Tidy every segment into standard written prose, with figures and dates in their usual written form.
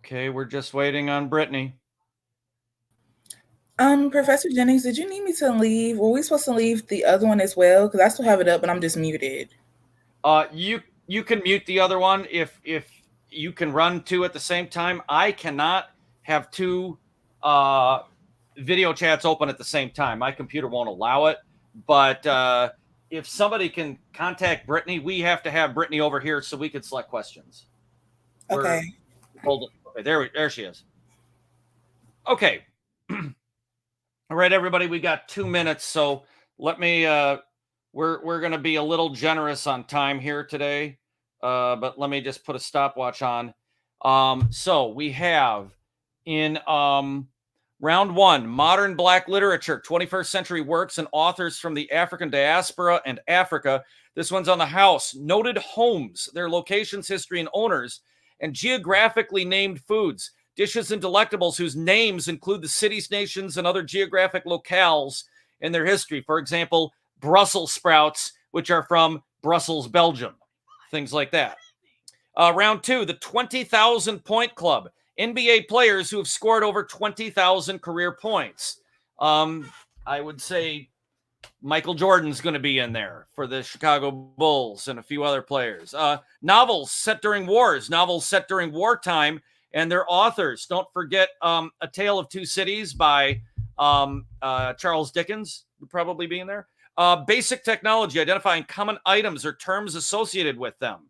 Okay, we're just waiting on Brittany. Professor Jennings, did you need me to leave? Were we supposed to leave the other one as well? Because I still have it up, but I'm just muted. You can mute the other one if you can run two at the same time. I cannot have two video chats open at the same time. My computer won't allow it. But if somebody can contact Brittany, we have to have Brittany over here so we can select questions. Okay. Hold it. Okay, there she is. Okay. All right, everybody, we got 2 minutes, so let me we're going to be a little generous on time here today, but let me just put a stopwatch on. So we have in round one, modern Black literature, 21st century works and authors from the African diaspora and Africa. This one's on the house. Noted homes, their locations, history, and owners, and geographically named foods, dishes, and delectables whose names include the cities, nations, and other geographic locales in their history. For example, Brussels sprouts, which are from Brussels, Belgium, things like that. Round two, the 20,000 point club, NBA players who have scored over 20,000 career points. I would say Michael Jordan's going to be in there for the Chicago Bulls and a few other players. Novels set during wars, novels set during wartime, and their authors. Don't forget A Tale of Two Cities by Charles Dickens would probably be in there. Basic technology, identifying common items or terms associated with them.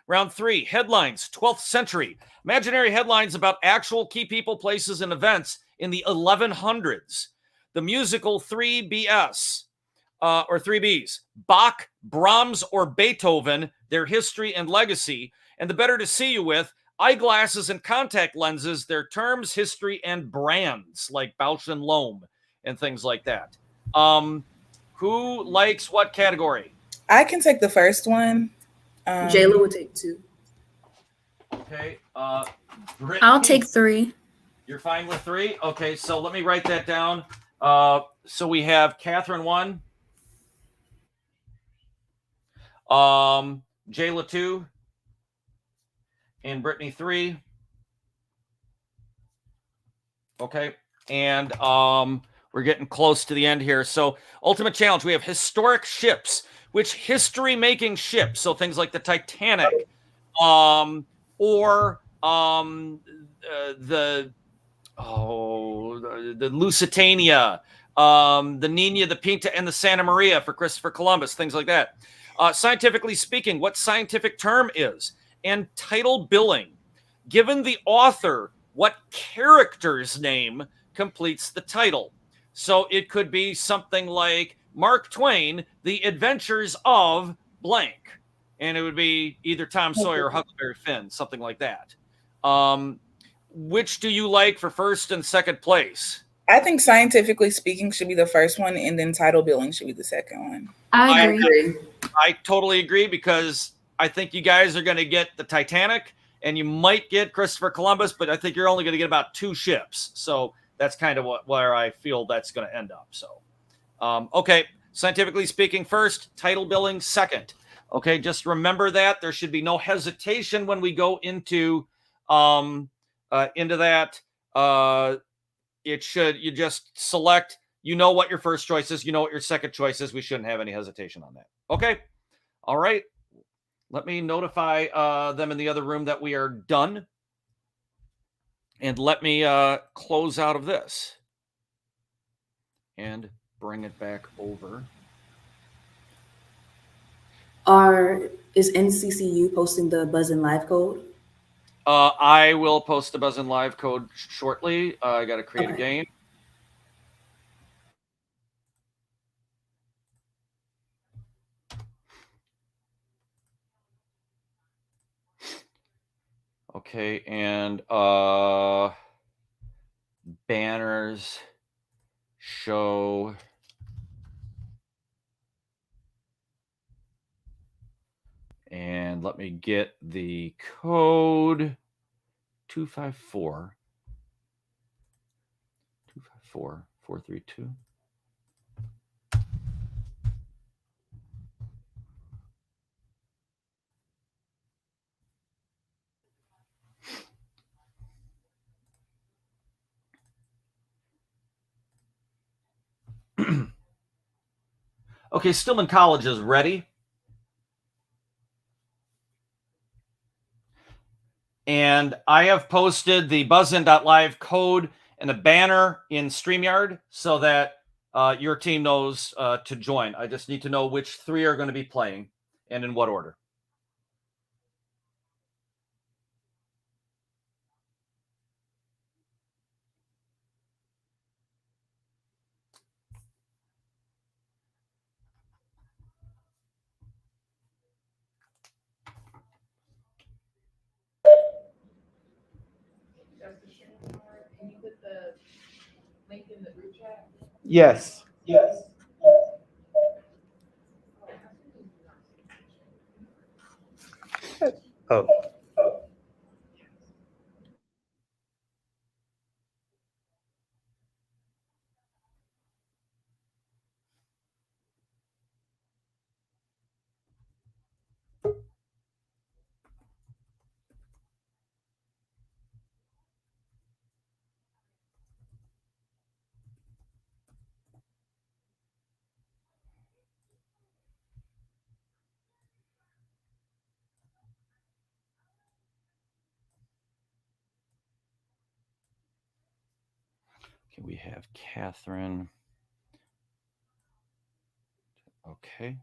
Round three, headlines, 12th century. Imaginary headlines about actual key people, places, and events in the 1100s. The musical 3BS, or 3Bs, Bach, Brahms, or Beethoven, their history and legacy. And the better to see you with, eyeglasses and contact lenses, their terms, history, and brands like Bausch and Lomb and things like that. Who likes what category? I can take the first one. Jayla would take two. Okay. Brittany, I'll take three. You're fine with three? Okay, so let me write that down. So we have Catherine 1. Jayla 2. And Brittany 3. Okay. And we're getting close to the end here. So ultimate challenge, we have historic ships. Which history-making ships, so things like the Titanic, or the Lusitania, the Nina, the Pinta, and the Santa Maria for Christopher Columbus, things like that. Scientifically speaking, what scientific term is? And title billing. Given the author, what character's name completes the title? So it could be something like Mark Twain, The Adventures of blank. And it would be either Tom Sawyer or Huckleberry Finn, something like that. Which do you like for first and second place? I think scientifically speaking should be the first one, and then title billing should be the second one. I agree. I totally agree, because I think you guys are going to get the Titanic, and you might get Christopher Columbus, but I think you're only going to get about 2 ships. So that's kind of where I feel that's going to end up. So. Okay, scientifically speaking first, title billing second. Okay, just remember that. There should be no hesitation when we go into that. You just select, what your first choice is, what your second choice is. We shouldn't have any hesitation on that. Okay, all right. Let me notify them in the other room that we are done. And let me close out of this. And bring it back over. Is NCCU posting the Buzzin Live code? I will post the Buzzin Live code shortly. I got to create a game. Okay, and banners show. And let me get the code 254 432. Okay, Stillman College is ready. And I have posted the buzzin.live code and a banner in StreamYard so that your team knows to join. I just need to know which 3 are going to be playing and in what order. Can you put the link in the group chat? Yes. Oh. Okay, we have Catherine. Okay.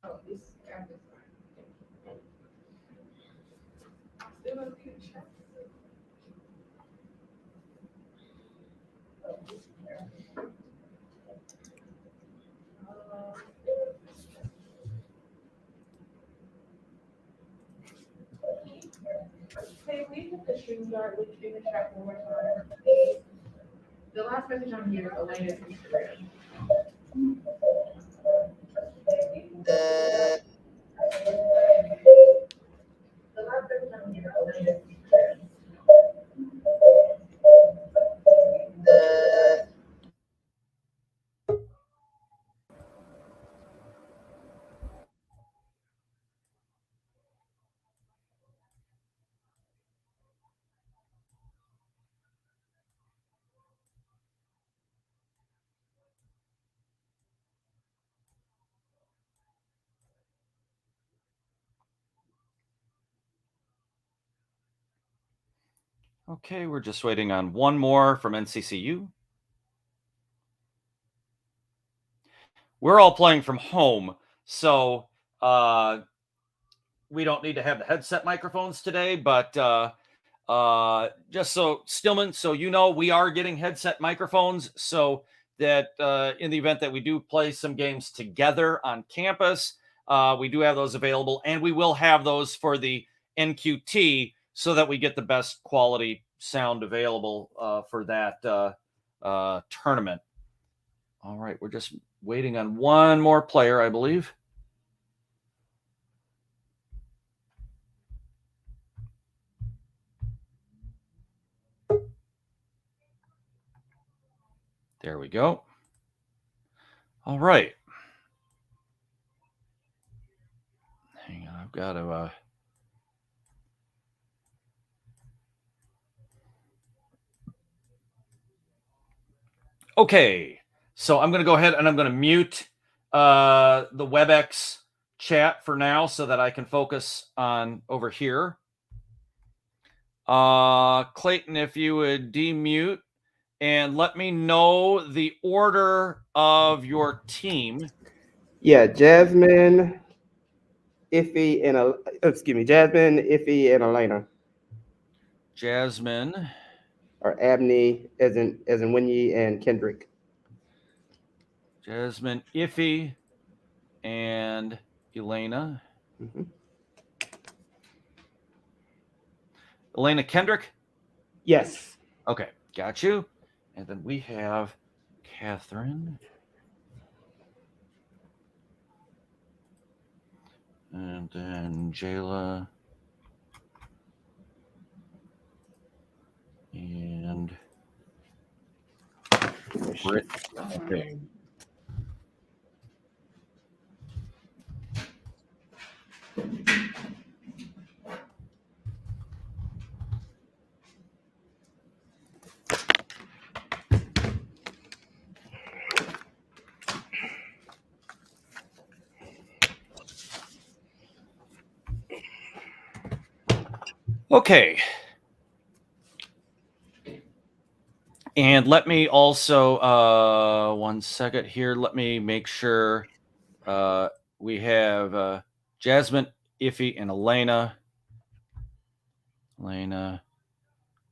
Oh, this campus. Still don't see the chat. Hey, we put the StreamYard link in the chat one more time, please. The last message on here is Elena's Instagram. The last message on here is Elena's Instagram. Okay, we're just waiting on one more from NCCU. We're all playing from home, so we don't need to have the headset microphones today, but just so Stillman, so you know, we are getting headset microphones so that in the event that we do play some games together on campus, we do have those available, and we will have those for the NQT so that we get the best quality sound available for that tournament. All right, we're just waiting on one more player, I believe. There we go. All right. Hang on, I've got to... Okay, so I'm going to go ahead and I'm going to mute the WebEx chat for now so that I can focus on over here. Clayton, if you would demute and let me know the order of your team. Yeah, Jasmine, Iffy, and Jasmine, Iffy, and Elena. Jasmine. Or Abney, as in Winnie and Kendrick. Jasmine, Iffy, and Elena. Mm-hmm. Elena Kendrick? Yes. Okay, got you. And then we have Catherine. And then Jayla. And Britt. Okay. Okay. And let me also, 1 second here. Let me make sure we have Jasmine, Iffy, and Elena.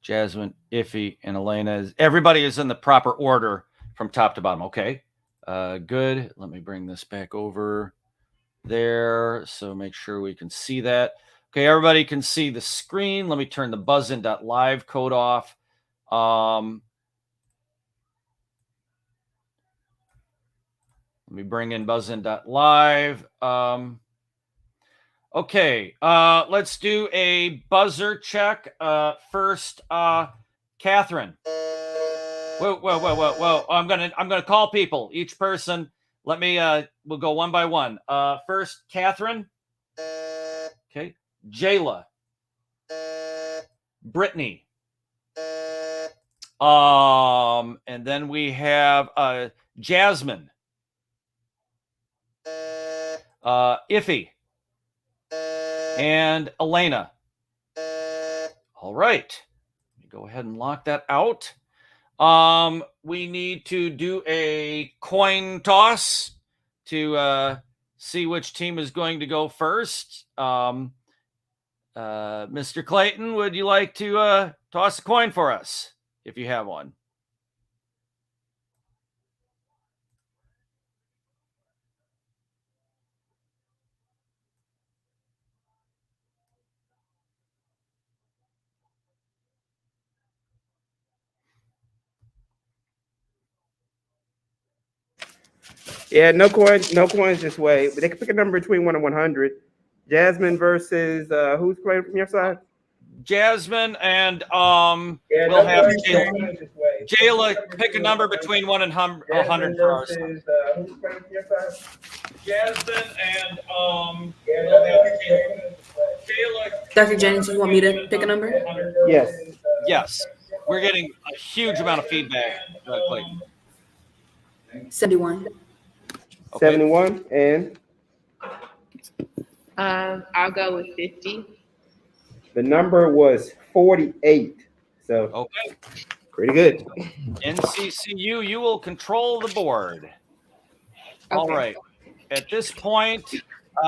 Jasmine, Iffy, and Elena. Everybody is in the proper order from top to bottom. Okay. Good. Let me bring this back over there. So make sure we can see that. Okay, everybody can see the screen. Let me turn the buzzin.live code off. Let me bring in buzzin.live. Okay, let's do a buzzer check. First, Catherine. Whoa. I'm gonna call people. Each person. Let me we'll go one by one. First, Catherine. Okay. Jayla. Brittany. And then we have Jasmine. Iffy. And Elena. All right. Let me go ahead and lock that out. We need to do a coin toss to see which team is going to go first. Mr. Clayton, would you like to toss a coin for us if you have one? Yeah, no coins this way. But they can pick a number between 1 and 100. Jasmine versus who's playing from your side? Jasmine and we'll have Jayla pick a number between 1 and 100 for our side. Who's playing from your side? Jasmine and we'll have Jayla. Dr. Jennings, you want me to pick a number? Yes. Yes, we're getting a huge amount of feedback, Clayton. 71. Okay. 71 and I'll go with 50. the number was 48. So Okay. pretty good. NCCU, you will control the board. All Okay. right. At this point,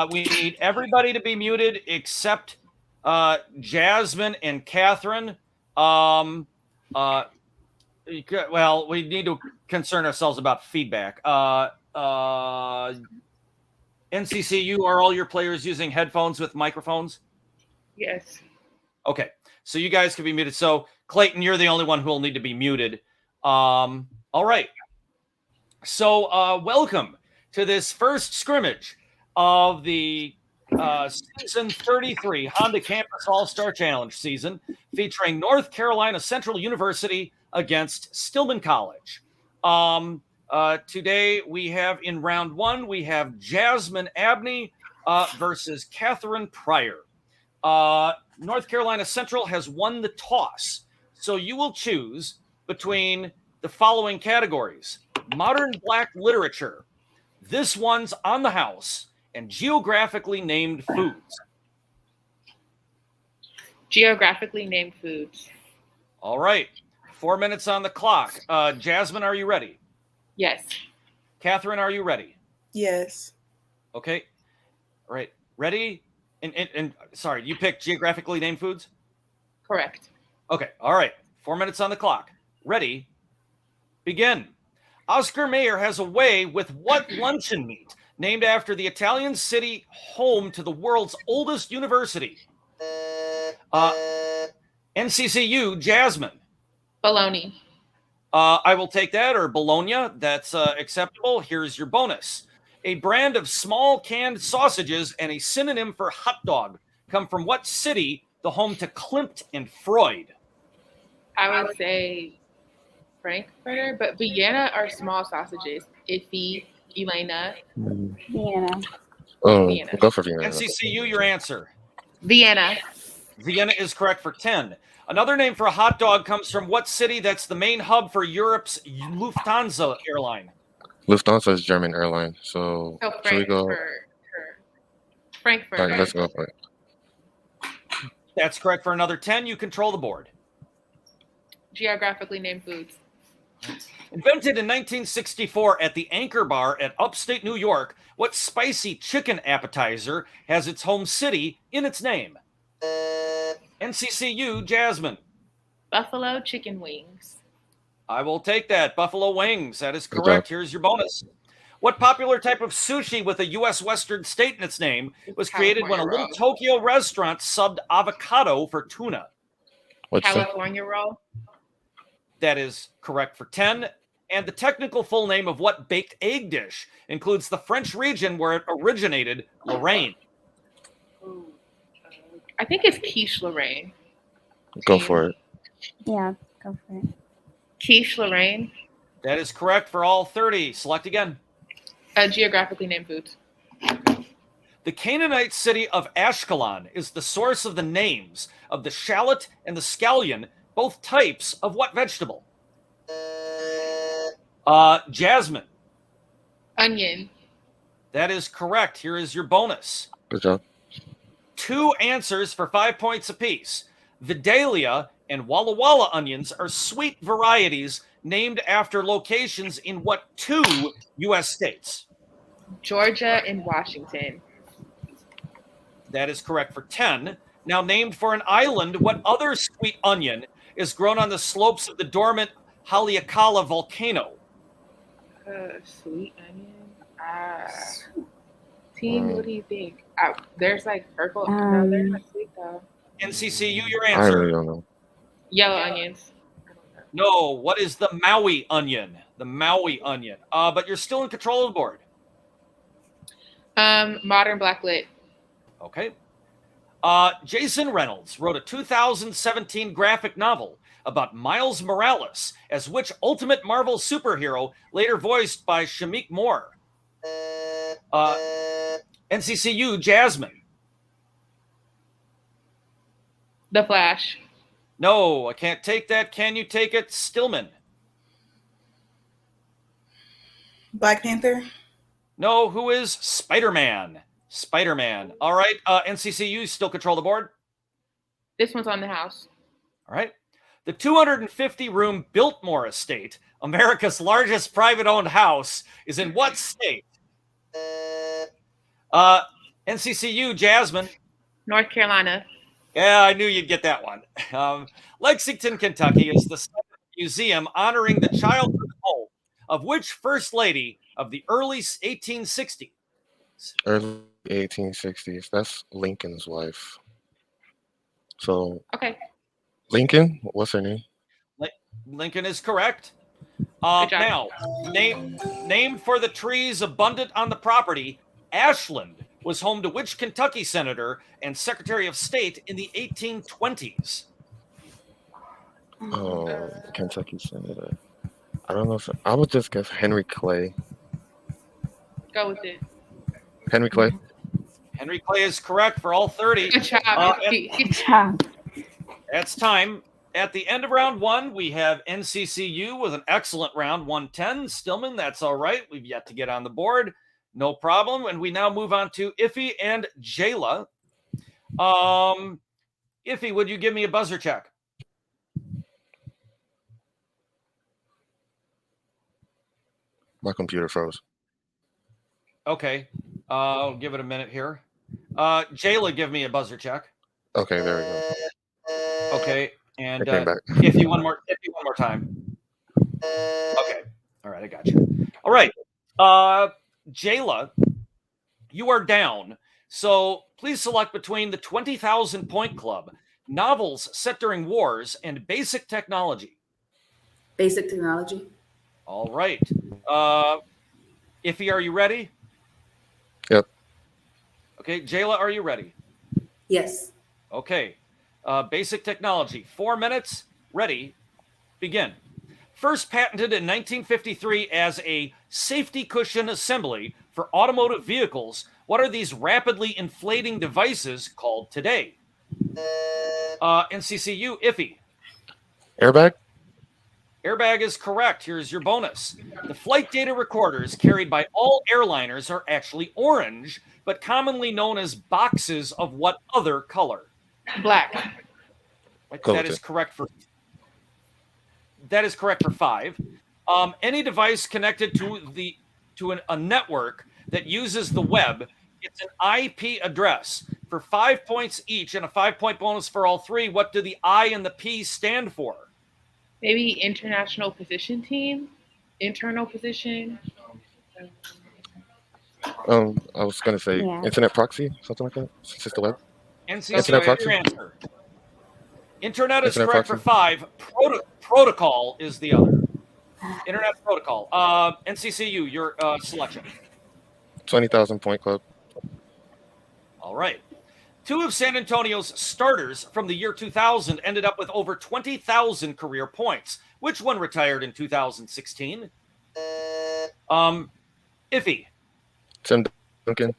we need everybody to be muted except Jasmine and Catherine. Well, we need to concern ourselves about feedback. NCCU, are all your players using headphones with microphones? Yes. Okay, so you guys can be muted. So Clayton, you're the only one who will need to be muted. All right. So welcome to this first scrimmage of the season 33 Honda Campus All-Star Challenge season, featuring North Carolina Central University against Stillman College. Today we have in round one, we have Jasmine Abney versus Catherine Pryor. North Carolina Central has won the toss, so you will choose between the following categories: modern Black literature, this one's on the house, and geographically named foods. Geographically named foods. All right, 4 minutes on the clock. Jasmine, are you ready? Yes. Catherine, are you ready? Yes. Okay. All right. Ready? And sorry, you picked geographically named foods? Correct. Okay. All right. 4 minutes on the clock. Ready? Begin. Oscar Mayer has a way with what luncheon meat named after the Italian city home to the world's oldest university? NCCU, Jasmine. Bologna. I will take that, or Bologna. That's acceptable. Here's your bonus. A brand of small canned sausages and a synonym for hot dog come from what city, the home to Klimt and Freud? I would say Frankfurter, but Vienna are small sausages. Iffy, Elena, Vienna. Vienna. Go for Vienna. NCCU, your answer. Vienna. Vienna is correct for 10. Another name for a hot dog comes from what city that's the main hub for Europe's Lufthansa airline? Lufthansa is German airline, so So should we go? Frankfurt. All right, let's go for it. That's correct for another 10. You control the board. Geographically named foods. Invented in 1964 at the Anchor Bar at upstate New York, what spicy chicken appetizer has its home city in its name? NCCU, Jasmine. Buffalo chicken wings. I will take that. Buffalo wings. That is Good correct. job. Here's your bonus. What popular type of sushi with a U.S. Western state in its name was created when a little Tokyo restaurant subbed avocado for tuna? What's that? California roll. That is correct for 10. And the technical full name of what baked egg dish includes the French region where it originated, Lorraine? I think it's quiche Lorraine. Go for it. Yeah, go for it. Quiche Lorraine. That is correct for all 30. Select again. Geographically named foods. The Canaanite city of Ashkelon is the source of the names of the shallot and the scallion, both types of what vegetable? Jasmine. Onion. That is correct. Here is your bonus. Good job. 2 answers for 5 points apiece. Vidalia and Walla Walla onions are sweet varieties named after locations in what 2 U.S. states? Georgia and Washington. That is correct for 10. Now named for an island, what other sweet onion is grown on the slopes of the dormant Haleakala volcano? Sweet onion. Team, what do you think? There's like purple. No, they're not sweet though. NCCU, your I answer. really don't know. Yellow onions. No, what is the Maui onion? The Maui onion. But you're still in control of the board. Modern blacklit. Okay. Jason Reynolds wrote a 2017 graphic novel about Miles Morales as which Ultimate Marvel superhero, later voiced by Shamik Moore? NCCU, Jasmine. The Flash. No, I can't take that. Can you take it? Stillman. Black Panther. No, who is Spider-Man? Spider-Man. All right. NCCU still control the board? This one's on the house. All right. The 250-room Biltmore estate, America's largest private-owned house, is in what state? NCCU, Jasmine. North Carolina. Yeah, I knew you'd get that one. Lexington, Kentucky is the site of a museum honoring the childhood home of which first lady of the early 1860s? Early 1860s. That's Lincoln's wife. So Okay. Lincoln, what's her name? Lincoln is correct. Good job. Now, named for the trees abundant on the property, Ashland was home to which Kentucky senator and Secretary of State in the 1820s? Oh, Kentucky senator. I don't know if I would just guess Henry Clay. Go with it. Henry Clay. Henry Clay is correct for all 30. Good job. Good job. That's time. At the end of round 1, we have NCCU with an excellent round, 110. Stillman, that's all right. We've yet to get on the board. No problem. And we now move on to Iffy and Jayla. Iffy, would you give me a buzzer check? My computer froze. Okay. I'll give it a minute here. Jayla, give me a buzzer check. Okay, there we go. Okay. And I came back. Iffy one more time. Okay. All right, I got you. All right. Jayla, you are down. So please select between the 20,000 Point Club, novels set during wars, and basic technology. Basic technology. All right. Iffy, are you ready? Yep. Okay. Jayla, are you ready? Yes. Okay. Basic technology. 4 minutes. Ready. Begin. First patented in 1953 as a safety cushion assembly for automotive vehicles, what are these rapidly inflating devices called today? NCCU, iffy. Airbag? Airbag is correct. Here's your bonus. The flight data recorders carried by all airliners are actually orange, but commonly known as boxes of what other color? Black. That is correct for 5. Any device connected to a network that uses the web, it's an IP address. For 5 points each and a 5-point bonus for all three, what do the I and the P stand for? Maybe international position team, internal position. I was gonna say Yeah. internet proxy, something like that. It's just the web. NCCU, Internet proxy? your answer. Internet is Internet correct proxy. for 5. Protocol is the other. Internet protocol. NCCU, your selection. 20,000 point club. All right. 2 of San Antonio's starters from the year 2000 ended up with over 20,000 career points. Which one retired in 2016? Iffy. Tim Duncan.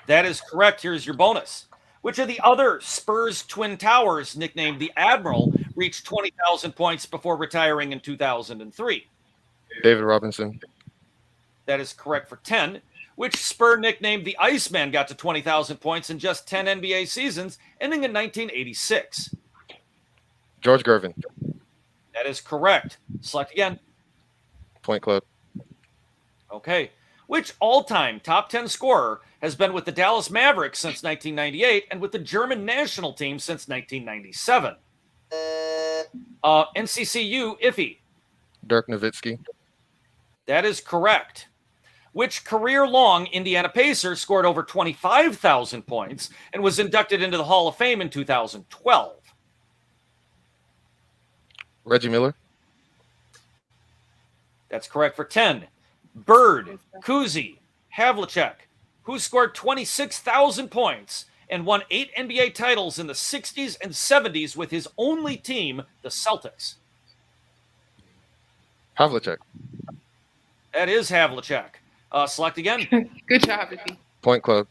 That is correct. Here's your bonus. Which of the other Spurs Twin Towers, nicknamed the Admiral, reached 20,000 points before retiring in 2003? David Robinson. That is correct for 10. Which Spur nicknamed the Iceman got to 20,000 points in just 10 NBA seasons, ending in 1986? George Gervin. That is correct. Select again. Point club. Okay. Which all-time top 10 scorer has been with the Dallas Mavericks since 1998 and with the German national team since 1997? NCCU, iffy. Dirk Nowitzki. That is correct. Which career-long Indiana Pacer scored over 25,000 points and was inducted into the Hall of Fame in 2012? Reggie Miller. That's correct for 10. Bird, Kuzi, Havlicek, who scored 26,000 points and won 8 NBA titles in the 60s and 70s with his only team, the Celtics. Havlicek. That is Havlicek. Select again. Good job, Iffy. Point club.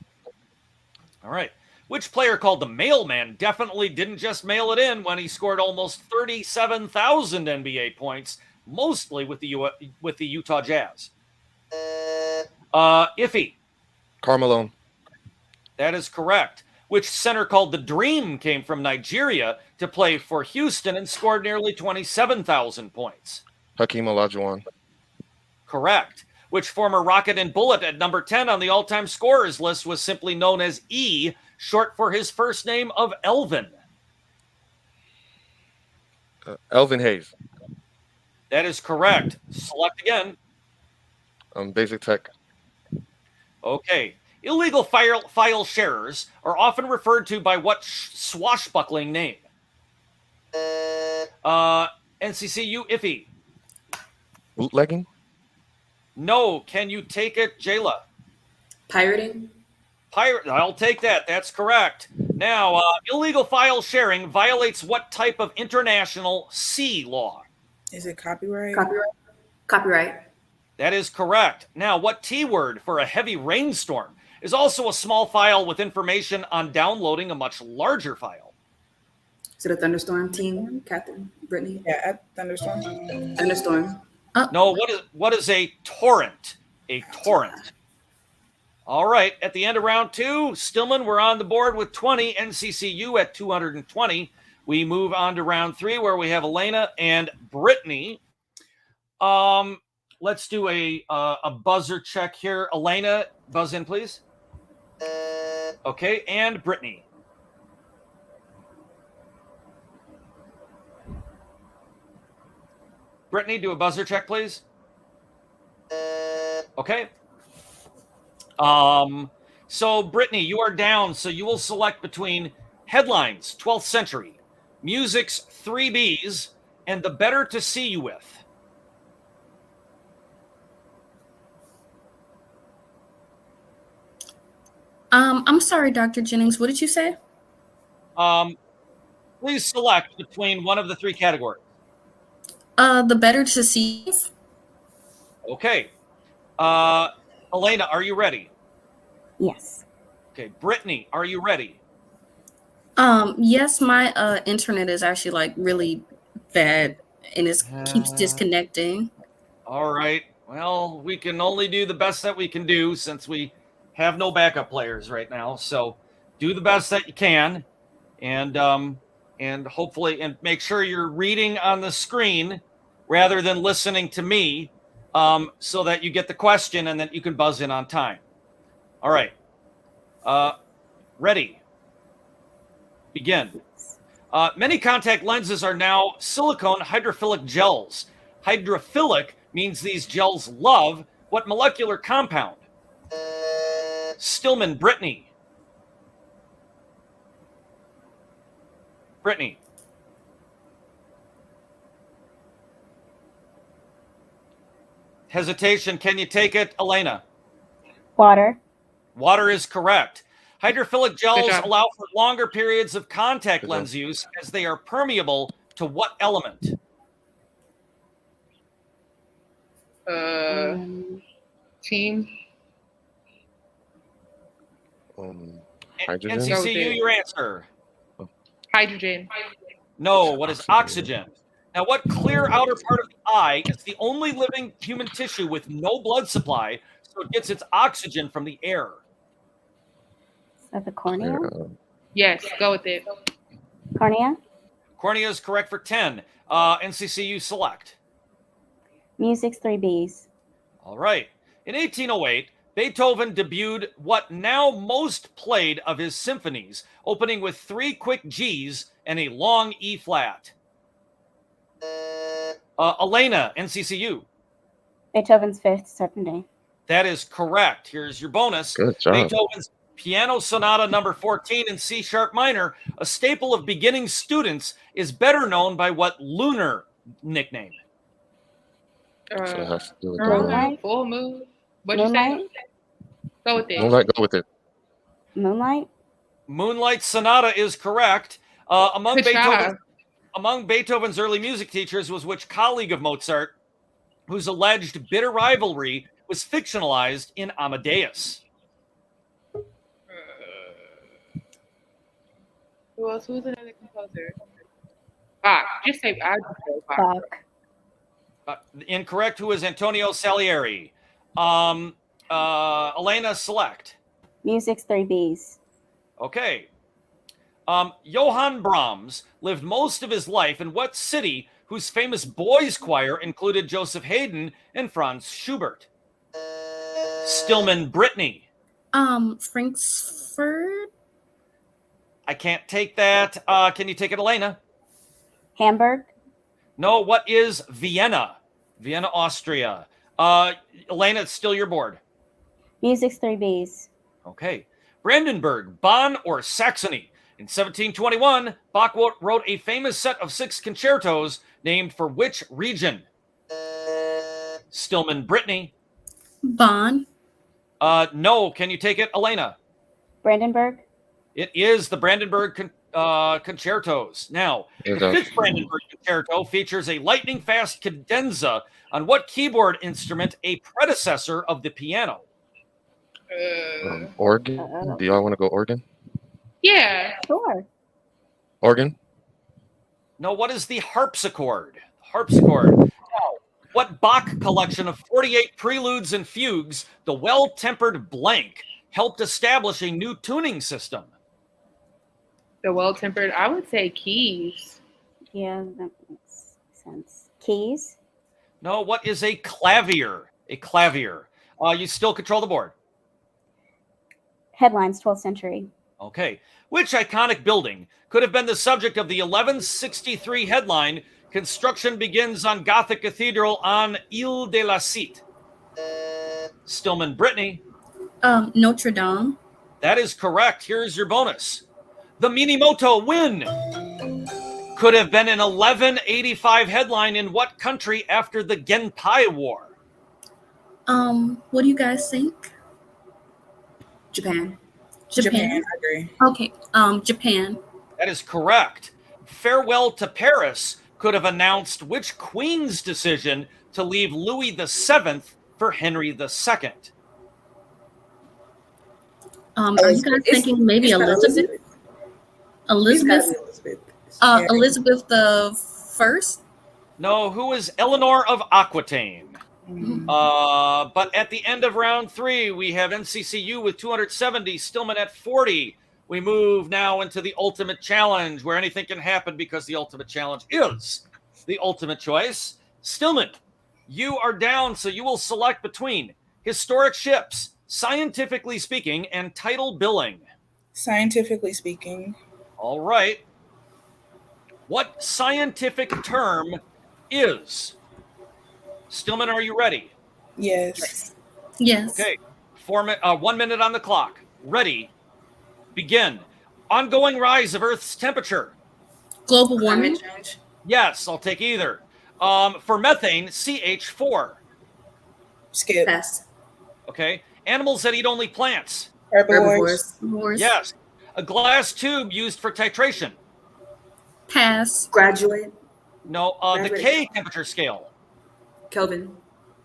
All right. Which player called the mailman definitely didn't just mail it in when he scored almost 37,000 NBA points, mostly with the Utah Jazz? Iffy. Carmelo. That is correct. Which center called the Dream came from Nigeria to play for Houston and scored nearly 27,000 points? Hakeem Olajuwon. Correct. Which former Rocket and Bullet at number 10 on the all-time scorers list was simply known as E, short for his first name of Elvin? Elvin Hayes. That is correct. Select again. Basic Tech. Okay. Illegal file sharers are often referred to by what swashbuckling name? NCCU, iffy. Bootlegging. No. Can you take it, Jayla? Pirating? Pirate. I'll take that. That's correct. Now, illegal file sharing violates what type of international sea law? Is it copyright? Copyright. That is correct. Now, what T word for a heavy rainstorm is also a small file with information on downloading a much larger file? Is it a thunderstorm team, Catherine, Brittany? Yeah, thunderstorm. Thunderstorm. No, what is a torrent? A torrent. All right, at the end of round 2, Stillman, we're on the board with 20, NCCU at 220. We move on to round 3 where we have Elena and Brittany. Let's do a buzzer check here. Elena, buzz in, please. Okay, and Brittany. Brittany, do a buzzer check, please. Okay. So Brittany, you are down, so you will select between headlines, 12th century, music's 3 Bs, and the better to see you with. I'm sorry, Dr. Jennings. What did you say? Please select between one of the 3 categories. The better to see. Okay. Elena, are you ready? Yes. Okay. Brittany, are you ready? Yes, my internet is actually like really bad and it keeps disconnecting. All right. Well, we can only do the best that we can do since we have no backup players right now. So do the best that you can, and hopefully, and make sure you're reading on the screen rather than listening to me, so that you get the question and then you can buzz in on time. All right. Ready. Begin. Many contact lenses are now silicone hydrophilic gels. Hydrophilic means these gels love what molecular compound? Stillman, Brittany. Brittany. Hesitation. Can you take it, Elena? Water. Water is correct. Hydrophilic gels job. allow for longer periods of contact Good lens use as they are permeable to what element? Team. Hydrogen. Go with NCCU, it. your answer. Hydrogen. No, what is Oxygen. oxygen? Now, what clear outer part of the eye is the only living human tissue with no blood supply, so it gets its oxygen from the air? Is that the cornea? Yes, go with it. Cornea. Cornea is correct for 10. NCCU select. Music's 3Bs. All right. In 1808, Beethoven debuted what now most played of his symphonies, opening with 3 quick Gs and a long E flat. Elena, NCCU. Beethoven's Fifth Symphony. That is correct. Here's your bonus. Good job. Beethoven's Piano Sonata number 14 in C sharp minor, a staple of beginning students, is better known by what lunar nickname? So it has to do with Moonlight? Full moon. What'd you say? Moonlight. Go with it. Moonlight, go with it. Moonlight. Moonlight Sonata is correct. Among Good job. Beethoven's early music teachers was which colleague of Mozart whose alleged bitter rivalry was fictionalized in Amadeus? Who else? Who's another composer? Bach. Just say I just say Bach. Bach. Incorrect. Who is Antonio Salieri? Elena, select. Music's 3Bs. Okay. Johann Brahms lived most of his life in what city whose famous boys' choir included Joseph Haydn and Franz Schubert? Stillman, Brittany. Frankfurt. I can't take that. Can you take it, Elena? Hamburg. No, what is Vienna? Vienna, Austria. Elena, it's still your board. Music's 3Bs. Okay. Brandenburg, Bonn, or Saxony? In 1721, Bach wrote a famous set of 6 concertos named for which region? Stillman, Brittany. Bonn. No, can you take it, Elena? Brandenburg. It is the Brandenburg concertos. Now, the 5th Brandenburg concerto features a lightning-fast cadenza on what keyboard instrument, a predecessor of the piano? Organ. Do y'all want to go organ? Yeah. Sure. Organ. No, what is the harpsichord? Harpsichord. Now, what Bach collection of 48 preludes and fugues, the Well-Tempered Blank, helped establish a new tuning system? The well-tempered. I would say keys. Yeah, that makes sense. Keys. No, what is a clavier? A clavier. You still control the board. Headlines, 12th century. Okay. Which iconic building could have been the subject of the 1163 headline, "Construction begins on Gothic Cathedral on Ile de la Cite"? Stillman, Brittany. Notre Dame. That is correct. Here's your bonus. The Minimoto win could have been an 1185 headline in what country after the Genpei War? What do you guys think? Japan. Japan. I agree. Okay. Japan. That is correct. Farewell to Paris could have announced which queen's decision to leave Louis VII for Henry II? Are you guys thinking maybe It's not Elizabeth? It's Elizabeth? gotta be Elizabeth. Yeah. Elizabeth the First? No, who is Eleanor of Aquitaine? Mm. But at the end of round 3, we have NCCU with 270, Stillman at 40. We move now into the ultimate challenge, where anything can happen because the ultimate challenge is the ultimate choice. Stillman, you are down, so you will select between historic ships, scientifically speaking, and title billing. Scientifically speaking. All right. What scientific term is? Stillman, are you ready? Yes. Yes. Okay. 1 minute on the clock. Ready. Begin. Ongoing rise of Earth's temperature. Global warming? Climate change. Yes, I'll take either. For methane, CH4. Skip. Pass. Okay. Animals that eat only plants. Herbivores. Herbivores. Yes. A glass tube used for titration. Pass. Graduate. No. The K temperature scale. Kelvin.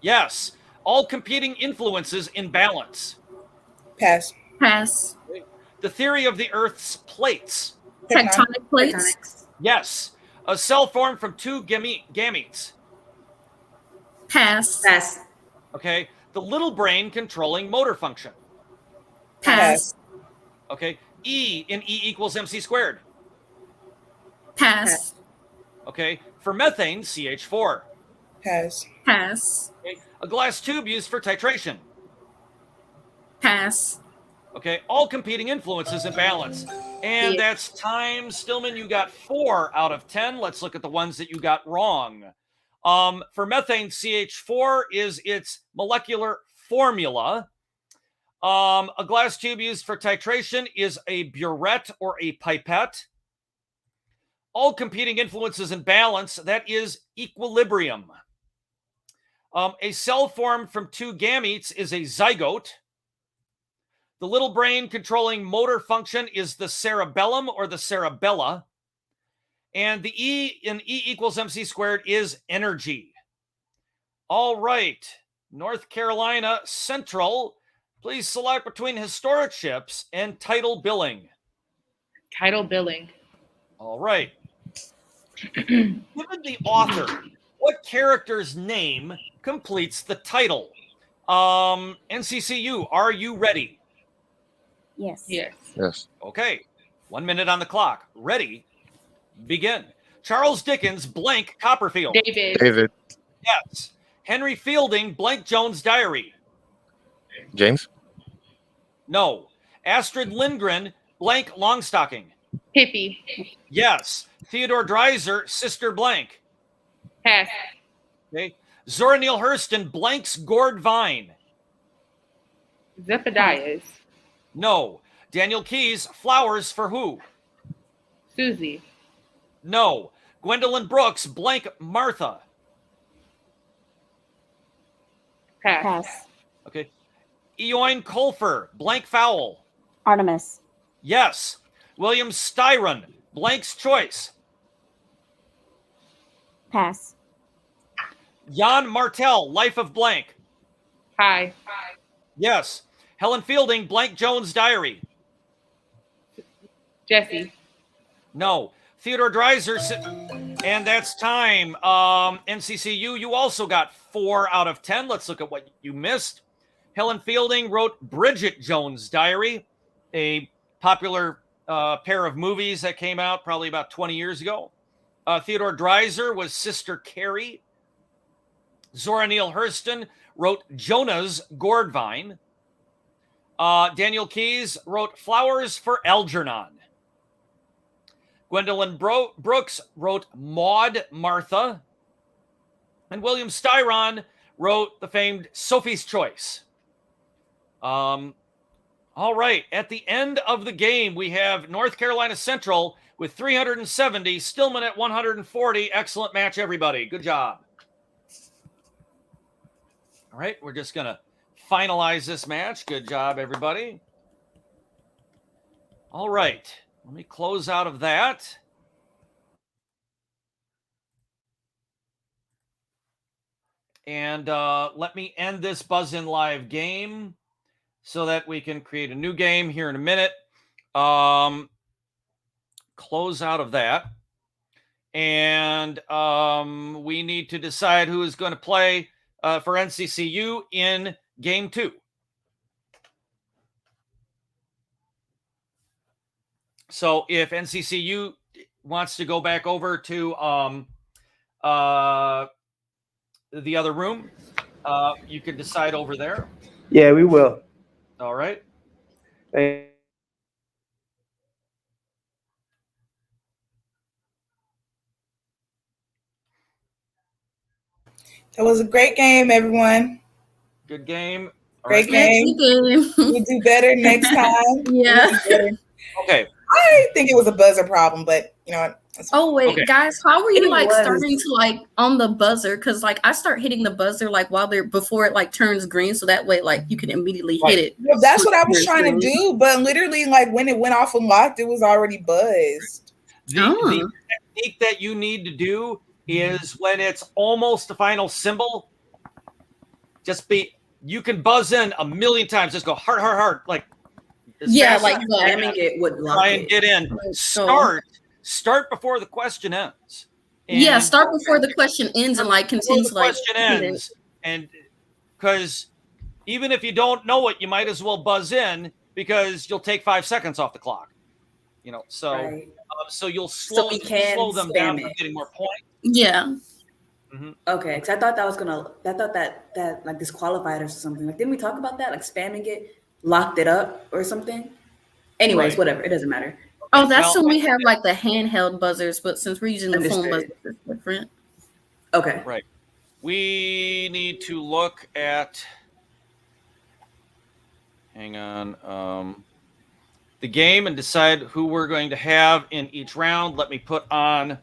Yes. All competing influences in balance. Pass. Pass. The theory of the Earth's plates. Tectonic plates? Tectonics. Yes. A cell formed from 2 gametes. Pass. Pass. Okay. The little brain controlling motor function. Pass. Okay. E in E equals MC squared. Pass. Okay. For methane, CH4. Pass. Pass. Okay. A glass tube used for titration. Pass. Okay. All competing influences in balance. And that's time. Stillman, you got 4 out of 10. Let's look at the ones that you got wrong. For methane, CH4 is its molecular formula. A glass tube used for titration is a burette or a pipette. All competing influences in balance, that is equilibrium. A cell formed from 2 gametes is a zygote. The little brain controlling motor function is the cerebellum or the cerebella. And the E in E equals MC squared is energy. All right. North Carolina Central, please select between historic ships and title billing. Title billing. All right. Given the author, what character's name completes the title? NCCU, are you ready? Yes. Yes. Yes. Okay. 1 minute on the clock. Ready. Begin. Charles Dickens, blank Copperfield. David. David. Yes. Henry Fielding, blank Jones' Diary. James. No. Astrid Lindgren, blank Longstocking. Pippi. Yes. Theodore Dreiser, Sister Blank. Pass. Okay. Zora Neale Hurston, blanks Gord Vine. Zebediah's. No. Daniel Keyes, Flowers for Who? Susie. No. Gwendolyn Brooks, blank Martha. Pass. Pass. Okay. Eoin Colfer, blank Fowl. Artemis. Yes. William Styron, blank's choice. Pass. Jan Martel, Life of Blank. Hi. Yes. Helen Fielding, blank Jones' Diary. Jesse. No. Theodore Dreiser, and that's time. NCCU, you also got 4 out of 10. Let's look at what you missed. Helen Fielding wrote Bridget Jones' Diary, a popular pair of movies that came out probably about 20 years ago. Theodore Dreiser was Sister Carrie. Zora Neale Hurston wrote Jonah's Gourdvine. Daniel Keyes wrote Flowers for Algernon. Gwendolyn Brooks wrote Maud Martha. And William Styron wrote the famed Sophie's Choice. All right. At the end of the game, we have North Carolina Central with 370, Stillman at 140. Excellent match, everybody. Good job. All right. We're just going to finalize this match. Good job, everybody. All right. Let me close out of that. And let me end this Buzz In Live game so that we can create a new game here in a minute. Close out of that. And we need to decide who is going to play for NCCU in game 2. So if NCCU wants to go back over to the other room, you can decide over there. Yeah, we will. All right. Hey. It was a great game, everyone. Good game. All Great right. game. Game. We'll do better next time. Yeah. We'll do better. Okay. I think it was a buzzer problem, but you know what? Oh wait, Okay. guys, how were you It like was. starting to like on the buzzer? Because like I start hitting the buzzer like while they're before it like turns green, so that way like you can immediately Right. hit it. Well, that's what I was Switch trying to screen. do, but literally, like when it went off and locked, it was already buzzed. The technique that you need to do is when it's almost the final symbol, you can buzz in a million times. Just go hard, like as Yeah, fast like as you that. can. Spamming it would lock Try and it. get in. Like so. Start before the question ends. Yeah, And start before the question ends and like before continue the to like question hit it. ends, and because even if you don't know it, you might as well buzz in because you'll take 5 seconds off the clock. You know, so Right. so you'll So we can slow them down spam from it. getting more points. Yeah. Okay, because I thought that like disqualified us or something. Like, didn't we talk about that? Like spamming it locked it up or something. Anyways, Right. whatever. It doesn't matter. Oh, that's Well, when we have like the handheld buzzers, but since we're using the phone Understood. buzzers, it's different. Okay. Right. We need to look at. Hang on. The game and decide who we're going to have in each round. Let me put on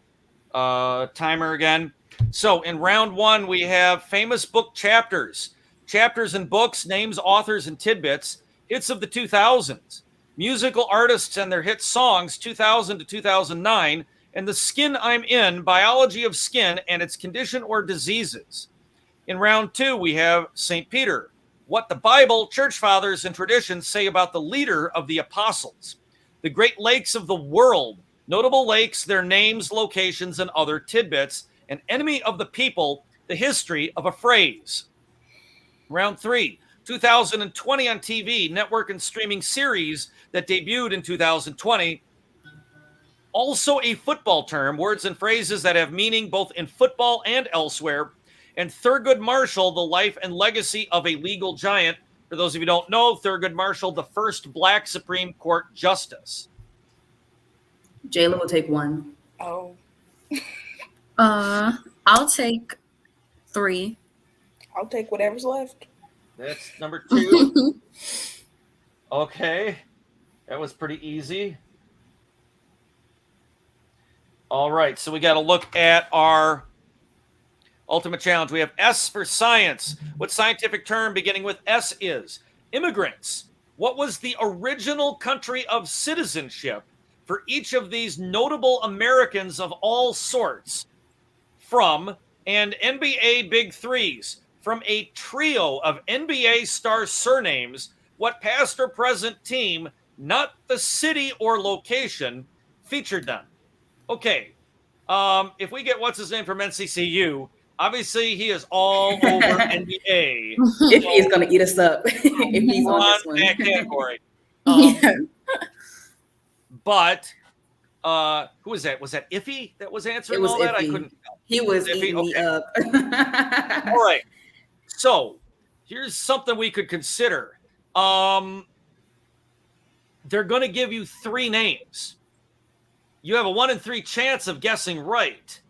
timer again. So in round 1, we have famous book chapters. Chapters in books, names, authors, and tidbits. Hits of the 2000s. Musical artists and their hit songs 2000 to 2009. And The Skin I'm In, Biology of Skin and Its Condition or Diseases. In round 2, we have St. Peter. What the Bible, church fathers, and traditions say about the leader of the apostles. The Great Lakes of the world. Notable lakes, their names, locations, and other tidbits. An enemy of the people, the history of a phrase. Round 3, 2020 on TV, network and streaming series that debuted in 2020. Also a football term, words and phrases that have meaning both in football and elsewhere. And Thurgood Marshall, the life and legacy of a legal giant. For those of you who don't know, Thurgood Marshall, the first Black Supreme Court justice. Jayla will take 1. Oh, I'll take 3. I'll take whatever's left. That's number 2. Okay. That was pretty easy. All right. So we got to look at our ultimate challenge. We have S for science. What scientific term beginning with S is? Immigrants. What was the original country of citizenship for each of these notable Americans of all sorts? From, and NBA Big Threes. From a trio of NBA star surnames, what past or present team, not the city or location, featured them? Okay. If we get what's his name from NCCU, obviously he is all over NBA. If he is going to eat us up, if he's on this Run one. that category. Yeah. But who was that? Was that Iffy that was answering It was all that? I Iffy. couldn't. He was Iffy, eating me okay. up. All right. So here's something we could consider. They're going to give you 3 names. You have a 1 in 3 chance of guessing right.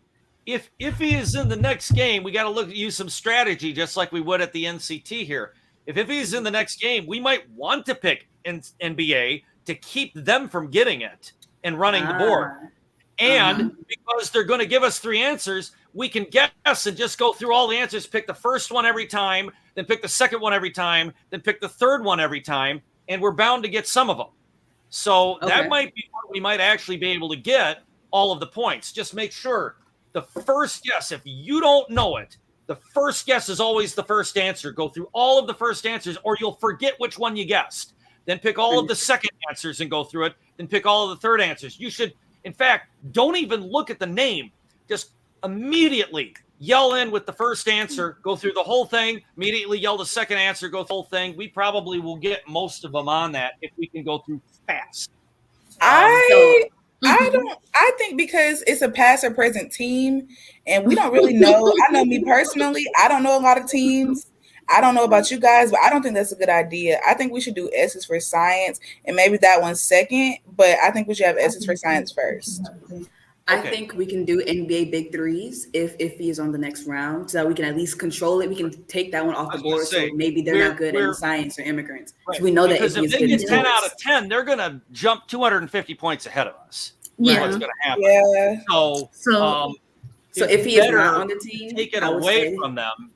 If he is in the next game, we got to use some strategy, just like we would at the NCT here. If he's in the next game, we might want to pick NBA to keep them from getting it and running the board. And because they're going to give us 3 answers, we can guess and just go through all the answers, pick the first one every time, then pick the second one every time, then pick the third one every time, and we're bound to get some of them. So that might be what we might actually be able to get all of the points. Just make sure the first guess, if you don't know it, The first guess is always the first answer. Go through all of the first answers, or you'll forget which one you guessed. Then pick all of the second answers and go through it. Then pick all of the third answers. You should, in fact, don't even look at the name. Just immediately yell in with the first answer, go through the whole thing, immediately yell the second answer, go through the whole thing. We probably will get most of them on that if we can go through fast. I think because it's a past or present team and we don't really know. I know me personally, I don't know a lot of teams. I don't know about you guys, but I don't think that's a good idea. I think we should do S's for science and maybe that one's second, but I think we should have S's for science first. I think we can do NBA Big Threes if he is on the next round, so that we can at least control it. We can take that one off the board, so maybe they're not good in science or immigrants. Right. So we know because that if they get 10 out of 10, they're going to jump 250 points ahead of us. Yeah. What's going to happen? Yeah. So if he is not on the team, take it away from them.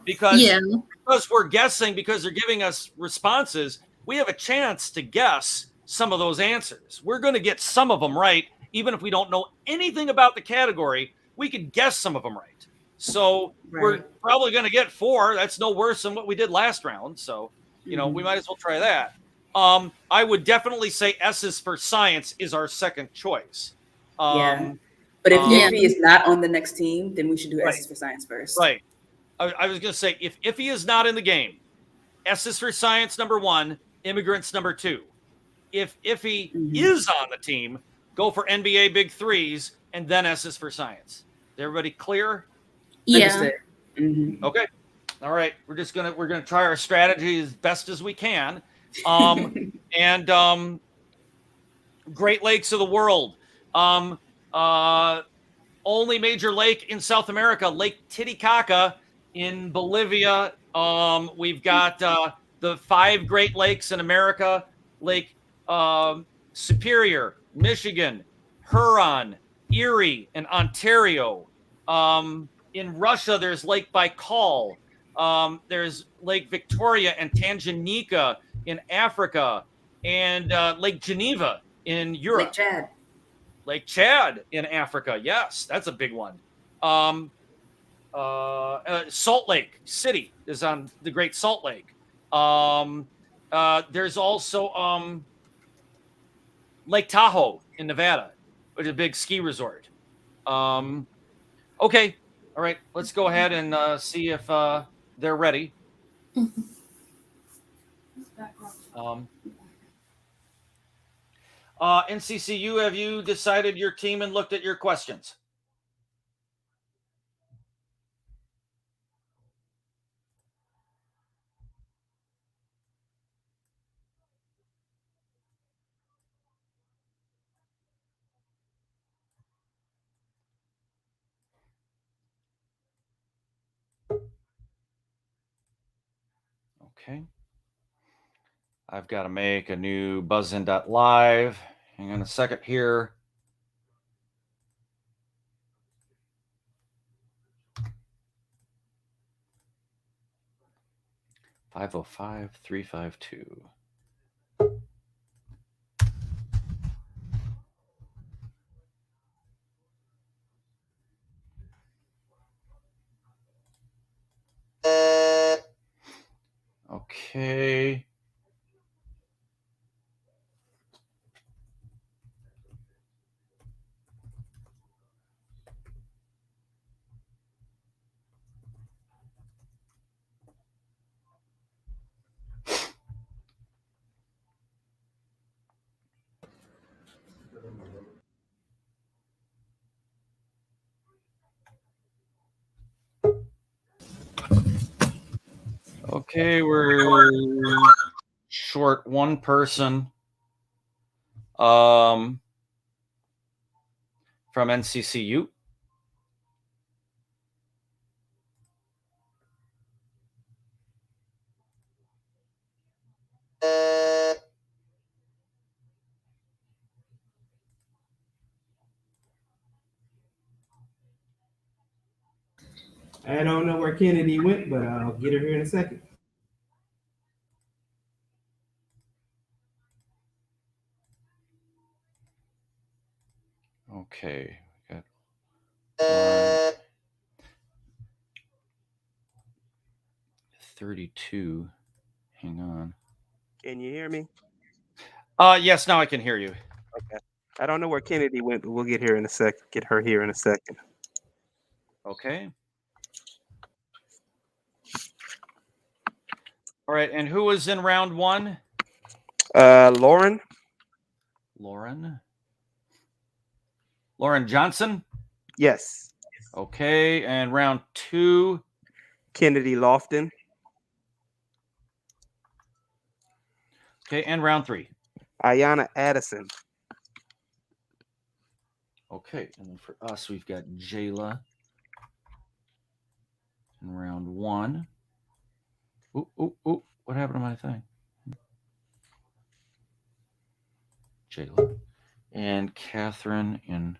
Because we're guessing, because they're giving us responses, we have a chance to guess some of those answers. We're going to get some of them right. Even if we don't know anything about the category, we could guess some of them right. So we're probably going to get 4. That's no worse than what we did last round. So, we might as well try that. I would definitely say S's for science is our second choice. But if he is not on the next team, then we should do S's for science first. Right. I was going to say, if he is not in the game, S's for science number 1, immigrants number 2. If he is on the team, go for NBA Big Threes and then S's for science. Is everybody clear? Yeah. Okay. All right. We're gonna try our strategy as best as we can. And Great Lakes of the world. Only major lake in South America, Lake Titicaca in Bolivia. We've got the 5 Great Lakes in America: Lake Superior, Michigan, Huron, Erie, and Ontario. In Russia, there's Lake Baikal. There's Lake Victoria and Tanganyika in Africa, and Lake Geneva in Europe. Lake Chad in Africa. Yes, that's a big one. Salt Lake City is on the Great Salt Lake. There's also Lake Tahoe in Nevada, which is a big ski resort. Okay. All right. Let's go ahead and see if they're ready. NCCU, have you decided your team and looked at your questions? Okay. I've got to make a new buzzin.live. Hang on a second here. $505,352. Okay. Okay, we're short one person from NCCU. I don't know where Kennedy went, but I'll get her here in a second. Okay. Got one. 32. Hang on. Can you hear me? Yes, now I can hear you. Okay. I don't know where Kennedy went, but we'll get her in a sec. Get her here in a second. Okay. All right, and who was in round 1? Lauren. Lauren Johnson. Yes. Okay, and round 2. Kennedy Lofton. Okay, and round 3. Ayanna Addison. Okay, and then for us, we've got Jayla in round 1. Ooh, what happened to my thing? Jayla. And Catherine in...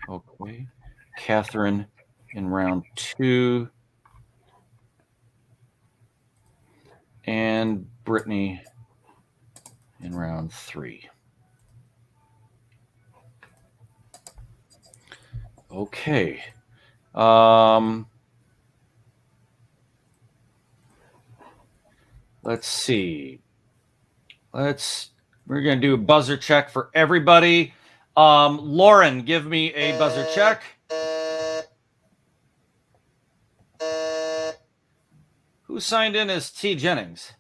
Okay. Catherine in round 2. And Brittany in round 3. Okay. Let's see. We're going to do a buzzer check for everybody. Lauren, give me a buzzer check. Who signed in as T. Jennings?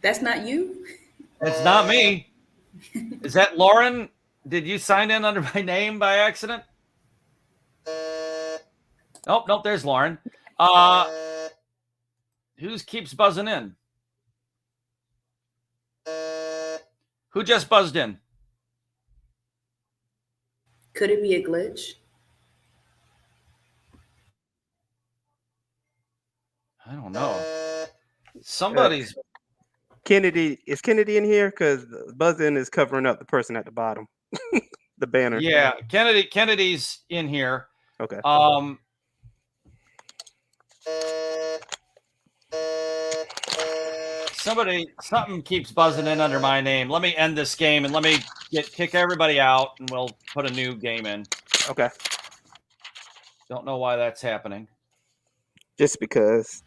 That's not you? It's not me. Is that Lauren? Did you sign in under my name by accident? Nope, there's Lauren. Who keeps buzzing in? Who just buzzed in? Could it be a glitch? I don't know. Somebody's... Kennedy. Is Kennedy in here? Because buzz-in is covering up the person at the bottom. The banner. Yeah, Kennedy's in here. Okay. Something keeps buzzing in under my name. Let me end this game and let me kick everybody out, and we'll put a new game in. Okay. Don't know why that's happening. Just because.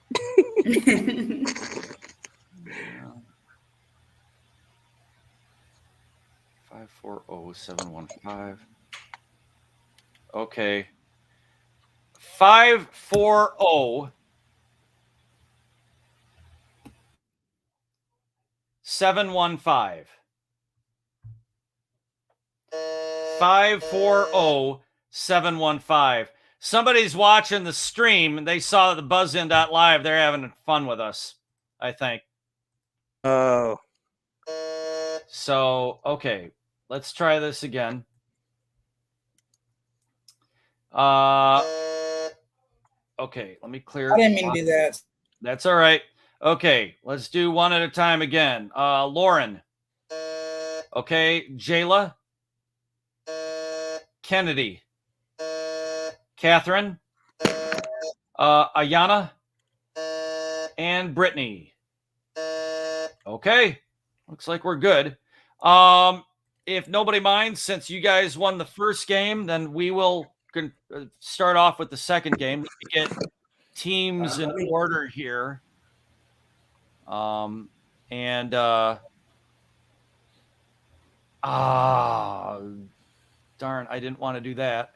540715. Okay. 540 715. 540 715. Somebody's watching the stream and they saw the buzzin.live. They're having fun with us, I think. Oh. So, okay. Let's try this again. Okay, let me clear. I didn't mean to do that. That's all right. Okay, let's do one at a time again. Lauren. Okay, Jayla. Kennedy. Catherine. Ayanna. And Brittany. Okay, looks like we're good. If nobody minds, since you guys won the first game, then we will start off with the second game. Let me get teams in order here. Darn, I didn't want to do that.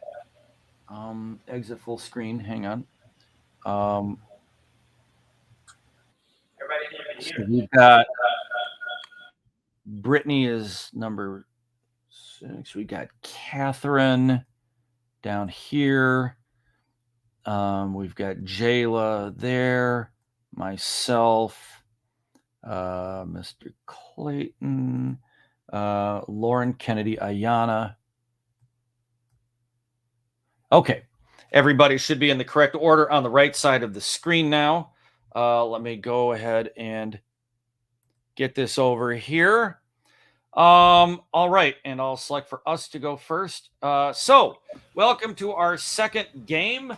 Exit full screen. Hang on. So we've got Brittany is number 6. We got Catherine down here. We've got Jayla there. Myself, Mr. Clayton, Lauren, Kennedy, Ayanna. Okay. Everybody should be in the correct order on the right side of the screen now. Let me go ahead and get this over here. All right. And I'll select for us to go first. So welcome to our second game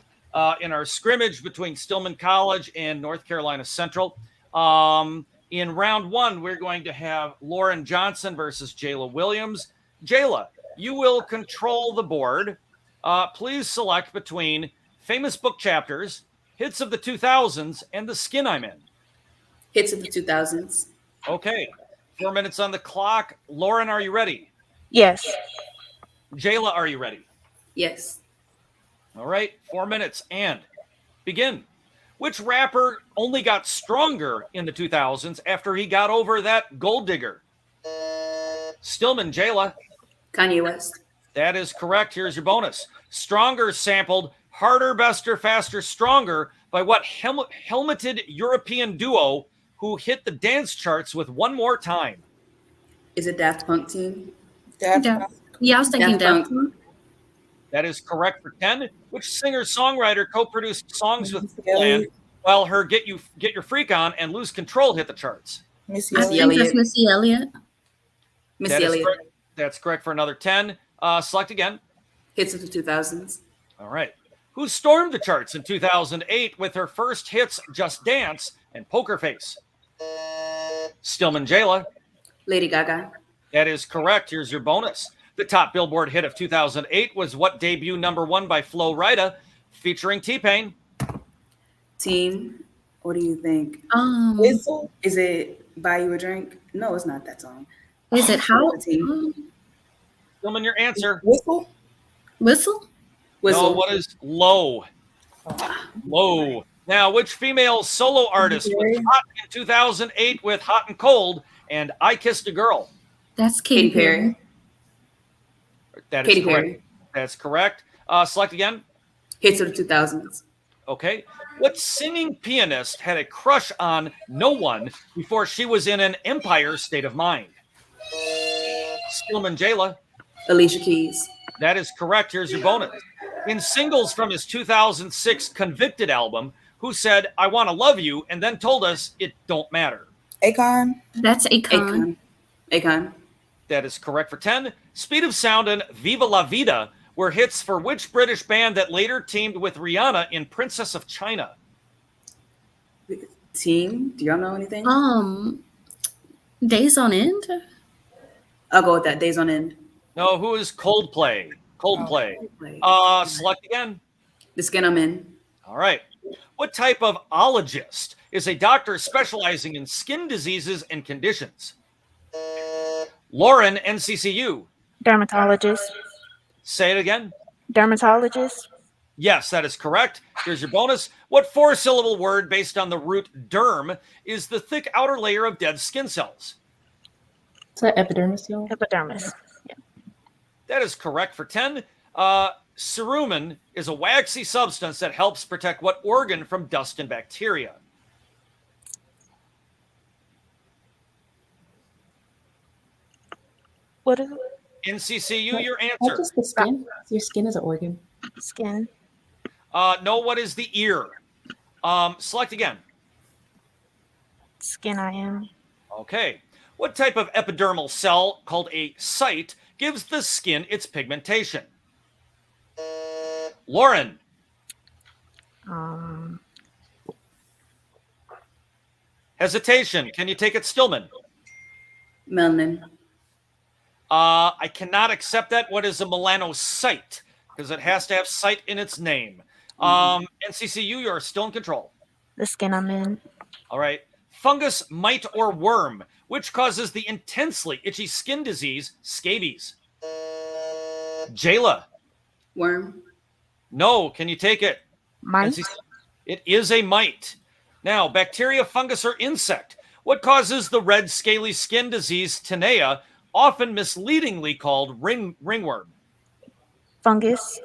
in our scrimmage between Stillman College and North Carolina Central. In round 1, we're going to have Lauren Johnson versus Jayla Williams. Jayla, you will control the board. Please select between famous book chapters, hits of the 2000s, and the skin I'm in. Hits of the 2000s. Okay. 4 minutes on the clock. Lauren, are you ready? Yes. Jayla, are you ready? Yes. All right. 4 minutes and begin. Which rapper only got stronger in the 2000s after he got over that gold digger? Stillman, Jayla. Kanye West. That is correct. Here's your bonus. Stronger sampled Harder, Bester, Faster, Stronger by what helmeted European duo who hit the dance charts with One More Time? Is it Daft Punk team? Daft Yeah. Punk. Yeah, I was thinking Daft Daft Punk. That is correct for 10. Which singer-songwriter co-produced songs with Missy Plan Elliott. while her Get Your Freak On and Lose Control hit the charts? Missy I Missy Elliott. think that's Elliott. Missy Elliott. Missy That is Elliott. correct. That's correct for another 10. Select again. Hits of the 2000s. All right. Who stormed the charts in 2008 with her first hits Just Dance and Poker Face? Stillman, Jayla. Lady Gaga. That is correct. Here's your bonus. The top Billboard hit of 2008 was what debut #1 by Flo Rida featuring T-Pain? Team. What do you think? Whistle. Is it Buy You a Drink? No, it's not that song. Is it how? Team. Stillman, your answer. Whistle. Whistle? Whistle. No, what is Low? Low. Now, which female solo artist was hot in 2008 with Hot and Cold and I Kissed a Girl? That's Katy Katy Perry. Perry. That is Katy correct. Perry. That's correct. Select again. Hits of the 2000s. Okay. What singing pianist had a crush on no one before she was in an Empire state of mind? Stillman, Jayla. Alicia Keys. That is correct. Here's your bonus. In singles from his 2006 Convicted album, who said, I want to love you, and then told us it don't matter? Akon. That's Akon. Akon. That is correct for 10. Speed of Sound and Viva La Vida were hits for which British band that later teamed with Rihanna in Princess of China? Team. Do y'all know anything? Days on End? I'll go with that. Days on End. No, who is Coldplay? Coldplay. Select again. The Skin I'm In. All right. What type of ologist is a doctor specializing in skin diseases and conditions? Lauren, NCCU. Dermatologist. Say it again. Dermatologist. Yes, that is correct. Here's your bonus. What 4-syllable word based on the root derm is the thick outer layer of dead skin cells? Is that epidermis, y'all? Epidermis. That is correct for 10. Cerumen is a waxy substance that helps protect what organ from dust and bacteria? What is it? NCCU, your Not answer. just the skin. Your skin is an organ. Skin. No, what is the ear? Select again. Skin I am. Okay. What type of epidermal cell, called a cyte, gives the skin its pigmentation? Lauren. Hesitation. Can you take it, Stillman? Melanin. I cannot accept that. What is a melanocyte? Because it has to have cyte in its name. NCCU, you are still in control. The skin I'm in. All right. Fungus, mite, or worm, which causes the intensely itchy skin disease, scabies? Jayla. Worm. No. Can you take it? Mite. It is a mite. Now, bacteria, fungus, or insect. What causes the red scaly skin disease, tinea, often misleadingly called ringworm? Fungus.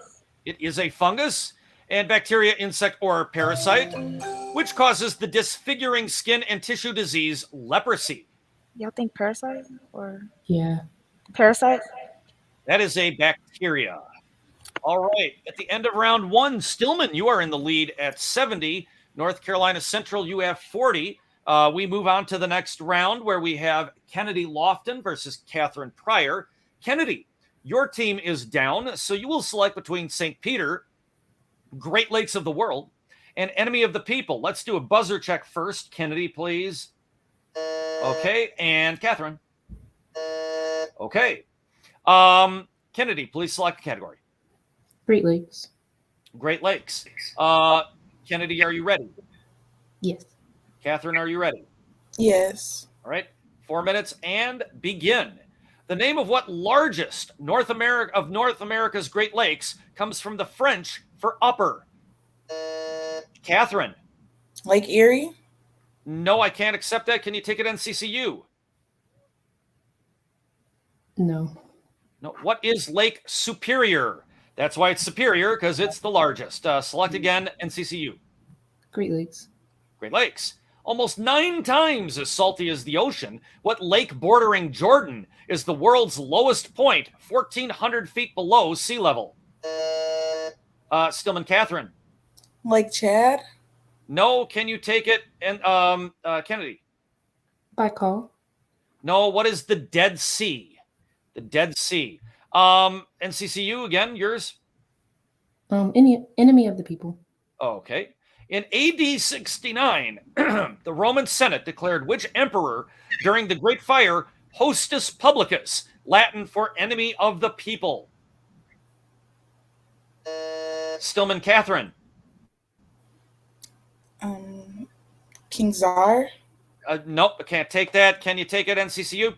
It is a fungus. And bacteria, insect, or parasite, which causes the disfiguring skin and tissue disease, leprosy? Y'all think parasite or Yeah. parasite? That is a bacteria. All right. At the end of round 1, Stillman, you are in the lead at 70. North Carolina Central, you have 40. We move on to the next round where we have Kennedy Lofton versus Catherine Pryor. Kennedy, your team is down, so you will select between St. Peter, Great Lakes of the World, and Enemy of the People. Let's do a buzzer check first. Kennedy, please. Okay, and Catherine. Okay. Kennedy, please select a category. Great Lakes. Great Lakes. Kennedy, are you ready? Yes. Catherine, are you ready? Yes. All right. 4 minutes and begin. The name of what largest North America's Great Lakes comes from the French for upper? Catherine. Lake Erie? No, I can't accept that. Can you take it NCCU? No. No. What is Lake Superior? That's why it's superior, because it's the largest. Select again, NCCU. Great Lakes. Great Lakes. Almost 9 times as salty as the ocean. What lake bordering Jordan is the world's lowest point, 1,400 feet below sea level? Stillman Catherine. Lake Chad? No, can you take it? And Kennedy. Baikal. No, what is the Dead Sea? The Dead Sea. NCCU again, yours? Enemy of the People. Okay. In AD 69, the Roman Senate declared which emperor during the Great Fire Hostus Publicus, Latin for enemy of the people? Stillman Catherine. King Czar? Nope, I can't take that. Can you take it, NCCU?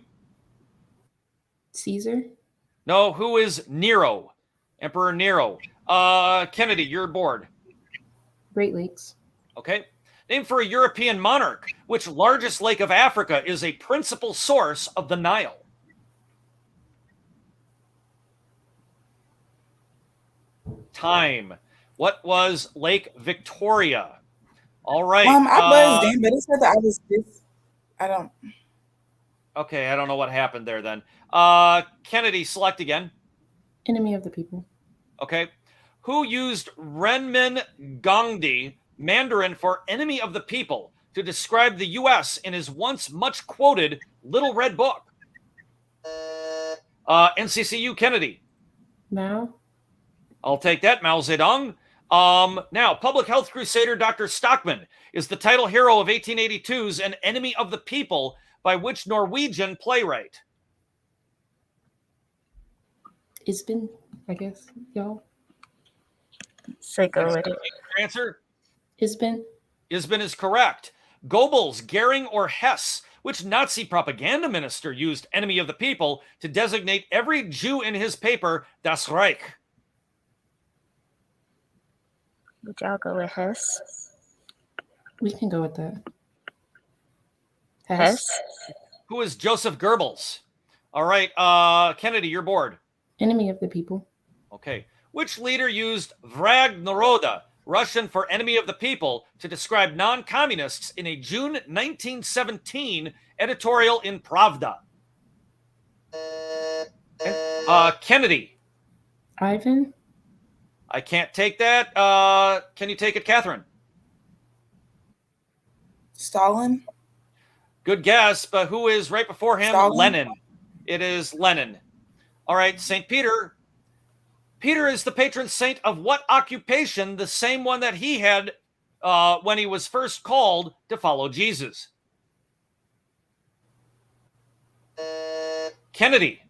Caesar. No, who is Nero? Emperor Nero. Kennedy, you're bored. Great Lakes. Okay. Name for a European monarch. Which largest lake of Africa is a principal source of the Nile? Time. What was Lake Victoria? All right. I buzzed in, but it said that I was this. I don't. Okay, I don't know what happened there then. Kennedy, select again. Enemy of the People. Okay. Who used Renmin Gandhi, Mandarin for enemy of the people, to describe the U.S. in his once much quoted Little Red Book? NCCU Kennedy. Mao. I'll take that, Mao Zedong. Now, public health crusader Dr. Stockman is the title hero of 1882's An Enemy of the People by which Norwegian playwright? Isbin, I guess, y'all. Say go with it. Answer? Isbin. Isbin is correct. Goebbels, Goering, or Hess, which Nazi propaganda minister used enemy of the people to designate every Jew in his paper Das Reich? Would y'all go with Hess? We can go with that. Hess? Who is Joseph Goebbels? All right, Kennedy, you're bored. Enemy of the People. Okay. Which leader used Vrag Naroda, Russian for enemy of the people, to describe non-communists in a June 1917 editorial in Pravda? Kennedy. Ivan. I can't take that. Can you take it, Catherine? Stalin? Good guess, but who is right before him? Stalin? Lenin. It is Lenin. All right, St. Peter. Peter is the patron saint of what occupation? The same one that he had when he was first called to follow Jesus. Kennedy.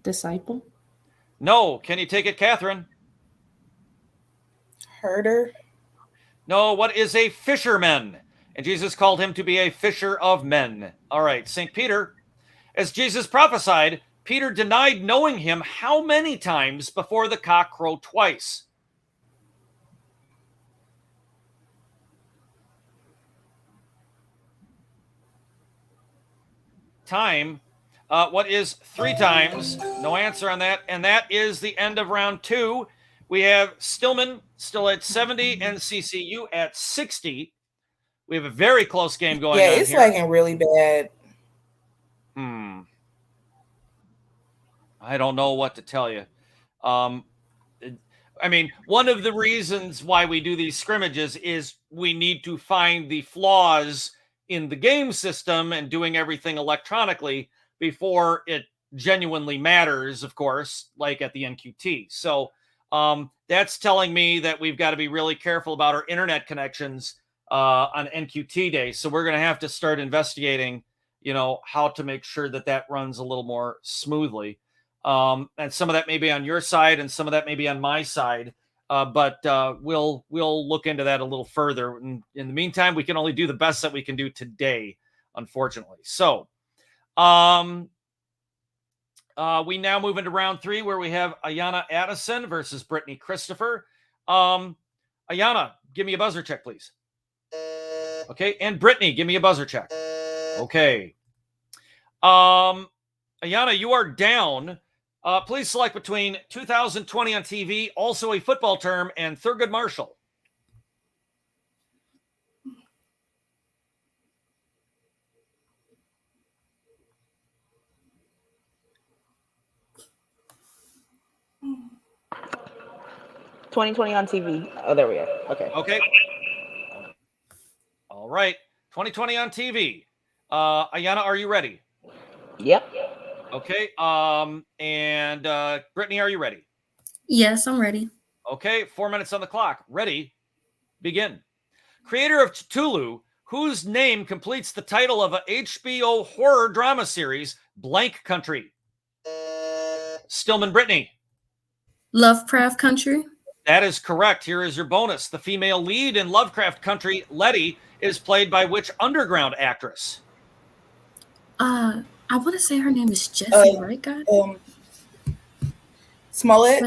Disciple. No. Can you take it, Catherine? Herder? No. What is a fisherman? And Jesus called him to be a fisher of men. All right, St. Peter. As Jesus prophesied, Peter denied knowing him how many times before the cock crowed twice? Time. What is 3 times? No answer on that. And that is the end of round 2. We have Stillman still at 70 and CCU at 60. We have a very close game going on here. Yeah, it's lagging really bad. I don't know what to tell you. I mean, one of the reasons why we do these scrimmages is we need to find the flaws in the game system and doing everything electronically before it genuinely matters, of course, like at the NQT. So that's telling me that we've got to be really careful about our internet connections on NQT day. So we're going to have to start investigating, how to make sure that that runs a little more smoothly. And some of that may be on your side and some of that may be on my side. But we'll look into that a little further. In the meantime, we can only do the best that we can do today, unfortunately. So we now move into round 3, where we have Ayana Addison versus Brittany Christopher. Ayana, give me a buzzer check, please. Okay, and Brittany, give me a buzzer check. Okay. Ayana, you are down. Please select between 2020 on TV, also a football term, and Thurgood Marshall. "2020 on TV." Oh, there we go. Okay. Okay. All right. 2020 on TV. Ayana, are you ready? Yep. Okay. And Brittany, are you ready? Yes, I'm ready. Okay. 4 minutes on the clock. Ready? Begin. Creator of Cthulhu, whose name completes the title of a HBO horror drama series, Blank Country. Stillman Brittany. Lovecraft Country. That is correct. Here is your bonus. The female lead in Lovecraft Country, Letty, is played by which underground actress? I want to say her name is Jessie, right, God? Smollett.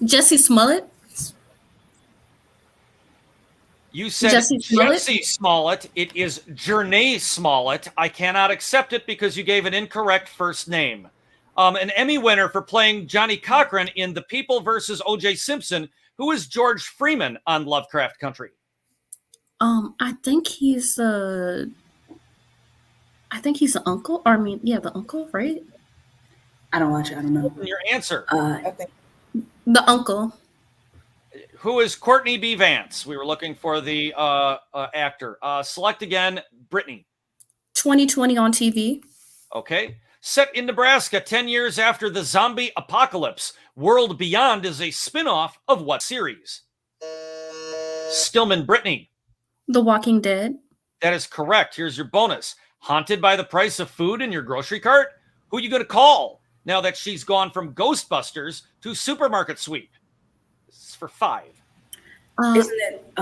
Jessie Smollett. You said Jessie Smollett. It is Jernay Smollett. I cannot accept it because you gave an incorrect first name. An Emmy winner for playing Johnny Cochran in The People versus O.J. Simpson. Who is George Freeman on Lovecraft Country? I think he's the uncle. Or the uncle, right? I don't watch it. I don't know. Your answer. I think the uncle. Who is Courtney B. Vance? We were looking for the actor. Select again, Brittany. 2020 on TV. Okay. Set in Nebraska 10 years after the zombie apocalypse, World Beyond is a spin-off of what series? Stillman Brittany. The Walking Dead. That is correct. Here's your bonus. Haunted by the price of food in your grocery cart? Who are you going to call now that she's gone from Ghostbusters to Supermarket Sweep? This is for 5. Isn't it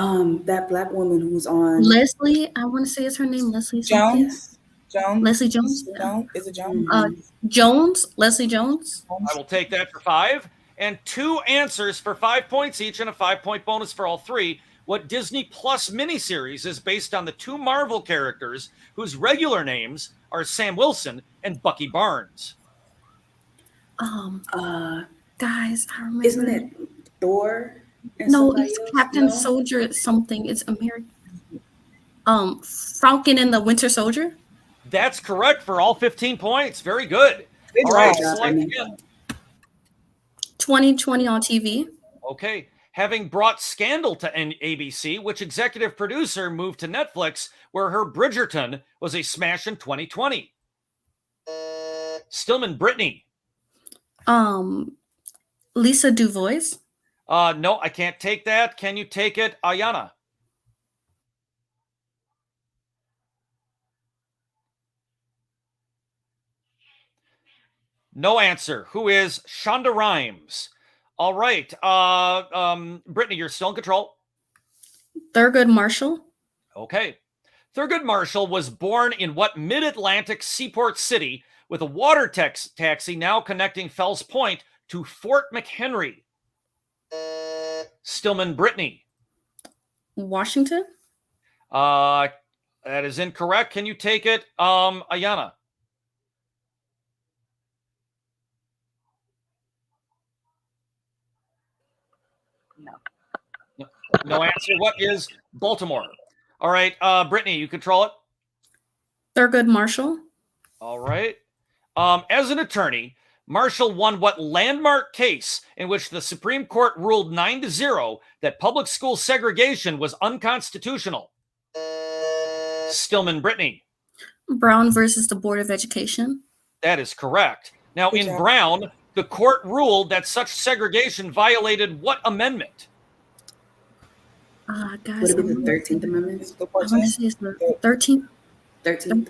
that black woman who's on Leslie? I want to say it's her name, Leslie Jones. Leslie Jones. Is it Jones? Jones. Leslie Jones. I will take that for 5. And 2 answers for 5 points each and a 5-point bonus for all 3. What Disney Plus miniseries is based on the 2 Marvel characters whose regular names are Sam Wilson and Bucky Barnes? Guys, I remember. Isn't it Thor? No, it's Captain Soldier something. It's American. Falcon and the Winter Soldier. That's correct for all 15 points. Very good. All right, select again. 2020 on TV. Okay. Having brought Scandal to ABC, which executive producer moved to Netflix, where her Bridgerton was a smash in 2020? Stillman Brittany. Lisa DuVois. No, I can't take that. Can you take it, Ayana? No answer. Who is Shonda Rhimes? All right. Brittany, you're still in control. Thurgood Marshall. Okay. Thurgood Marshall was born in what mid-Atlantic seaport city with a water taxi now connecting Fells Point to Fort McHenry? Stillman Brittany. Washington. That is incorrect. Can you take it, Ayana? No answer. What is Baltimore? All right, Brittany, you control it. Thurgood Marshall. All right. As an attorney, Marshall won what landmark case in which the Supreme Court ruled 9-0 that public school segregation was unconstitutional? Stillman Brittany. Brown versus the Board of Education. That is correct. Now, in Brown, the court ruled that such segregation violated what amendment? Would Guys, it be the 13th Amendment? I want to say it's the 13th. 13th.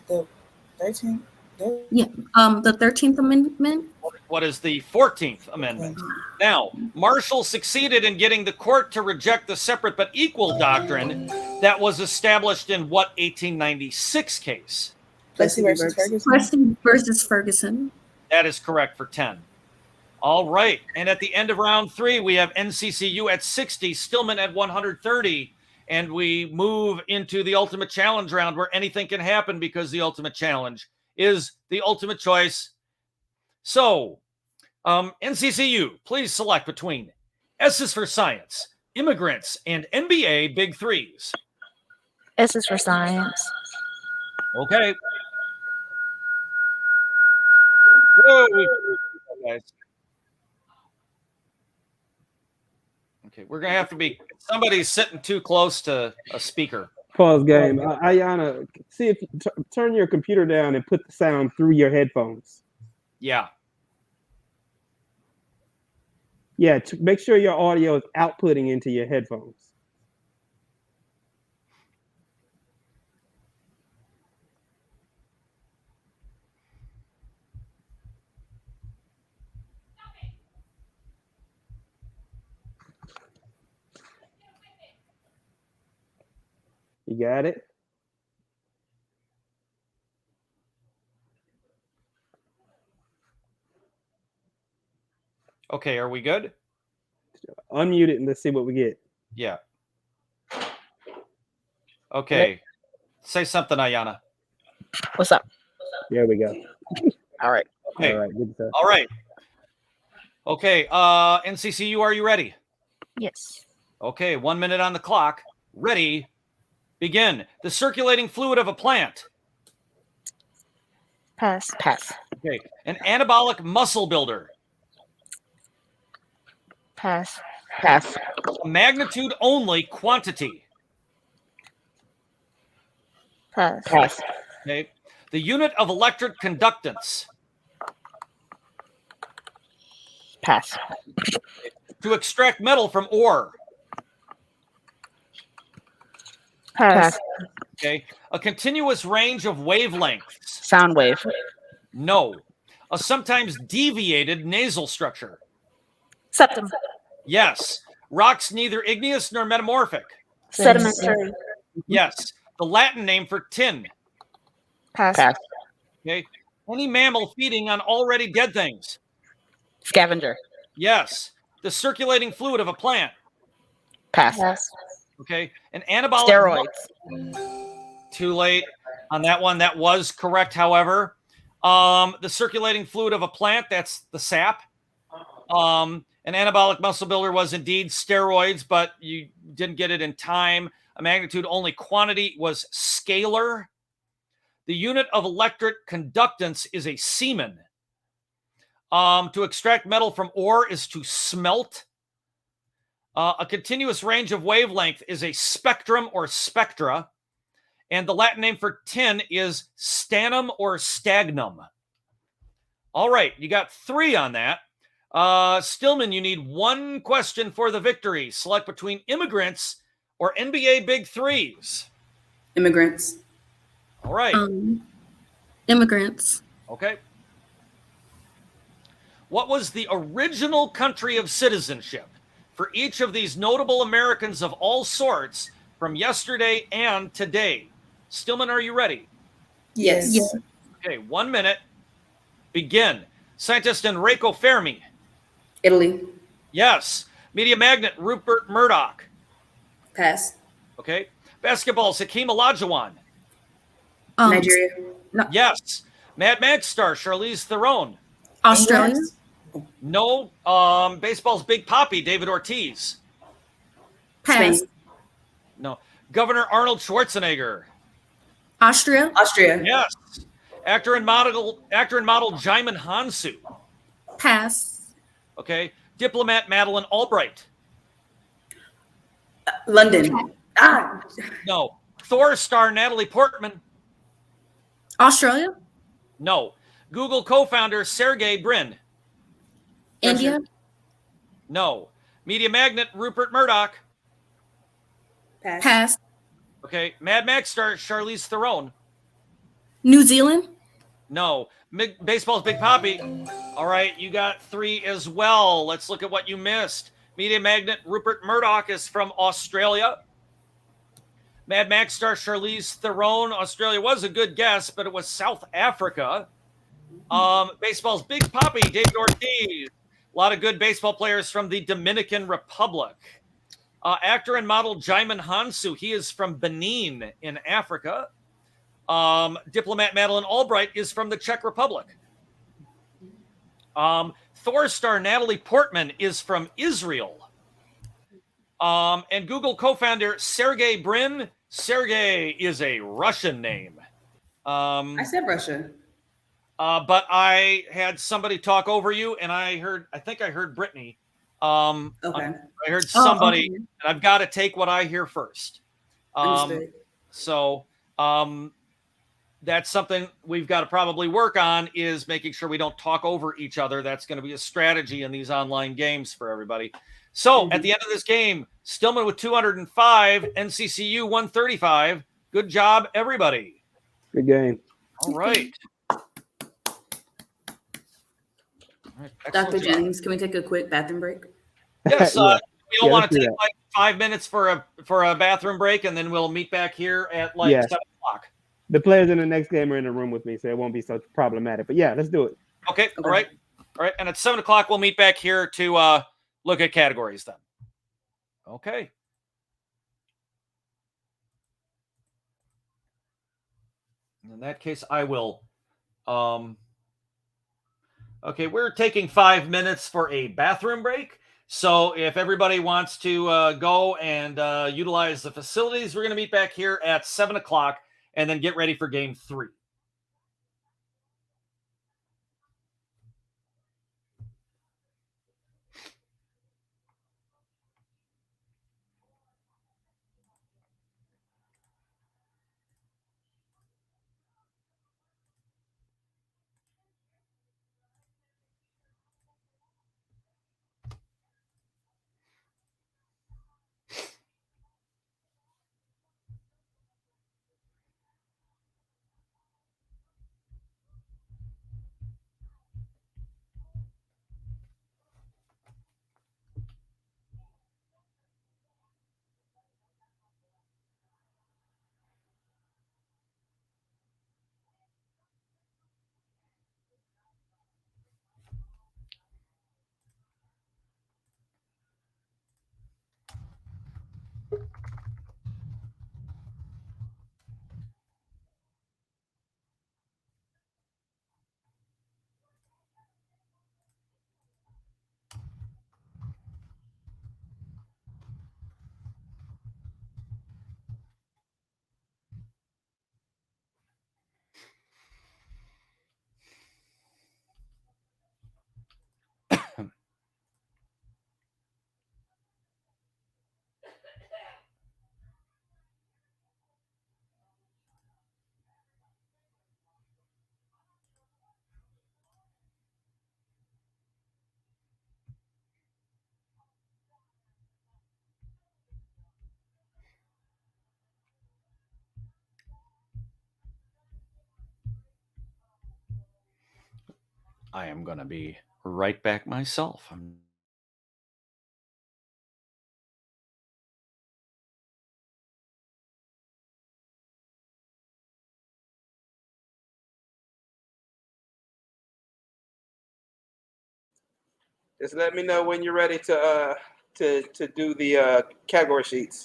13th. Yeah. The 13th Amendment. What is the 14th Amendment? Now, Marshall succeeded in getting the court to reject the separate but equal doctrine that was established in what 1896 case? Plessy versus Ferguson. Plessy versus Ferguson. That is correct for 10. All right. And at the end of round 3, we have NCCU at 60, Stillman at 130. And we move into the ultimate challenge round where anything can happen because the ultimate challenge is the ultimate choice. So, NCCU, please select between S is for Science, Immigrants, and NBA Big Threes. S is for Science. Okay. Whoa, guys. Okay, we're gonna have to be. Somebody's sitting too close to a speaker. Pause game. Ayana, see if you turn your computer down and put the sound through your headphones. Yeah. Yeah, make sure your audio is outputting into your headphones. You got it? Okay, are we good? Unmute it and let's see what we get. Yeah. Okay. Say something, Ayana. What's up? There we go. All right. Okay. All right. Good stuff. All right. Okay. NCCU, are you ready? Yes. Okay. 1 minute on the clock. Ready. Begin. The circulating fluid of a plant. Pass. Pass. Okay. An anabolic muscle builder. Pass. Pass. A magnitude only quantity. Pass. Pass. Okay. The unit of electric conductance. Pass. To extract metal from ore. Pass. Okay. A continuous range of wavelengths. Sound wave. No. A sometimes deviated nasal structure. Septum. Yes. Rocks neither igneous nor metamorphic. Sedimentary. Yes. The Latin name for tin. Pass. Pass. Okay. Any mammal feeding on already dead things. Scavenger. Yes. The circulating fluid of a plant. Pass. Pass. Okay. An anabolic. Steroids. Too late on that one. That was correct, however. The circulating fluid of a plant, that's the sap. An anabolic muscle builder was indeed steroids, but you didn't get it in time. A magnitude only quantity was scalar. The unit of electric conductance is a Siemens. To extract metal from ore is to smelt. A continuous range of wavelength is a spectrum or spectra. And the Latin name for tin is stannum or stagnum. All right, you got 3 on that. Stillman, you need 1 question for the victory. Select between immigrants or NBA Big Threes. Immigrants. All right. Immigrants. Okay. What was the original country of citizenship for each of these notable Americans of all sorts from yesterday and today? Stillman, are you ready? Yes. Yes. Okay, 1 minute. Begin. Scientist Enrico Fermi. Italy. Yes. Media magnate Rupert Murdoch. Pass. Okay. Basketball Hakeem Olajuwon. Nigeria. Yes. Mad Max star Charlize Theron. Australia. No. Baseball's Big Papi David Ortiz. Pass. Spain. No. Governor Arnold Schwarzenegger. Austria. Austria. Yes. Actor and model Jaimin Hansu. Pass. Okay. Diplomat Madeleine Albright. London. No. Thor star Natalie Portman. Australia. No. Google co-founder Sergey Brin. India. No. Media magnate Rupert Murdoch. Pass. Okay. Mad Max star Charlize Theron. New Zealand. No. Baseball's Big Poppy. All right, you got 3 as well. Let's look at what you missed. Media Magnet Rupert Murdoch is from Australia. Mad Max star Charlize Theron, Australia was a good guess, but it was South Africa. Baseball's Big Poppy, David Ortiz. A lot of good baseball players from the Dominican Republic. Actor and model Jaimin Hansu, he is from Benin in Africa. Diplomat Madeleine Albright is from the Czech Republic. Thor star Natalie Portman is from Israel. And Google co-founder Sergey Brin. Sergey is a Russian name. I said Russia. But I had somebody talk over you, and I think I heard Brittany. Okay. I heard somebody, okay. and I've got to take what I hear first. Understood. So that's something we've got to probably work on, is making sure we don't talk over each other. That's going to be a strategy in these online games for everybody. So at the end of this game, Stillman with 205, NCCU 135. Good job, everybody. Good game. All right. Dr. Jennings, can we take a quick bathroom break? Yes, Yeah. we don't Yeah, want let's to do take that. like 5 minutes for a bathroom break, and then we'll meet back here at like Yes. 7 o'clock. The players in the next game are in the room with me, so it won't be so problematic. But yeah, let's do it. Okay. All right. And at 7 o'clock, we'll meet back here to look at categories then. Okay. In that case, I will. Okay, we're taking 5 minutes for a bathroom break. So if everybody wants to go and utilize the facilities, we're going to meet back here at 7 o'clock and then get ready for game 3. I am going to be right back myself. Just let me know when you're ready to do the category sheets.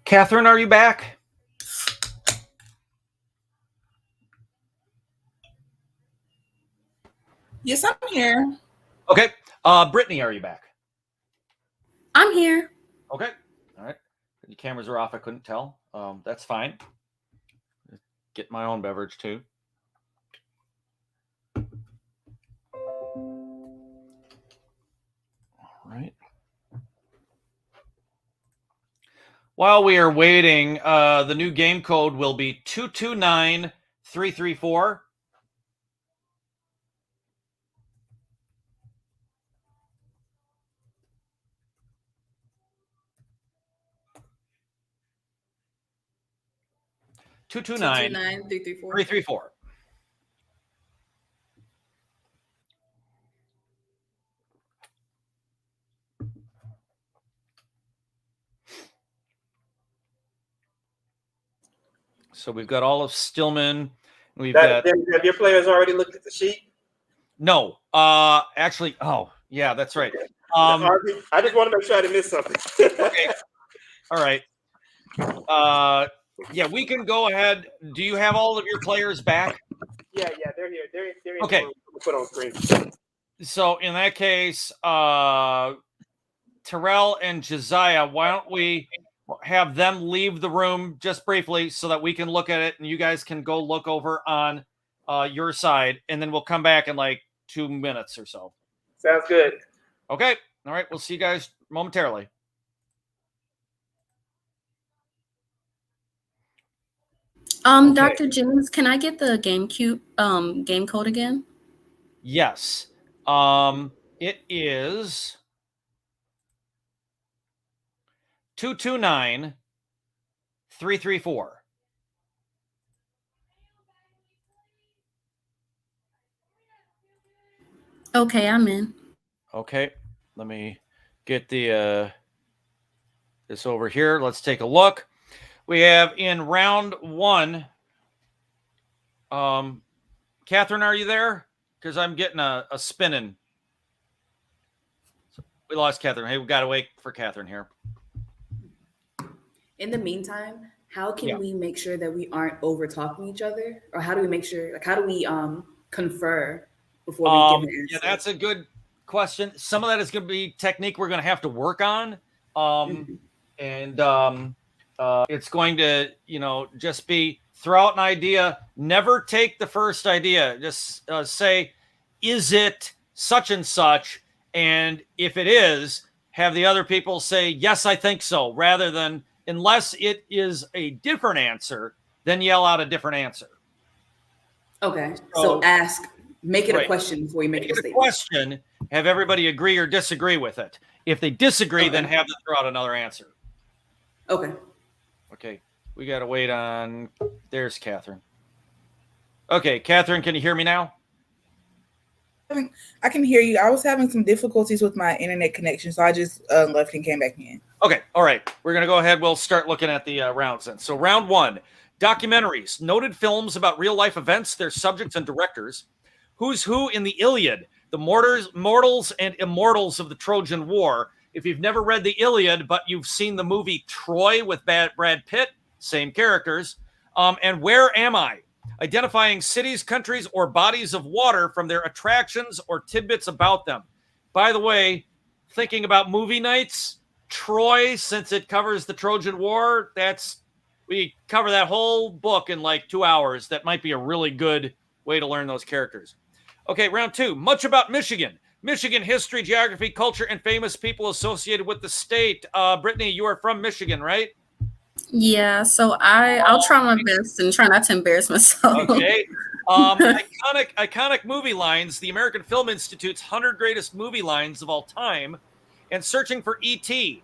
Catherine, are you back? Yes, I'm here. Okay. Brittany, are you back? I'm here. Okay. All right. The cameras are off. I couldn't tell. That's fine. Get my own beverage too. All right. While we are waiting, the new game code will be 229334. Two two nine 334. So we've got all of Stillman. We've got. Have your players already looked at the sheet? No. Actually. Oh, yeah, that's right. I just want to make sure I didn't miss something. Okay. All right. Yeah, we can go ahead. Do you have all of your players back? Yeah, they're here. They're in Okay. put on screen. So in that case, Terrell and Josiah, why don't we have them leave the room just briefly so that we can look at it and you guys can go look over on your side, and then we'll come back in like 2 minutes or so. Sounds good. Okay. All right. We'll see you guys momentarily. Okay. Dr. Jennings, can I get the game code again? Yes. It is 229334. Okay, I'm in. Okay. Let me get the this over here. Let's take a look. We have in round 1. Catherine, are you there? Because I'm getting a spinning. We lost Catherine. Hey, we've got to wait for Catherine here. In the meantime, how can we make sure that we aren't over talking each other? Or how do we make sure, like, how do we confer before we give an answer? Yeah, that's a good question. Some of that is going to be technique we're going to have to work on. It's going to, just be throw out an idea. Never take the first idea. Just say, is it such and such? And if it is, have the other people say, yes, I think so, rather than, unless it is a different answer, then yell out a different answer. Okay. So make it a question before you make it a statement. Question, have everybody agree or disagree with it. If they disagree, then have them throw out another answer. Okay. Okay. We got to wait on, there's Catherine. Okay. Catherine, can you hear me now? I can hear you. I was having some difficulties with my internet connection, so I just left and came back in. Okay. All right. We're going to go ahead. We'll start looking at the rounds then. So round 1, documentaries, noted films about real life events, their subjects and directors. Who's who in the Iliad, the mortals and immortals of the Trojan War. If you've never read the Iliad, but you've seen the movie Troy with Brad Pitt, same characters. And Where Am I? Identifying cities, countries, or bodies of water from their attractions or tidbits about them. By the way, thinking about movie nights, Troy, since it covers the Trojan War, we cover that whole book in like 2 hours. That might be a really good way to learn those characters. Okay, round 2, much about Michigan. Michigan history, geography, culture, and famous people associated with the state. Brittany, you are from Michigan, right? Yeah, so I'll try my best and try not to embarrass myself. Okay. Iconic movie lines, the American Film Institute's 100 greatest movie lines of all time, and searching for E.T.,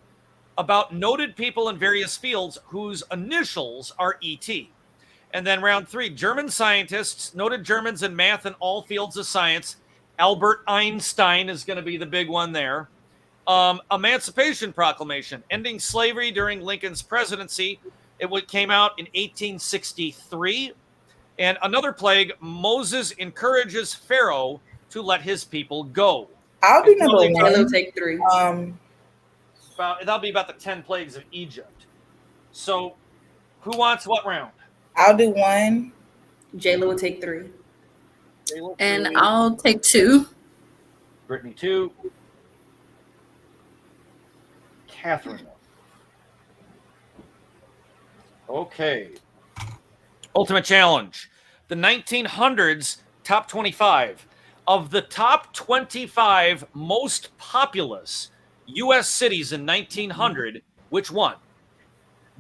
about noted people in various fields whose initials are E.T. And then round 3, German scientists, noted Germans in math and all fields of science. Albert Einstein is going to be the big one there. Emancipation Proclamation, ending slavery during Lincoln's presidency. It came out in 1863. And another plague, Moses encourages Pharaoh to let his people go. I'll be number 1. Hello, take 3. That'll be about the 10 plagues of Egypt. So who wants what round? I'll do 1. Jayla will take 3. And I'll take 2. Brittany 2. Catherine. Okay. Ultimate challenge. The 1900s top 25. Of the top 25 most populous U.S. cities in 1900, which one?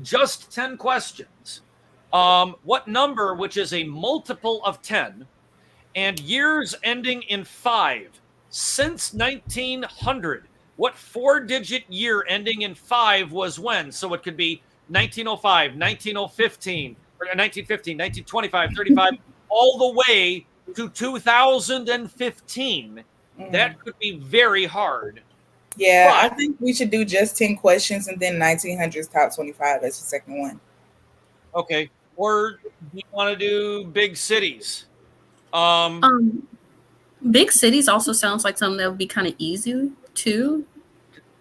Just 10 questions. What number, which is a multiple of 10, and years ending in 5 since 1900? What 4-digit year ending in 5 was when? So it could be 1905, 1915, or 1915, 1925, 35, all the way to 2015. That could be very hard. Yeah, I think we should do just 10 questions and then 1900s top 25 as the second one. Okay. Or do you want to do big cities? Big cities also sounds like something that would be kind of easy too.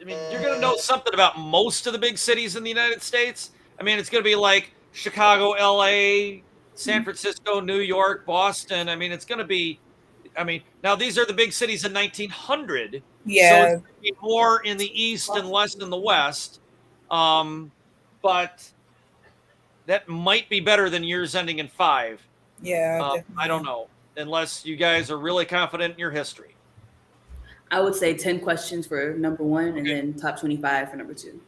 I mean, you're going to know something about most of the big cities in the United States. I mean, it's going to be like Chicago, LA, San Francisco, New York, Boston. I mean, it's going to be, now these are the big cities in 1900. Yeah. So it's going to be more in the East and less in the West. But that might be better than years ending in 5. Yeah. I don't know, unless you guys are really confident in your history. I would say 10 questions for number 1 and then top 25 for number 2.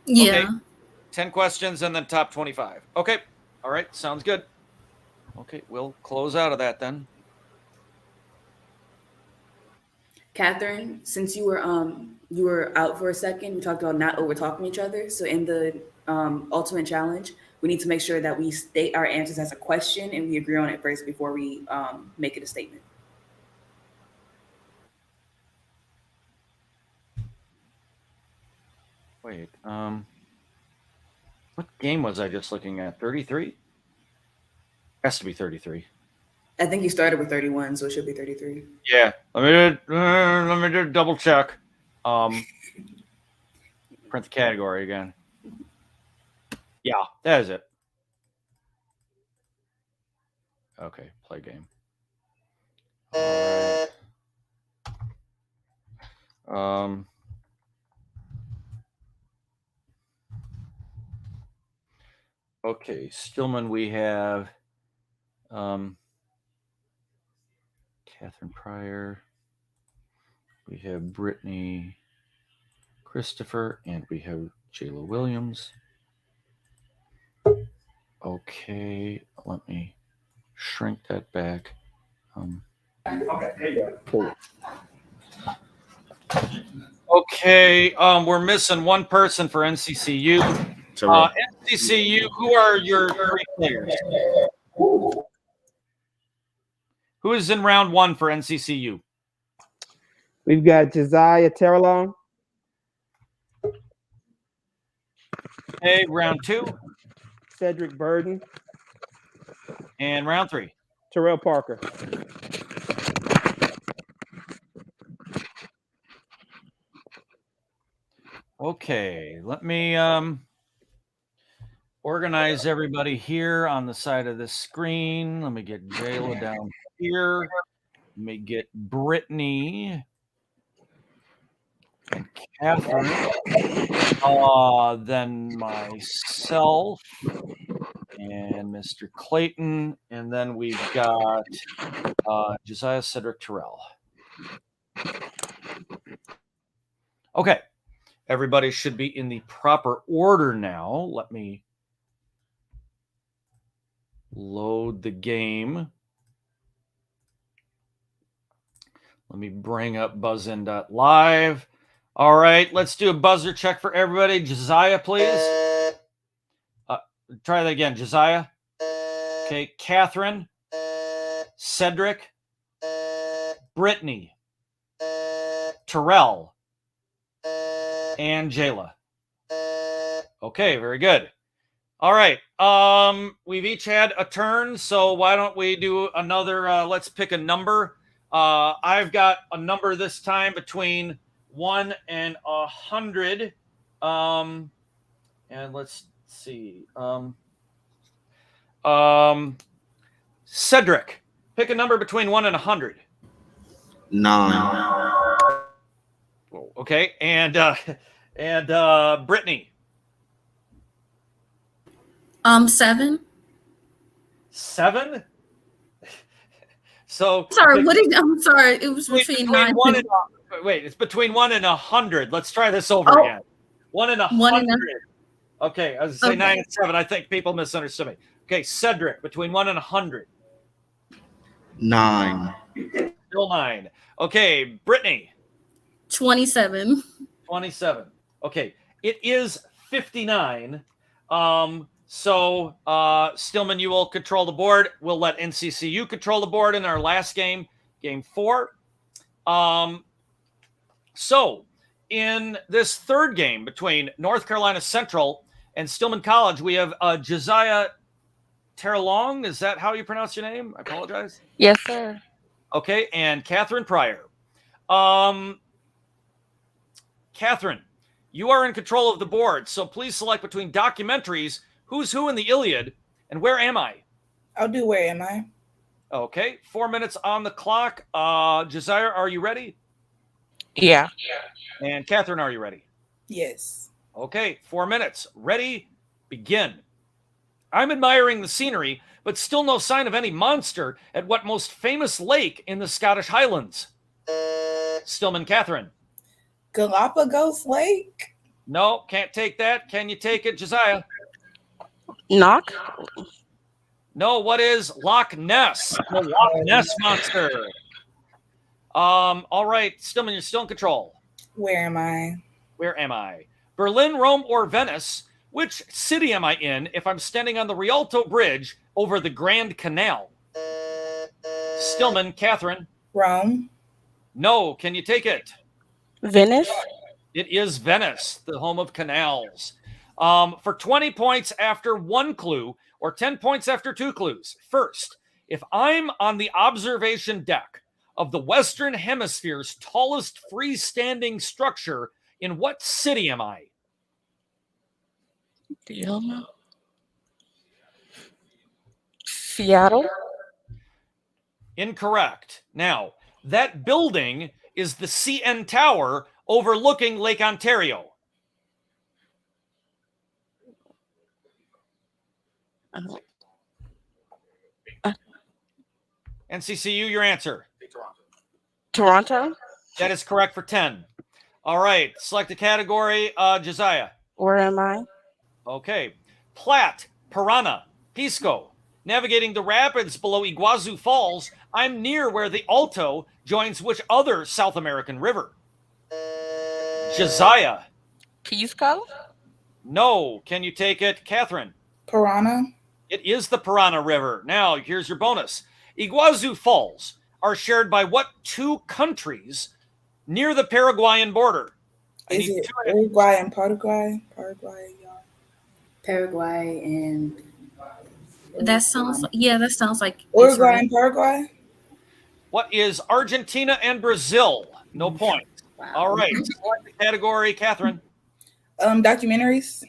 Yeah. Okay. 10 questions and then top 25. Okay. All right. Sounds good. Okay. We'll close out of that then. Catherine, since you were out for a second, we talked about not over talking each other. So in the ultimate challenge, we need to make sure that we state our answers as a question and we agree on it first before we make it a statement. Wait, what game was I just looking at? 33? Has to be 33. I think you started with 31, so it should be 33. Yeah, let me just double check. Print the category again. Yeah, that is it. Okay, play game. All right. Okay, Stillman, we have Catherine Pryor, we have Brittany Christopher, and we have Jayla Williams. Okay, let me shrink that back. Okay, we're missing one person for NCCU. NCCU, who are your 3 players? Who is in round 1 for NCCU? We've got Josiah Terrelong. Okay, round 2. Cedric Burden. And round 3. Terrell Parker. Okay, let me organize everybody here on the side of the screen. Let me get Jayla down here. Let me get Brittany and Catherine. Then myself and Mr. Clayton. And then we've got Josiah, Cedric, Terrell. Okay. Everybody should be in the proper order now. Let me load the game. Let me bring up buzzin.live. All right, let's do a buzzer check for everybody. Josiah, please. Try that again. Josiah. Okay, Catherine. Cedric. Brittany. Terrell. And Jayla. Okay, very good. All right. We've each had a turn, so why don't we do another, let's pick a number. I've got a number this time between 1 and 100. And let's let's see. Cedric, pick a number between 1 and 100. 9. Okay, and Brittany. 7. 7. So Sorry, I'm sorry. It was between 9 1 and wait, it's between 1 and 100. Let's try this over again. 1 and 100. Okay, I was gonna say 9 and 7. I think people misunderstood me. Okay, Cedric, between 1 and 100. 9. Still 9. Okay, Brittany. 27. 27. Okay, it is 59. So Stillman, you will control the board. We'll let NCCU control the board in our last game, game 4. So in this third game between North Carolina Central and Stillman College, we have Josiah Terrelong. Is that how you pronounce your name? I apologize. Yes, sir. Okay, and Catherine Pryor. Catherine, you are in control of the board, so please select between documentaries, Who's Who in the Iliad, and Where Am I? I'll do Where Am I? Okay, 4 minutes on the clock. Josiah, are you ready? Yeah. And Catherine, are you ready? Yes. Okay, 4 minutes. Ready? Begin. I'm admiring the scenery, but still no sign of any monster at what most famous lake in the Scottish Highlands? Stillman, Catherine. Galapagos Lake? No, can't take that. Can you take it, Josiah? Knock. No, what is Loch Ness? The Loch Ness monster. All right, Stillman, you're still in control. Where am I? Where am I? Berlin, Rome, or Venice? Which city am I in if I'm standing on the Rialto Bridge over the Grand Canal? Stillman, Catherine. Rome. No, can you take it? Venice. It is Venice, the home of canals. For 20 points after 1 clue or 10 points after 2 clues. First, if I'm on the observation deck of the Western Hemisphere's tallest freestanding structure, in what city am I? Do you know? Seattle. Incorrect. Now, that building is the CN Tower overlooking Lake Ontario. NCCU, your answer. Toronto. That is correct for 10. All right, select a category, Josiah. Where am I? Okay. Platte, Piranha, Pisco. Navigating the rapids below Iguazu Falls, I'm near where the Alto joins which other South American river? Josiah. Pisco. No. Can you take it, Catherine? Piranha. It is the Piranha River. Now, here's your bonus. Iguazu Falls are shared by what 2 countries near the Paraguayan border? Is it Uruguay and Paraguay? Paraguay and that sounds like Uruguay and Paraguay. What is Argentina and Brazil? No points. Wow. All right. Select the category, Catherine. Documentaries.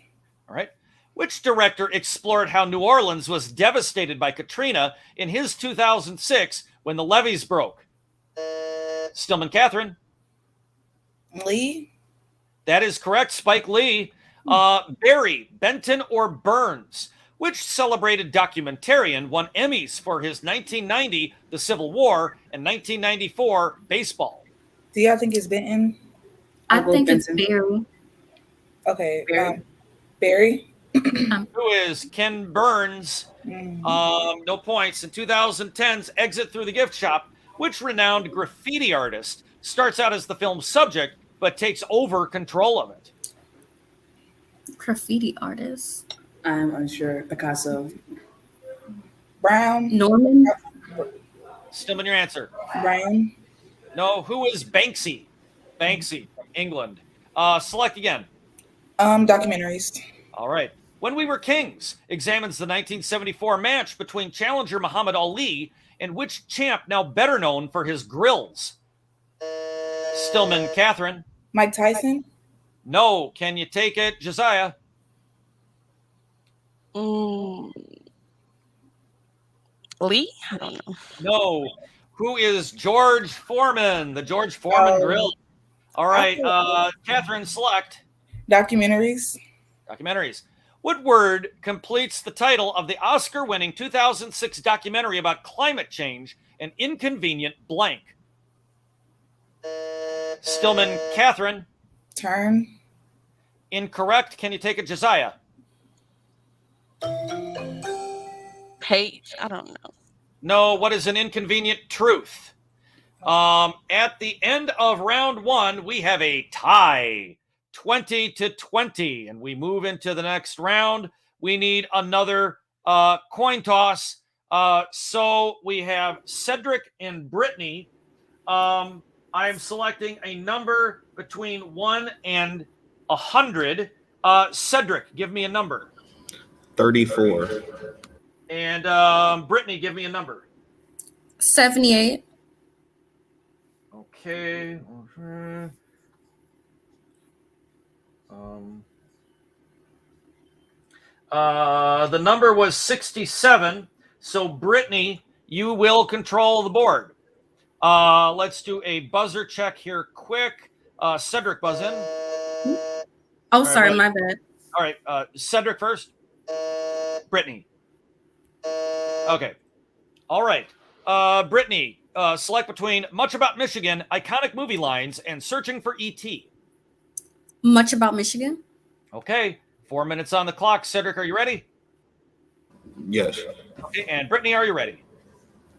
All right. Which director explored how New Orleans was devastated by Katrina in his 2006 When the Levees Broke? Stillman, Catherine. Lee. That is correct. Spike Lee. Barry, Benton, or Burns? Which celebrated documentarian won Emmys for his 1990 The Civil War and 1994 Baseball? Do y'all think it's Benton? I think it's Barry. Okay. Barry. Who is Ken Burns? No points. In 2010's Exit Through the Gift Shop, which renowned graffiti artist starts out as the film's subject but takes over control of it? Graffiti artist. I'm unsure. Picasso. Brown. Norman. Stillman, your answer. Brown. No. Who is Banksy? Banksy from England. Select again. Documentaries. All right. When We Were Kings examines the 1974 match between challenger Muhammad Ali and which champ now better known for his grills? Stillman, Catherine. Mike Tyson. No. Can you take it, Josiah? Mm, Lee? I don't know. No. Who is George Foreman? The George Foreman Grill. All right. Catherine, select. Documentaries. Documentaries. What word completes the title of the Oscar-winning 2006 documentary about climate change, An Inconvenient Blank? Stillman, Catherine. Turn. Incorrect. Can you take it, Josiah? Page? I don't know. No. What is an inconvenient truth? At the end of round one, we have a tie, 20-20, and we move into the next round. We need another coin toss. So we have Cedric and Brittany. I'm selecting a number between 1 and 100. Cedric, give me a number. 34. And Brittany, give me a number. 78. Okay. The number was 67. So Brittany, you will control the board. Let's do a buzzer check here quick. Cedric, buzz in. Oh, sorry, my bad. All right. Cedric first. Brittany. Okay. All right. Brittany, select between Much About Michigan, iconic movie lines, and Searching for E.T. Much About Michigan. Okay. 4 minutes on the clock. Cedric, are you ready? Yes. Okay. And Brittany, are you ready?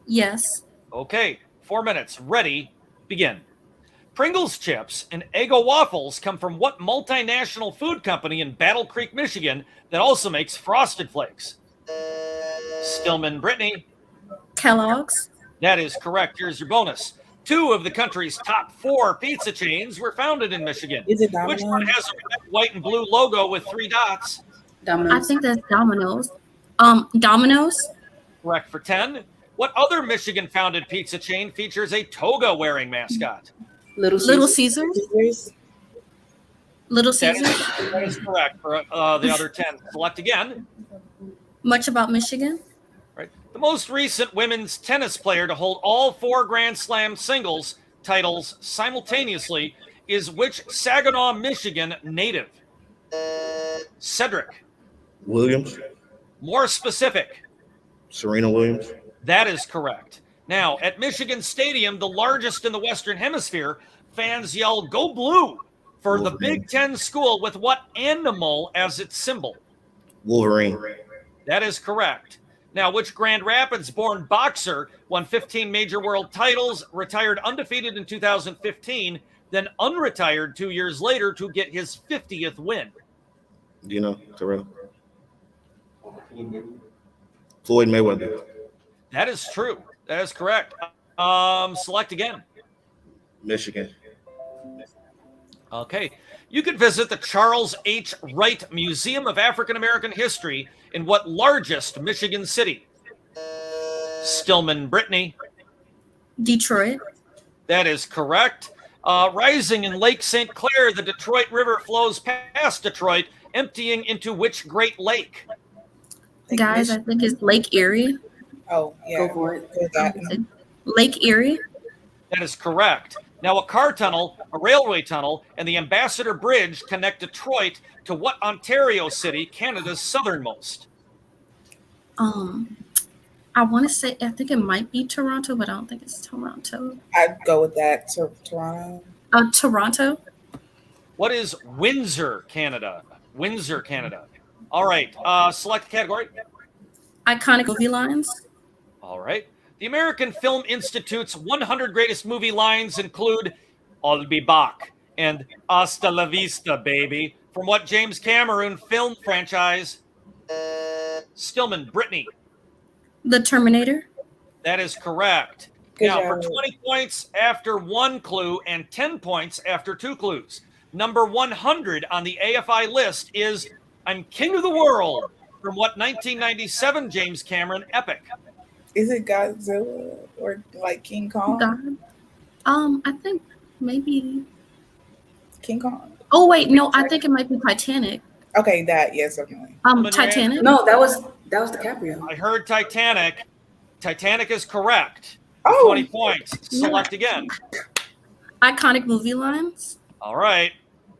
Yes. Okay. 4 minutes. Ready. Begin. Pringles chips and Eggo waffles come from what multinational food company in Battle Creek, Michigan that also makes Frosted Flakes? Stillman, Brittany. Kellogg's. That is correct. Here's your bonus. 2 of the country's top 4 pizza chains were founded in Michigan. Is it Which Domino's? one has a red, white, and blue logo with 3 dots? Domino's. I think that's Domino's. Domino's. Correct for 10. What other Michigan-founded pizza chain features a toga-wearing mascot? Little Little Caesars. Caesars. Little That Caesars. that is correct for the other 10. Select again. Much About Michigan. Right. The most recent women's tennis player to hold all 4 Grand Slam singles titles simultaneously is which Saginaw, Michigan native? Cedric. Williams. More specific. Serena Williams. That is correct. Now, at Michigan Stadium, the largest in the Western Hemisphere, fans yell, "Go Blue," for the Big Ten school with what animal as its symbol? Wolverine. That is correct. Now, which Grand Rapids-born boxer won 15 major world titles, retired undefeated in 2015, then unretired 2 years later to get his 50th win? Do you know, Terrell? Floyd Mayweather. That is true. That is correct. Select again. Michigan. Okay. You could visit the Charles H. Wright Museum of African American History in what largest Michigan city? Stillman, Brittany. Detroit. That is correct. Rising in Lake St. Clair, the Detroit River flows past Detroit, emptying into which Great Lake? Guys, I think it's Lake Erie. Oh, yeah. Go for it. Go with that. Lake Erie. That is correct. Now, a car tunnel, a railway tunnel, and the Ambassador Bridge connect Detroit to what Ontario city, Canada's southernmost? I want to say, I think it might be Toronto, but I don't think it's Toronto. I'd go with that. Toronto. Toronto. What is Windsor, Canada? Windsor, Canada. All right. Select category. Iconic movie lines. All right. The American Film Institute's 100 greatest movie lines include "I'll be back" and "Hasta la vista, baby." From what James Cameron film franchise? Stillman, Brittany. The Terminator. That is correct. Good Now, for job. 20 points after 1 clue and 10 points after 2 clues. Number 100 on the AFI list is "I'm King of the World." From what 1997 James Cameron epic? Is it Godzilla or like King Kong? God. I think maybe. King Kong. Oh wait, no, I think it might be Titanic. Okay, that, yes, definitely. Titanic. No, that was DiCaprio. I heard Titanic. Titanic is correct. Oh. 20 points. Select again. Iconic movie lines. All right.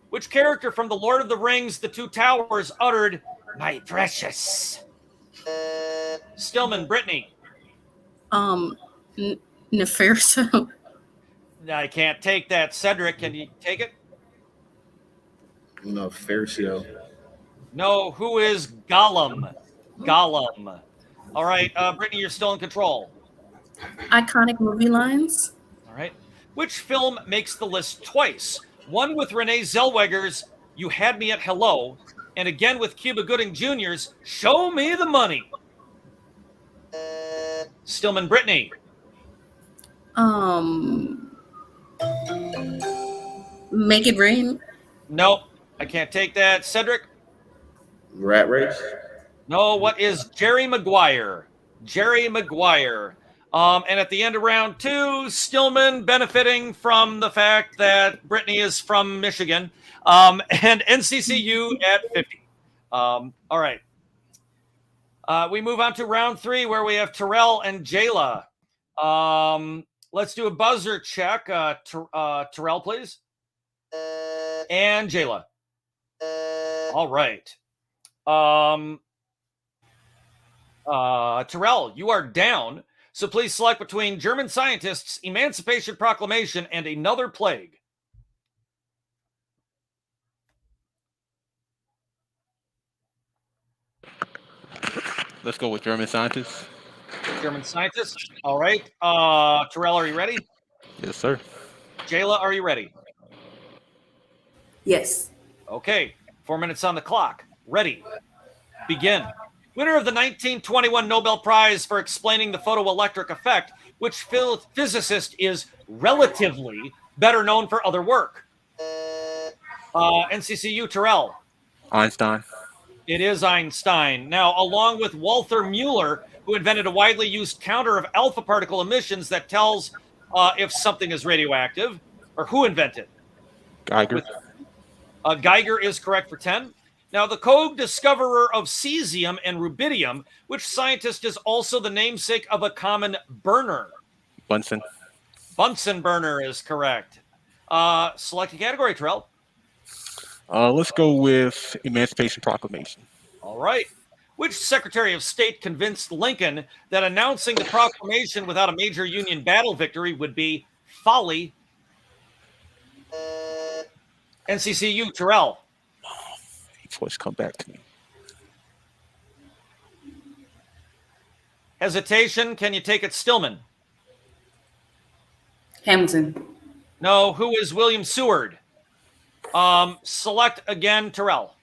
Which character from The Lord of the Rings, The Two Towers uttered, "My precious"? Stillman, Brittany. Neferso. I can't take that. Cedric, can you take it? No, Fercio. No, who is Gollum? Gollum. All right, Brittany, you're still in control. Iconic movie lines. All right. Which film makes the list twice? One with Renee Zellweger's "You Had Me at Hello," and again with Cuba Gooding Jr.'s "Show Me the Money." Stillman, Brittany. Make It Rain. Nope, I can't take that. Cedric. Rat Race. No, what is Jerry Maguire? Jerry Maguire. And at the end of round 2, Stillman benefiting from the fact that Brittany is from Michigan, and NCCU at 50. All right. We move on to round 3 where we have Terrell and Jayla. Let's do a buzzer check. Terrell, please. And Jayla. All right. Terrell, you are down. So please select between German scientists, Emancipation Proclamation, and another plague. Let's go with German scientists. German scientists. All right. Terrell, are you ready? Yes, sir. Jayla, are you ready? Yes. Okay. 4 minutes on the clock. Ready. Begin. Winner of the 1921 Nobel Prize for explaining the photoelectric effect, which physicist is relatively better known for other work? NCCU, Terrell. Einstein. It is Einstein. Now, along with Walther Mueller, who invented a widely used counter of alpha particle emissions that tells if something is radioactive, or who invented? Geiger. Geiger is correct for 10. Now, the co-discoverer of cesium and rubidium, which scientist is also the namesake of a common burner? Bunsen. Bunsen burner is correct. Select a category, Terrell. Let's go with Emancipation Proclamation. All right. Which Secretary of State convinced Lincoln that announcing the proclamation without a major Union battle victory would be folly? NCCU, Terrell. Voice come back to me. Hesitation. Can you take it, Stillman? Hamilton. No. Who is William Seward? Select again, Terrell.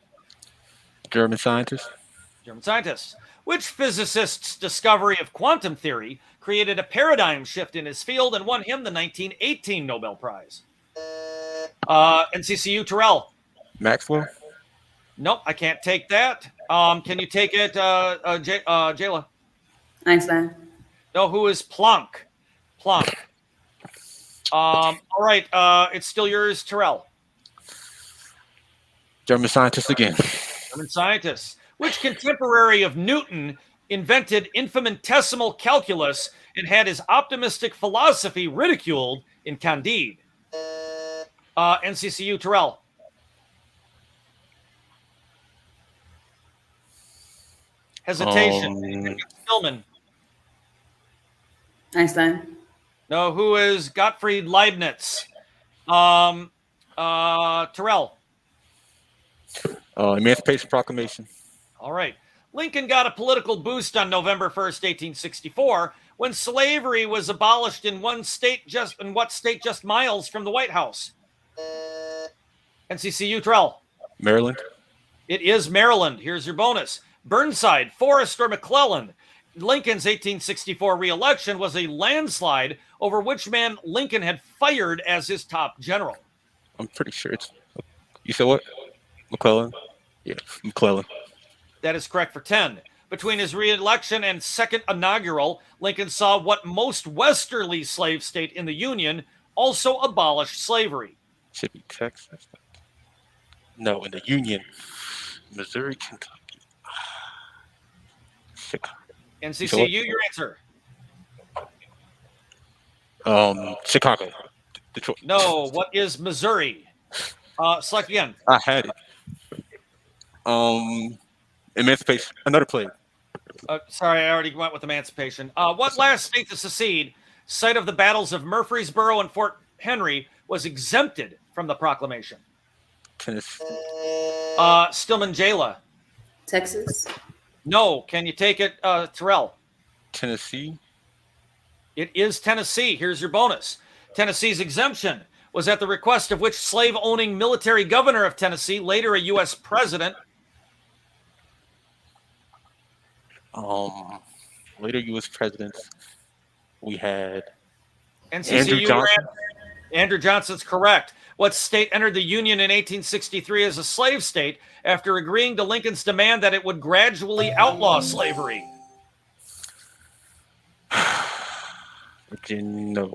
German scientist. German scientist. Which physicist's discovery of quantum theory created a paradigm shift in his field and won him the 1918 Nobel Prize? NCCU, Terrell. Maxwell. Nope, I can't take that. Can you take it, Jayla? Einstein. No, who is Planck? Planck. All right, it's still yours, Terrell. German scientist again. German scientist. Which contemporary of Newton invented infinitesimal calculus and had his optimistic philosophy ridiculed in Candide? NCCU, Terrell. Hesitation. Stillman. Einstein. No, who is Gottfried Leibniz? Terrell. Emancipation Proclamation. All right. Lincoln got a political boost on November 1st, 1864, when slavery was abolished in what state just miles from the White House? NCCU, Terrell. Maryland. It is Maryland. Here's your bonus. Burnside, Forrest, or McClellan? Lincoln's 1864 re-election was a landslide over which man Lincoln had fired as his top general. I'm pretty sure it's... You said what? McClellan? Yeah, McClellan. That is correct for 10. Between his re-election and second inaugural, Lincoln saw what most westerly slave state in the Union also abolished slavery. Should be Texas. No, in the Union. Missouri, Kentucky, Chicago. NCCU, your answer. Chicago, Detroit. No. What is Missouri? Select again. I had it. Emancipation. Another plague. Sorry, I already went with emancipation. What last state to secede, site of the battles of Murfreesboro and Fort Henry, was exempted from the proclamation? Tennessee. Stillman Jayla. Texas. No. Can you take it, Terrell? Tennessee. It is Tennessee. Here's your bonus. Tennessee's exemption was at the request of which slave-owning military governor of Tennessee, later a U.S. president? Later U.S. presidents. We had NCCU. Andrew Johnson. Andrew Johnson's correct. What state entered the Union in 1863 as a slave state after agreeing to Lincoln's demand that it would gradually outlaw slavery? Virginia.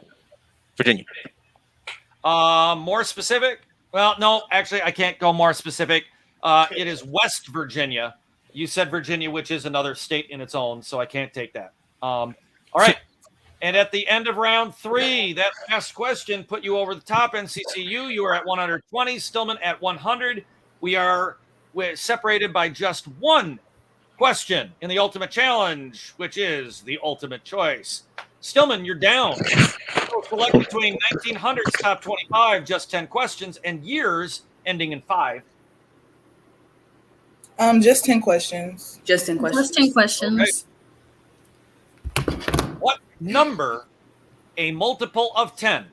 More specific? Well, no, actually, I can't go more specific. It is West Virginia. You said Virginia, which is another state in its own, so I can't take that. All right. And at the end of round 3, that last question put you over the top. NCCU, you are at 120. Stillman at 100. We're separated by just one question in the ultimate challenge, which is the ultimate choice. Stillman, you're down. Select between 1900's top 25, just 10 questions, and years ending in 5. Just 10 questions. Just 10 questions. Just 10 questions. Okay. What number a multiple of 10?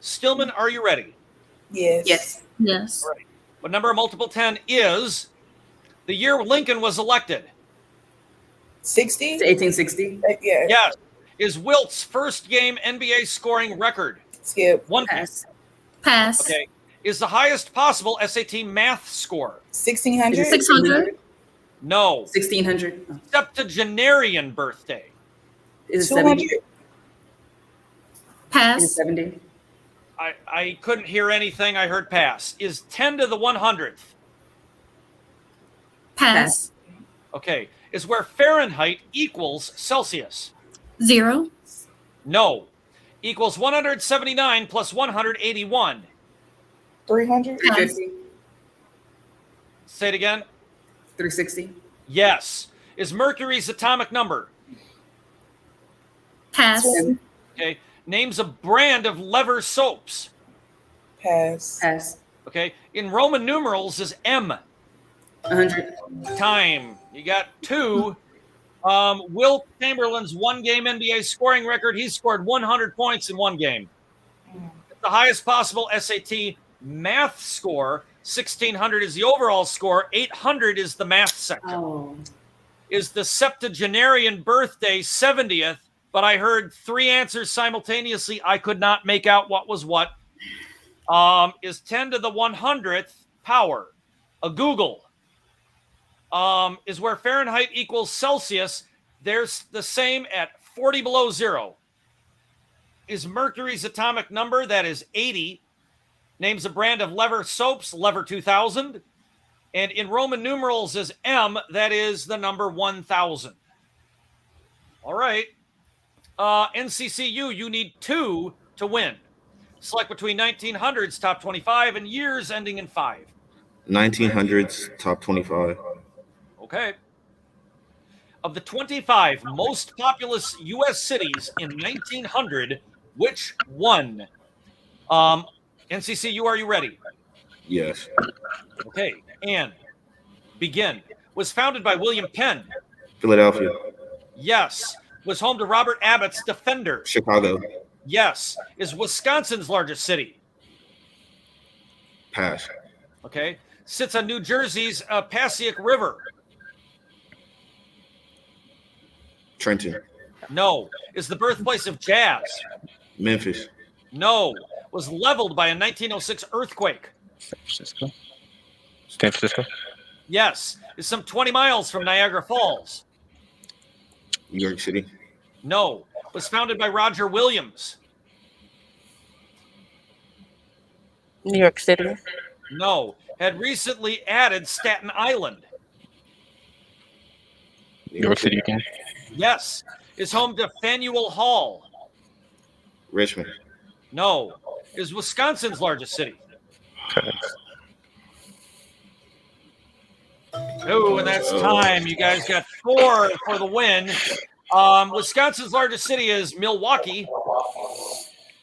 Stillman, are you ready? Yes. Yes. Yes. All right. What number a multiple 10 is the year Lincoln was elected? 60? It's 1860. Yeah. Yes. Is Wilt's first game NBA scoring record? Skip. 1 Pass. Pass. Okay. Is the highest possible SAT math score? 1600? 600. No. 1600. Septuagenarian birthday. Is it 200? 70? Is it Pass. 70? I couldn't hear anything. I heard pass. Is 10 to the 100th? Pass. Okay. Is where Fahrenheit equals Celsius? 0. No. Equals 179 plus 181. 300? 350? Say it again. 360? Yes. Is Mercury's atomic number? Pass. Okay. Names a brand of lever soaps. Pass. Pass. Okay. In Roman numerals is M. 100. Time. You got 2. Wilt Chamberlain's one-game NBA scoring record, he scored 100 points in one game. It's the highest possible SAT math score. 1,600 is the overall score. 800 is the math section. Oh. Is the septuagenarian birthday 70th? But I heard 3 answers simultaneously. I could not make out what was what. Is 10 to the 100th power? A Google. Is where Fahrenheit equals Celsius. There's the same at 40 below 0. Is Mercury's atomic number? That is 80. Names a brand of lever soaps, Lever 2000. And in Roman numerals is M. That is the number 1000. All right. NCCU, you need 2 to win. Select between 1900's top 25 and years ending in 5. 1900's top 25. Okay. Of the 25 most populous U.S. cities in 1900, which one? NCCU, are you ready? Yes. Okay. And begin. Was founded by William Penn. Philadelphia. Yes. Was home to Robert Abbott's Defender. Chicago. Yes. Is Wisconsin's largest city. Pass. Okay. Sits on New Jersey's Passaic River. Trenton. No. Is the birthplace of jazz. Memphis. No. Was leveled by a 1906 earthquake. San Francisco. San Francisco. Yes. Is some 20 miles from Niagara Falls. New York City. No. Was founded by Roger Williams. New York City. No. Had recently added Staten Island. New York City again. Yes. Is home to Faneuil Hall. Richmond. No. Is Wisconsin's largest city. Okay. Oh, and that's time. You guys got 4 for the win. Wisconsin's largest city is Milwaukee.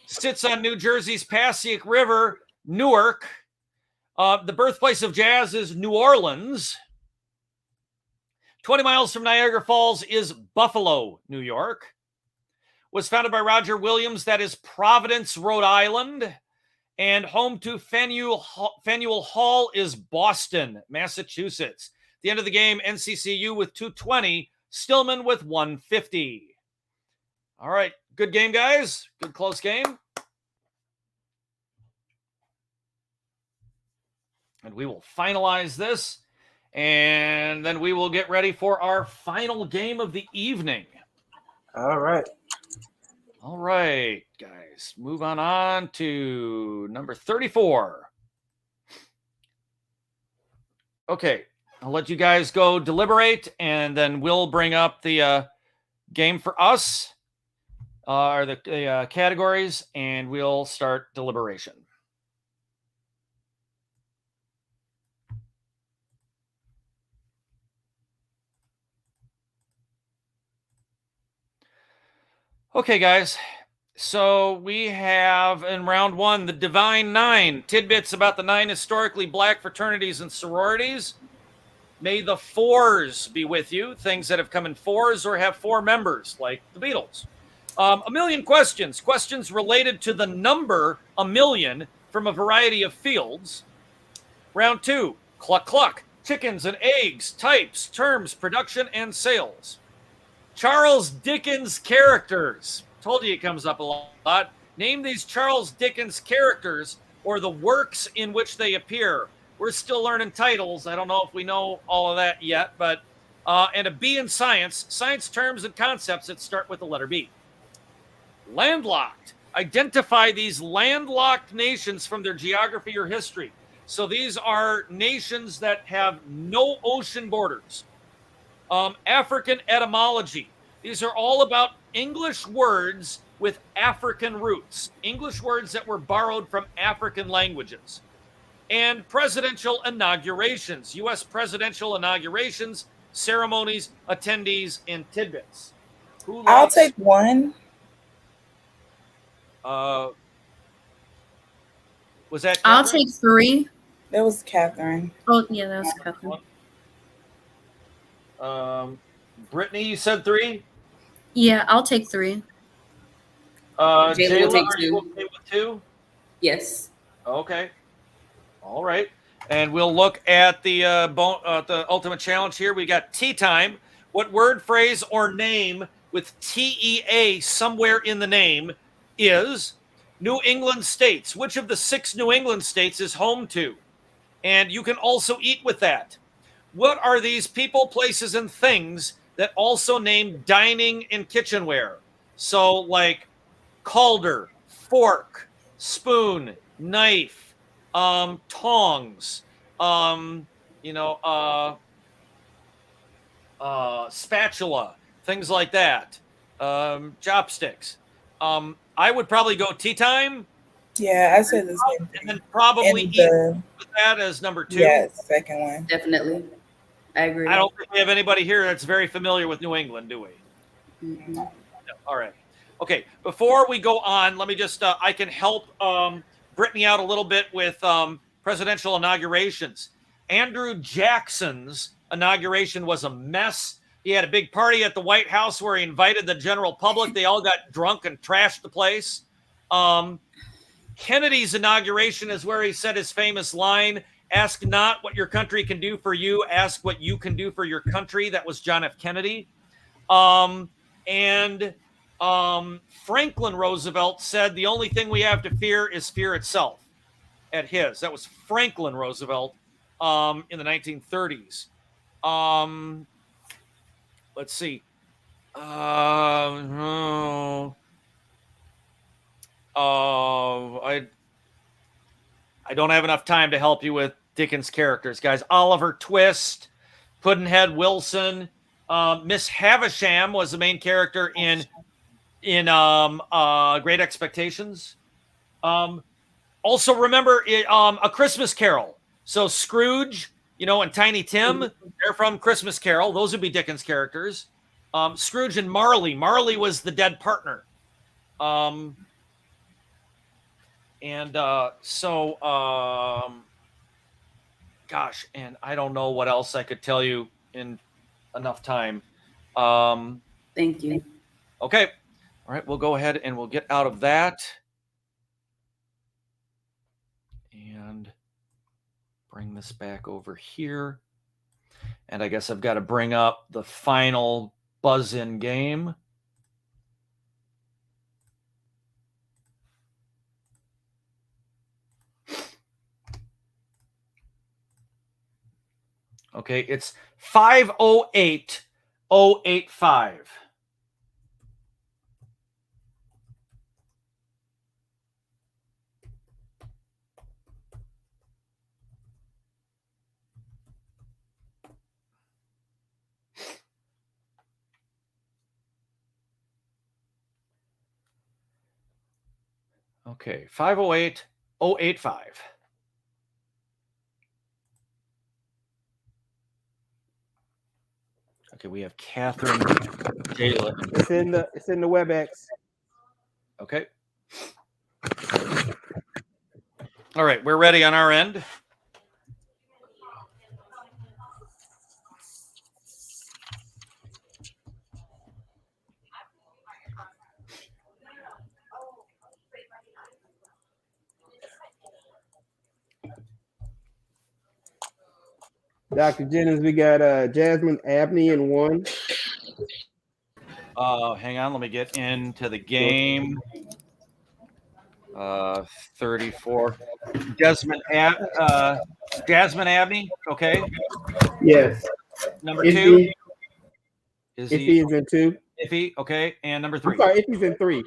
Sits on New Jersey's Passaic River, Newark. The birthplace of jazz is New Orleans. 20 miles from Niagara Falls is Buffalo, New York. Was founded by Roger Williams. That is Providence, Rhode Island. And home to Faneuil Hall is Boston, Massachusetts. At the end of the game, NCCU with 220, Stillman with 150. All right, good game, guys. Good close game. And we will finalize this, and then we will get ready for our final game of the evening. All right. All right, guys, move on to number 34. Okay, I'll let you guys go deliberate, and then we'll bring up the game for us, or the categories, and we'll start deliberation. Okay, guys. So we have in round 1 the Divine 9, tidbits about the 9 historically black fraternities and sororities. May the 4s be with you, things that have come in 4s or have 4 members, like the Beatles. A million questions related to the number a million from a variety of fields. Round 2, cluck cluck, chickens and eggs, types, terms, production, and sales. Charles Dickens characters. Told you it comes up a lot. Name these Charles Dickens characters or the works in which they appear. We're still learning titles. I don't know if we know all of that yet, but and a B in science terms and concepts that start with the letter B. Landlocked. Identify these landlocked nations from their geography or history. So these are nations that have no ocean borders. African etymology. These are all about English words with African roots, English words that were borrowed from African languages. And presidential inaugurations, U.S. presidential inaugurations, ceremonies, attendees, and tidbits. I'll take one. Was that Catherine? I'll take 3. That was Catherine. Oh, yeah, that was Catherine. Brittany, you said 3? Yeah, I'll take 3. Jayla will take are you 2. okay with 2? Yes. Okay. All right. And we'll look at the ultimate challenge here. We got tea time. What word, phrase, or name with TEA somewhere in the name is New England states? Which of the 6 New England states is home to? And you can also eat with that. What are these people, places, and things that also name dining and kitchenware? So like calder, fork, spoon, knife, tongs, spatula, things like that, chopsticks. I would probably go tea time. Yeah, I said the same thing. And then probably eat with that as number 2. Yeah, second one. Definitely. I agree. I don't think we have anybody here that's very familiar with New England, do we? Mm-hmm. No. All right. Okay. Before we go on, let me just, I can help Brittany out a little bit with presidential inaugurations. Andrew Jackson's inauguration was a mess. He had a big party at the White House where he invited the general public. They all got drunk and trashed the place. Kennedy's inauguration is where he said his famous line, "Ask not what your country can do for you, ask what you can do for your country." That was John F. Kennedy. Franklin Roosevelt said the only thing we have to fear is fear itself at his. That was Franklin Roosevelt in the 1930s. Let's see. I don't have enough time to help you with Dickens characters, guys. Oliver Twist, Pudd'nhead Wilson, Miss Havisham was the main character in Great Expectations. Also remember A Christmas Carol. So Scrooge, and Tiny Tim, they're from Christmas Carol. Those would be Dickens characters. Scrooge and Marley. Marley was the dead partner. Gosh, and I don't know what else I could tell you in enough time. Thank you. Okay. All right, we'll go ahead and we'll get out of that. And bring this back over here. And I guess I've got to bring up the final buzz-in game. Okay, it's 508085. Okay, 508085. Okay, we have Catherine Jalen. It's in the WebEx. Okay. All right, we're ready on our end. Dr. Jennings, we got Jasmine Abney in 1. Hang on, let me get into the game. 34. Jasmine Abney, okay. Yes. Number 2. Iffy is in 2. Iffy, okay. And number 3. I'm sorry, Iffy's in 3.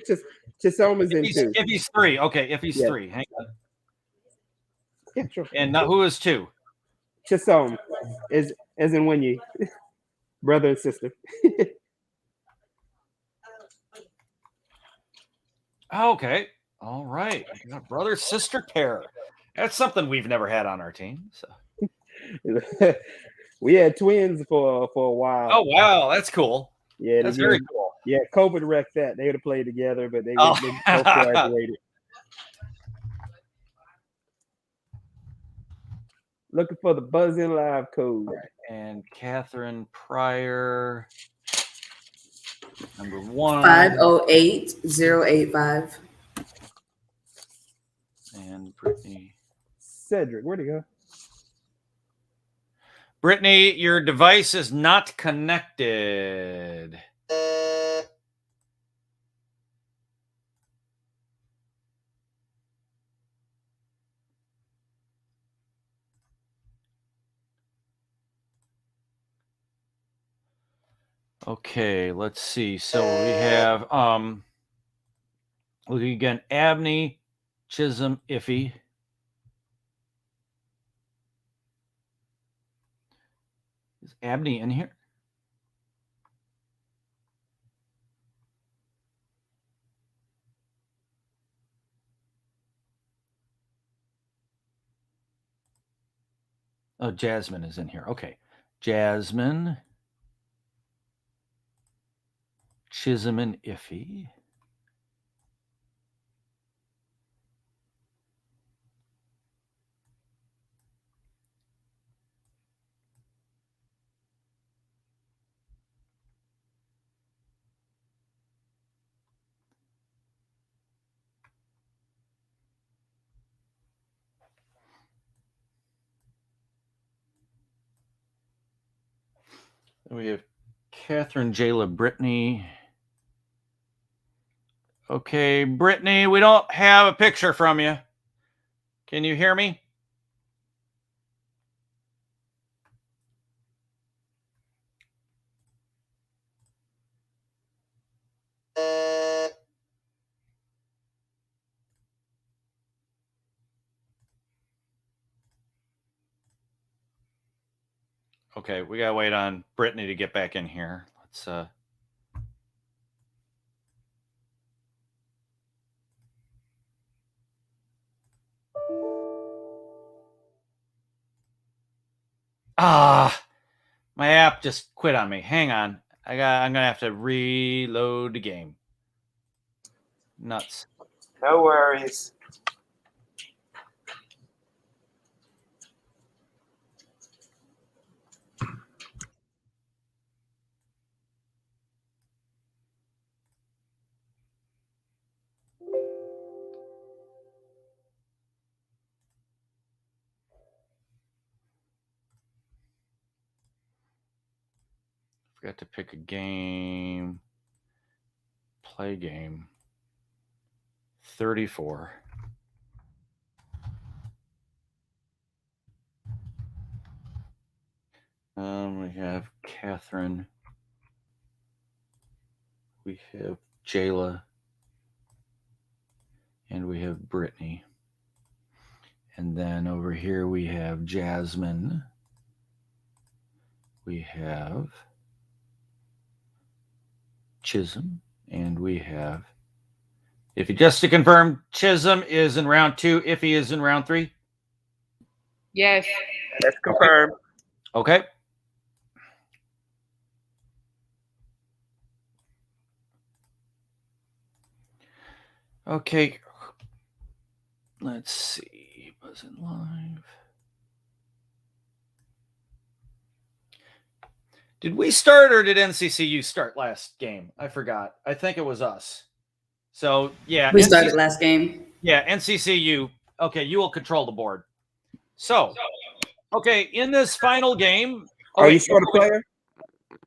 Chisom is in 2. Iffy's 3. Okay, Iffy's 3. Hang on. Yeah, sure. And who is 2? Chisom, as in Winnie, brother and sister. Okay. All right. Brother sister pair. That's something we've never had on our team. So. We had twins for a while. Oh wow, that's cool. Yeah, that's very cool. Yeah, COVID wrecked that. They would have played together, but they both graduated. Looking for the buzz-in live code. And Catherine Pryor, number 1. 508085. And Brittany. Cedric, where'd he go? Brittany, your device is not connected. Okay, let's see. So we have looking again, Abney, Chisholm, Iffy. Is Abney in here? Oh, Jasmine is in here. Okay. Jasmine, Chisholm, and Iffy. We have Catherine, Jayla, Brittany. Okay, Brittany, we don't have a picture from you. Can you hear me? Okay, we gotta wait on Brittany to get back in here. Let's my app just quit on me. Hang on. I'm gonna have to reload the game. Nuts. No worries. Forgot to pick a game. Play game. 34. We have Catherine. We have Jayla. And we have Brittany. And then over here we have Jasmine. We have Chisholm. And we have Iffy. Just to confirm, Chisholm is in round 2. Iffy is in round 3. Yes. Let's confirm. Okay. Okay. Let's see. Was it live? Did we start or did NCCU start last game? I forgot. I think it was us. So, yeah. We started last game. Yeah, NCCU. Okay, you will control the board. So, okay, in this final game. Are you short a player?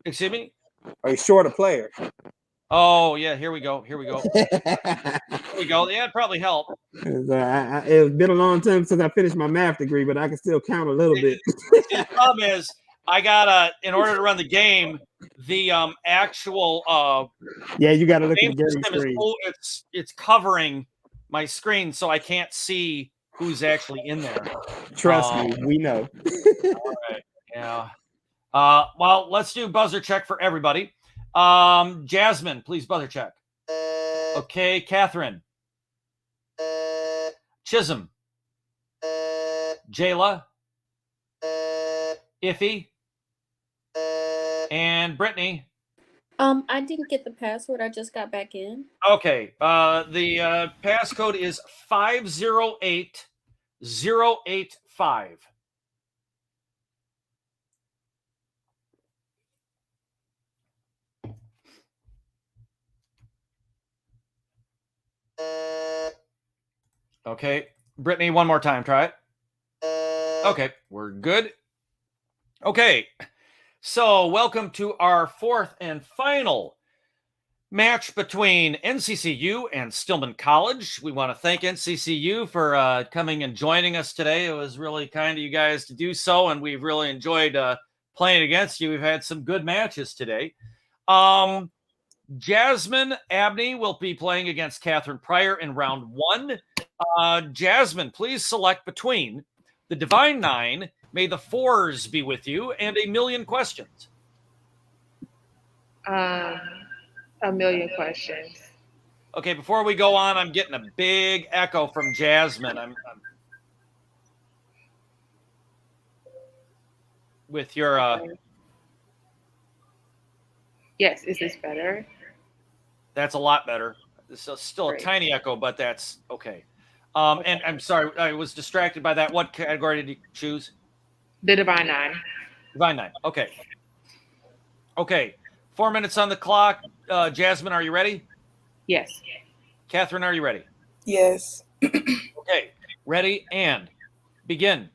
Excuse me? Are you short a player? Oh, yeah, here we go. Here we go. Here we go. Yeah, it'd probably help. It's been a long time since I finished my math degree, but I can still count a little bit. The problem is, I got in order to run the game, the actual yeah, you got to look at game the system screen. it's covering my screen, so I can't see who's actually in there. Trust me, we know. All right. Yeah. Well, let's do buzzer check for everybody. Jasmine, please buzzer check. Okay, Catherine. Chisholm. Jayla. Iffy. And Brittany. I didn't get the password. I just got back in. Okay. The passcode is 508085. Okay. Brittany, one more time. Try it. Okay. We're good. Okay. So, welcome to our fourth and final match between NCCU and Stillman College. We want to thank NCCU for coming and joining us today. It was really kind of you guys to do so, and we've really enjoyed playing against you. We've had some good matches today. Jasmine Abney will be playing against Catherine Pryor in round 1. Jasmine, please select between the Divine Nine, May the Fours be with you, and a million questions. A million questions. Okay, before we go on, I'm getting a big echo from Jasmine. I'm with your Yes, is this better? That's a lot better. This is still a tiny echo, but that's okay. And I'm sorry, I was distracted by that. What category did you choose? The Divine Nine. Divine Nine. Okay. Okay. 4 minutes on the clock. Jasmine, are you ready? Yes. Catherine, are you ready? Yes. Okay. Ready and begin.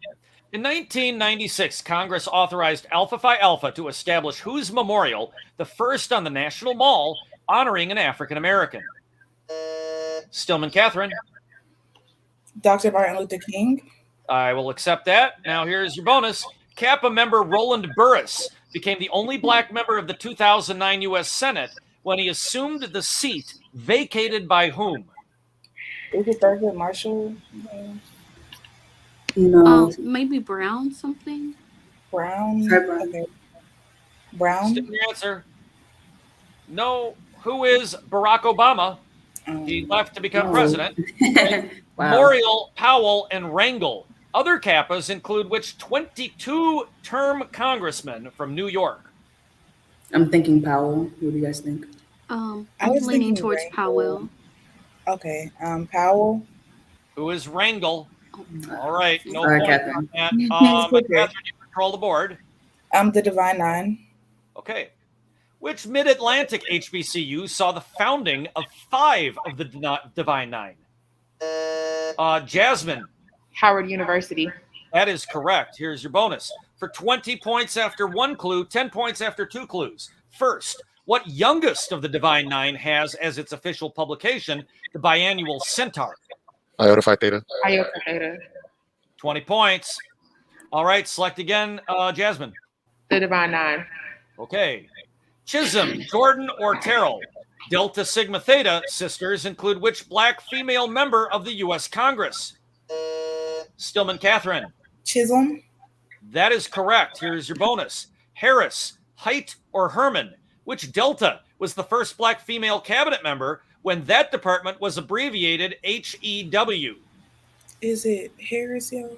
In 1996, Congress authorized Alpha Phi Alpha to establish whose memorial, the first on the National Mall, honoring an African American? Stillman Catherine. Dr. Martin Luther King. I will accept that. Now here's your bonus. Kappa member Roland Burris became the only black member of the 2009 U.S. Senate when he assumed the seat vacated by whom? We could start with Marshall. No. Maybe Brown something? Brown. Fred Brown. Okay. Brown. Still your answer. No. Who is Barack Obama? He left to become president. Wow. Morial, Powell, and Rangel. Other Kappas include which 22-term congressman from New York? I'm thinking Powell. What do you guys think? I'm was leaning thinking towards Rangel. Powell. Okay. Powell. Who is Rangel? All right, no All right, point Catherine. on that. Okay. Catherine, you control the board. The Divine Nine. Okay. Which Mid-Atlantic HBCU saw the founding of 5 of the Divine Nine? Jasmine. Howard University. That is correct. Here's your bonus. For 20 points after 1 clue, 10 points after 2 clues. First, what youngest of the Divine Nine has as its official publication the biannual Centaur? Iota Phi Theta. Iota Theta. 20 points. All right, select again, Jasmine. The Divine Nine. Okay. Chisholm, Jordan, or Terrell? Delta Sigma Theta sisters include which black female member of the U.S. Congress? Stillman Catherine. Chisholm. That is correct. Here's your bonus. Harris, Height, or Herman? Which Delta was the first black female cabinet member when that department was abbreviated HEW? Is it Harris, yo?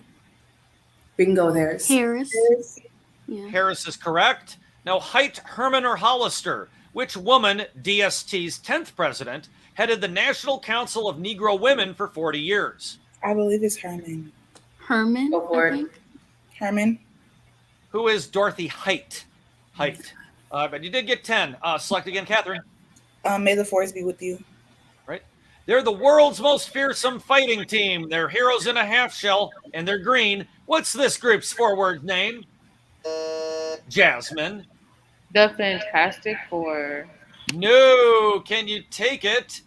We can go with Harris. Harris. Harris. Yeah. Harris is correct. Now, Height, Herman, or Hollister? Which woman, DST's 10th president, headed the National Council of Negro Women for 40 years? I believe it's Herman. Herman. Go for I it. think. Herman. Who is Dorothy Height? Height. But you did get 10. Select again, Catherine. May the force be with you. Right. They're the world's most fearsome fighting team. They're heroes in a half shell, and they're green. What's this group's forward name? Jasmine. The Fantastic Four. No. Can you take it?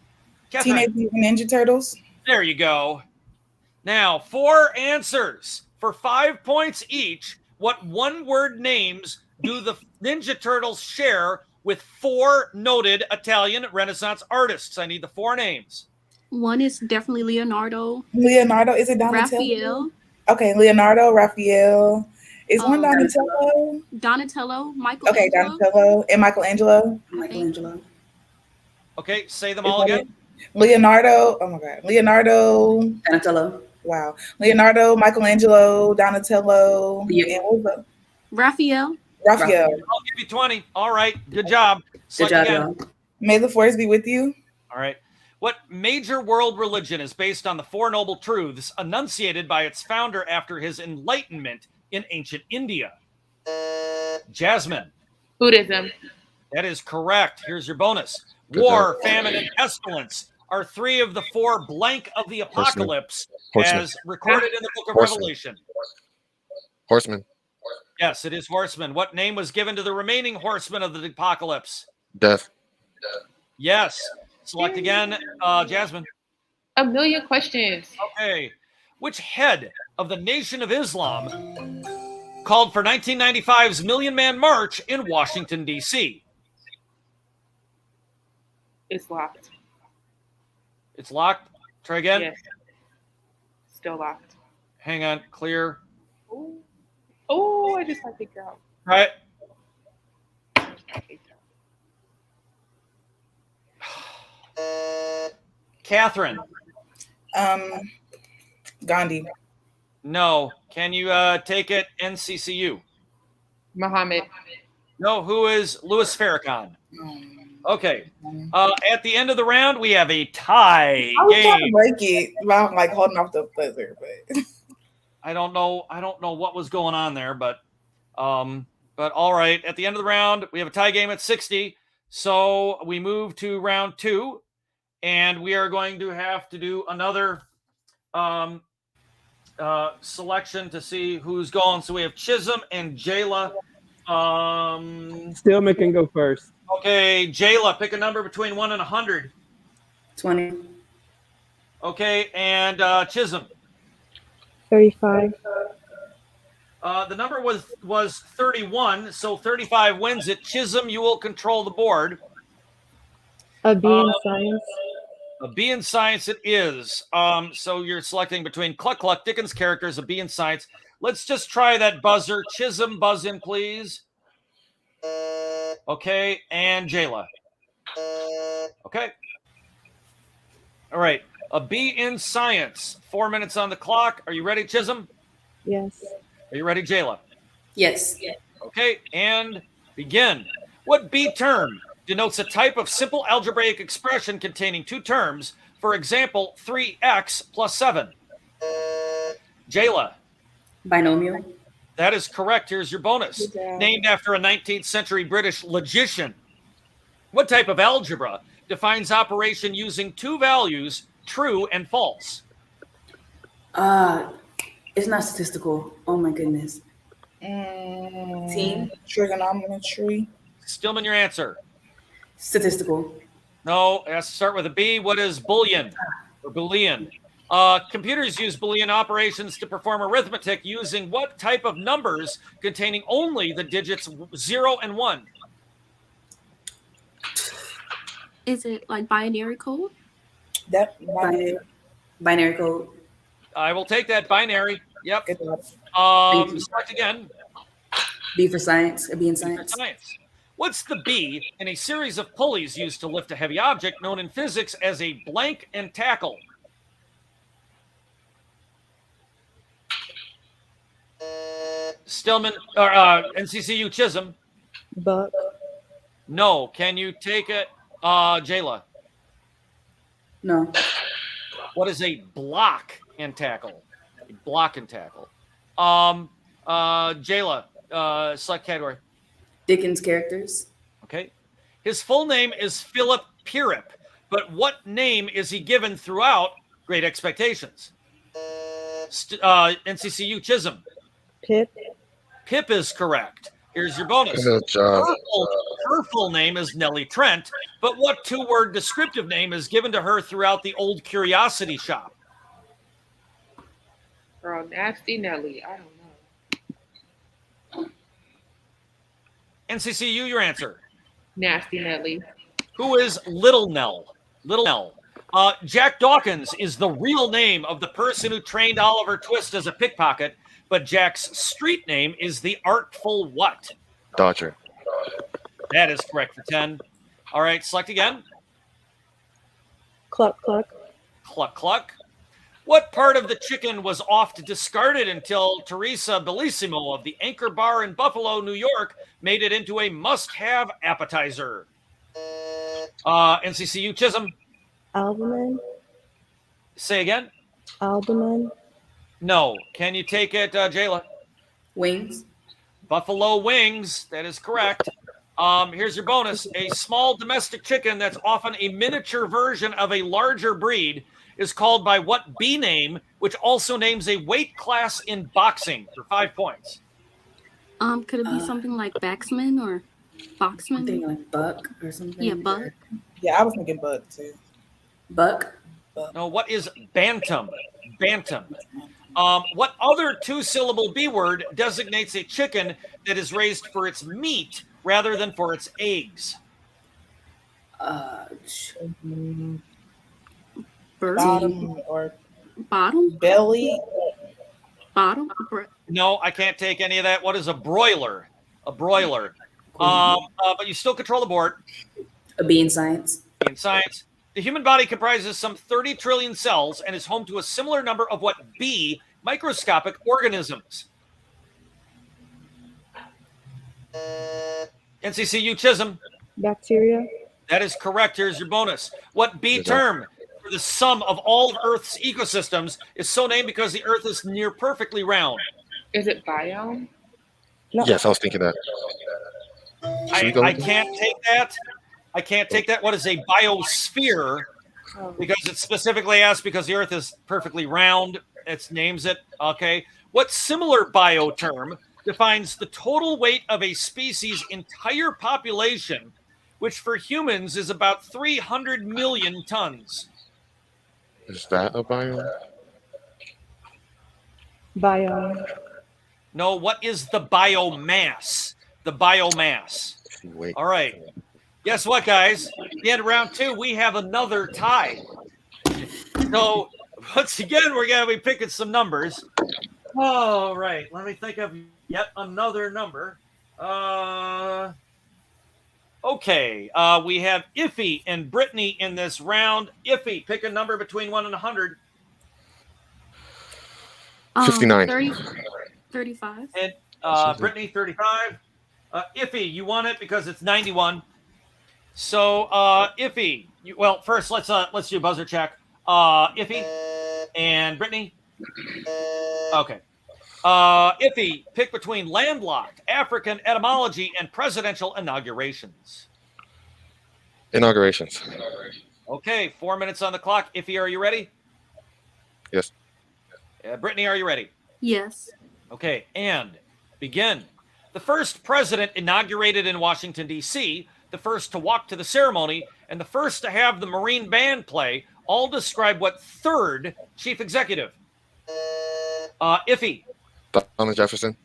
Catherine. Teenage Mutant Ninja Turtles. There you go. Now, 4 answers for 5 points each. What one-word names do the Ninja Turtles share with 4 noted Italian Renaissance artists? I need the 4 names. One is definitely Leonardo. Leonardo. Is it Donatello? Raphael. Okay, Leonardo, Raphael. Is one Donatello? Donatello. Okay, Michelangelo. Donatello and Michelangelo. Michelangelo. Okay, say them all again. Leonardo. Oh my God. Leonardo. Donatello. Wow. Leonardo, Michelangelo, Donatello. And what was the Raphael. Raphael. I'll give you 20. All right, good job. Good Select job, again. y'all. May the force be with you. All right. What major world religion is based on the 4 Noble Truths enunciated by its founder after his enlightenment in ancient India? Jasmine. Buddhism. That is correct. Here's your bonus. War, famine, and pestilence are 3 of the 4 blank of the apocalypse Horseman. as recorded in the book of Horseman. Revelation. Horseman. Yes, it is horseman. What name was given to the remaining horsemen of the apocalypse? Death. Yes. Select again, Jasmine. A million questions. Okay. Which head of the Nation of Islam called for 1995's Million Man March in Washington, D.C.? It's locked. It's locked. Try again. Yes. Still locked. Hang on. Clear. Oh, I just had to figure out. All right. Catherine. Gandhi. No. Can you take it? NCCU. Muhammad. No. Who is Louis Farrakhan? Okay. At the end of the round, we have a tie I was trying to game. break it while I'm like holding off the buzzer, but I don't know what was going on there, but all right. At the end of the round, we have a tie game at 60. So we move to round 2, and we are going to have to do another selection to see who's going. So we have Chisholm and Jayla. Stillman can go first. Okay, Jayla, pick a number between 1 and 100. 20. Okay, and Chisholm. 35. The number was 31, so 35 wins it. Chisholm, you will control the board. A B in science. A B in science it is. So you're selecting between Cluck Cluck, Dickens characters, a B in science. Let's just try that buzzer. Chisholm, buzz in, please. Okay, and Jayla. Okay. All right. A B in science. 4 minutes on the clock. Are you ready, Chisholm? Yes. Are you ready, Jayla? Yes. Okay, and begin. What B term denotes a type of simple algebraic expression containing two terms? For example, 3x plus 7. Jayla. Binomial. That is correct. Here's your bonus. Good job. Named after a 19th century British logician. What type of algebra defines operation using two values, true and false? It's not statistical. Oh my goodness. Team. Trigonometry. Stillman, your answer. Statistical. No, it has to start with a B. What is Boolean or Boolean? Computers use Boolean operations to perform arithmetic using what type of numbers containing only the digits 0 and 1? Is it like binary code? That binary code. I will take that binary. Yep. Start again. B for science. A B in B for science. science. What's the B in a series of pulleys used to lift a heavy object known in physics as a blank and tackle? Stillman or NCCU Chisholm. Buck. No. Can you take it, Jayla? No. What is a block and tackle? A block and tackle. Jayla, select category. Dickens characters. Okay. His full name is Philip Pirrip, but what name is he given throughout Great Expectations? NCCU Chisholm. Pip. Pip is correct. Here's your bonus. Good job. Her full name is Nellie Trent, but what two-word descriptive name is given to her throughout the Old Curiosity Shop? Girl, Nasty Nelly. I don't know. NCCU, your answer. Nasty Nelly. Who is Little Nell? Little Nell. Jack Dawkins is the real name of the person who trained Oliver Twist as a pickpocket, but Jack's street name is the Artful what? Dodger. That is correct for 10. All right, select again. Cluck, cluck. Cluck, cluck. What part of the chicken was oft discarded until Teresa Bellissimo of the Anchor Bar in Buffalo, New York, made it into a must-have appetizer? NCCU Chisholm. Albumin. Say again. Albumin. No. Can you take it, Jayla? Wings. Buffalo wings. That is correct. Here's your bonus. A small domestic chicken that's often a miniature version of a larger breed is called by what B name, which also names a weight class in boxing for 5 points? Could it be something like Baxman or Boxman? I'm thinking like Buck or something. Yeah, Buck. Yeah, I was thinking Buck too. Buck. No, what is bantam? Bantam. What other two-syllable B word designates a chicken that is raised for its meat rather than for its eggs? Bottom or Bottom? belly. Bottom? No, I can't take any of that. What is a broiler? A broiler. But you still control the board. A B in science. In science, the human body comprises some 30 trillion cells and is home to a similar number of what B microscopic organisms? NCCU Chisholm. Bacteria. That is correct. Here's your bonus. What B term for the sum of all of Earth's ecosystems is so named because the Earth is near perfectly round? Is it biome? No. Yes, I was thinking that. I can't take that. I can't take that. What is a biosphere? Because it's specifically asked because the Earth is perfectly round. It names it. Okay. What similar bio term defines the total weight of a species' entire population, which for humans is about 300 million tons? Is that a biome? Biome. No, what is the biomass? The biomass. Wait. All right. Guess what, guys? At the end of round 2, we have another tie. So, once again, we're going to be picking some numbers. All right. Let me think of yet another number. Okay. We have Iffy and Brittany in this round. Iffy, pick a number between 1 and 100. 59. 35. And Brittany, 35. Iffy, you won it because it's 91. So Iffy, well, first let's do buzzer check. Iffy and Brittany. Okay. Iffy, pick between landlocked, African etymology, and presidential inaugurations. Inaugurations. Okay, 4 minutes on the clock. Iffy, are you ready? Yes. Brittany, are you ready? Yes. Okay, and begin. The first president inaugurated in Washington, D.C., the first to walk to the ceremony, and the first to have the Marine Band play all describe what third chief executive? Iffy. Thomas Jefferson.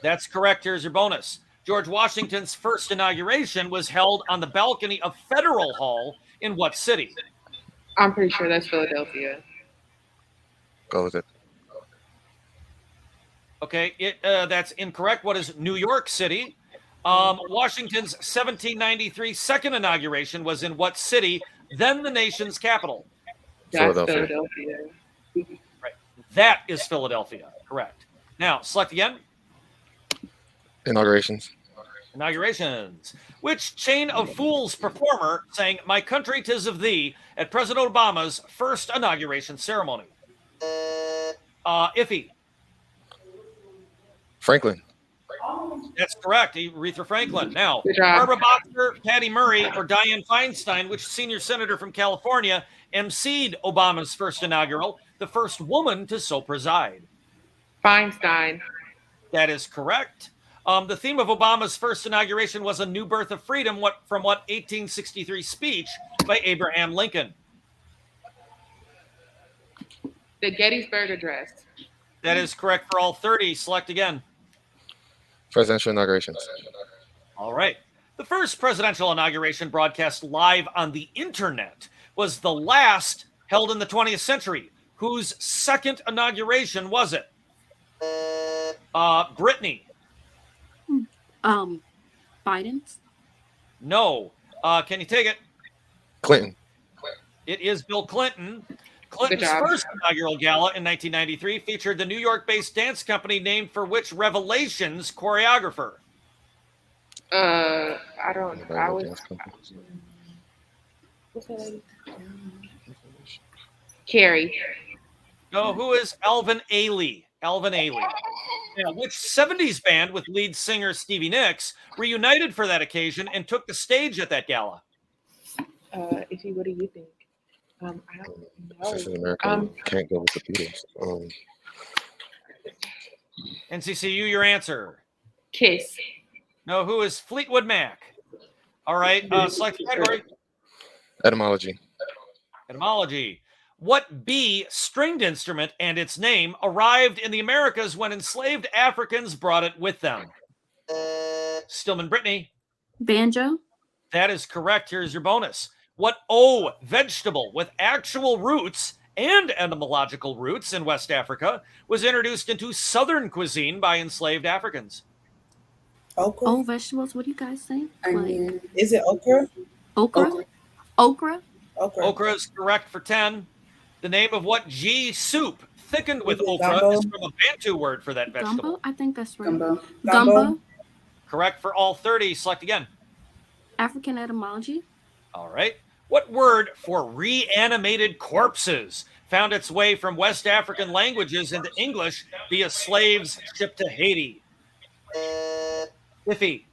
That's correct. Here's your bonus. George Washington's first inauguration was held on the balcony of Federal Hall in what city? I'm pretty sure that's Philadelphia. Go with it. Okay, that's incorrect. What is New York City? Washington's 1793 second inauguration was in what city, then the nation's capital? That's Philadelphia. Right. That is Philadelphia. Correct. Now, select again. Inaugurations. Inaugurations. Which chain of fools performer sang "My Country 'Tis of Thee" at President Obama's first inauguration ceremony? Iffy. Franklin. That's correct. Aretha Franklin. Now, Good job. Barbara Boxer, Patty Murray, or Dianne Feinstein, which senior senator from California emceed Obama's first inaugural, the first woman to so preside? Feinstein. That is correct. The theme of Obama's first inauguration was a new birth of freedom from what 1863 speech by Abraham Lincoln? The Gettysburg Address. That is correct for all 30. Select again. Presidential inaugurations. All right. The first presidential inauguration broadcast live on the internet was the last held in the 20th century. Whose second inauguration was it? Brittany. Biden's. No. Can you take it? Clinton. It is Bill Clinton. Clinton's job. first inaugural gala in 1993 featured the New York-based dance company named for which Revelations choreographer? I don't. I was. What's that lady? Carrie. No, who is Alvin Ailey? Alvin Ailey. Now, which 70s band with lead singer Stevie Nicks reunited for that occasion and took the stage at that gala? Iffy, what do you think? I don't Since in know. America, can't go with the Beatles. NCCU, your answer. Kiss. No, who is Fleetwood Mac? All right, select category. Etymology. Etymology. What B stringed instrument and its name arrived in the Americas when enslaved Africans brought it with them? Stillman Brittany. Banjo. That is correct. Here's your bonus. What O vegetable with actual roots and etymological roots in West Africa was introduced into Southern cuisine by enslaved Africans? Okra. Oh, vegetables. What do you guys think? Onion. Is it okra? Okra. Okra. Okra. Okra is correct for 10. The name of what G soup thickened with okra Gumbo. is from a Bantu word for that vegetable? Gumbo. I think that's right. Gumbo. Gumbo. Correct for all 30. Select again. African etymology. All right. What word for reanimated corpses found its way from West African languages into English via slaves shipped to Haiti? Iffy.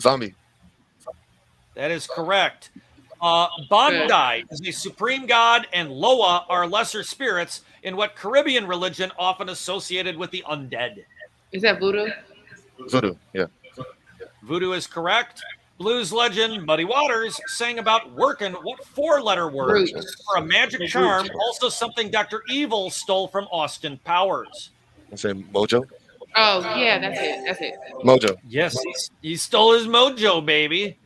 Zombie. That is correct. Bandai is a supreme god, and Loa are lesser spirits in what Caribbean religion often associated with the undead? Is that voodoo? Voodoo. Yeah. Voodoo is correct. Blues legend Muddy Waters sang about working what four-letter word Roots. for a magic charm, also something Dr. Evil stole from Austin Powers? I say Mojo. Oh yeah, that's it. That's it. Mojo. Yes, he stole his mojo, baby.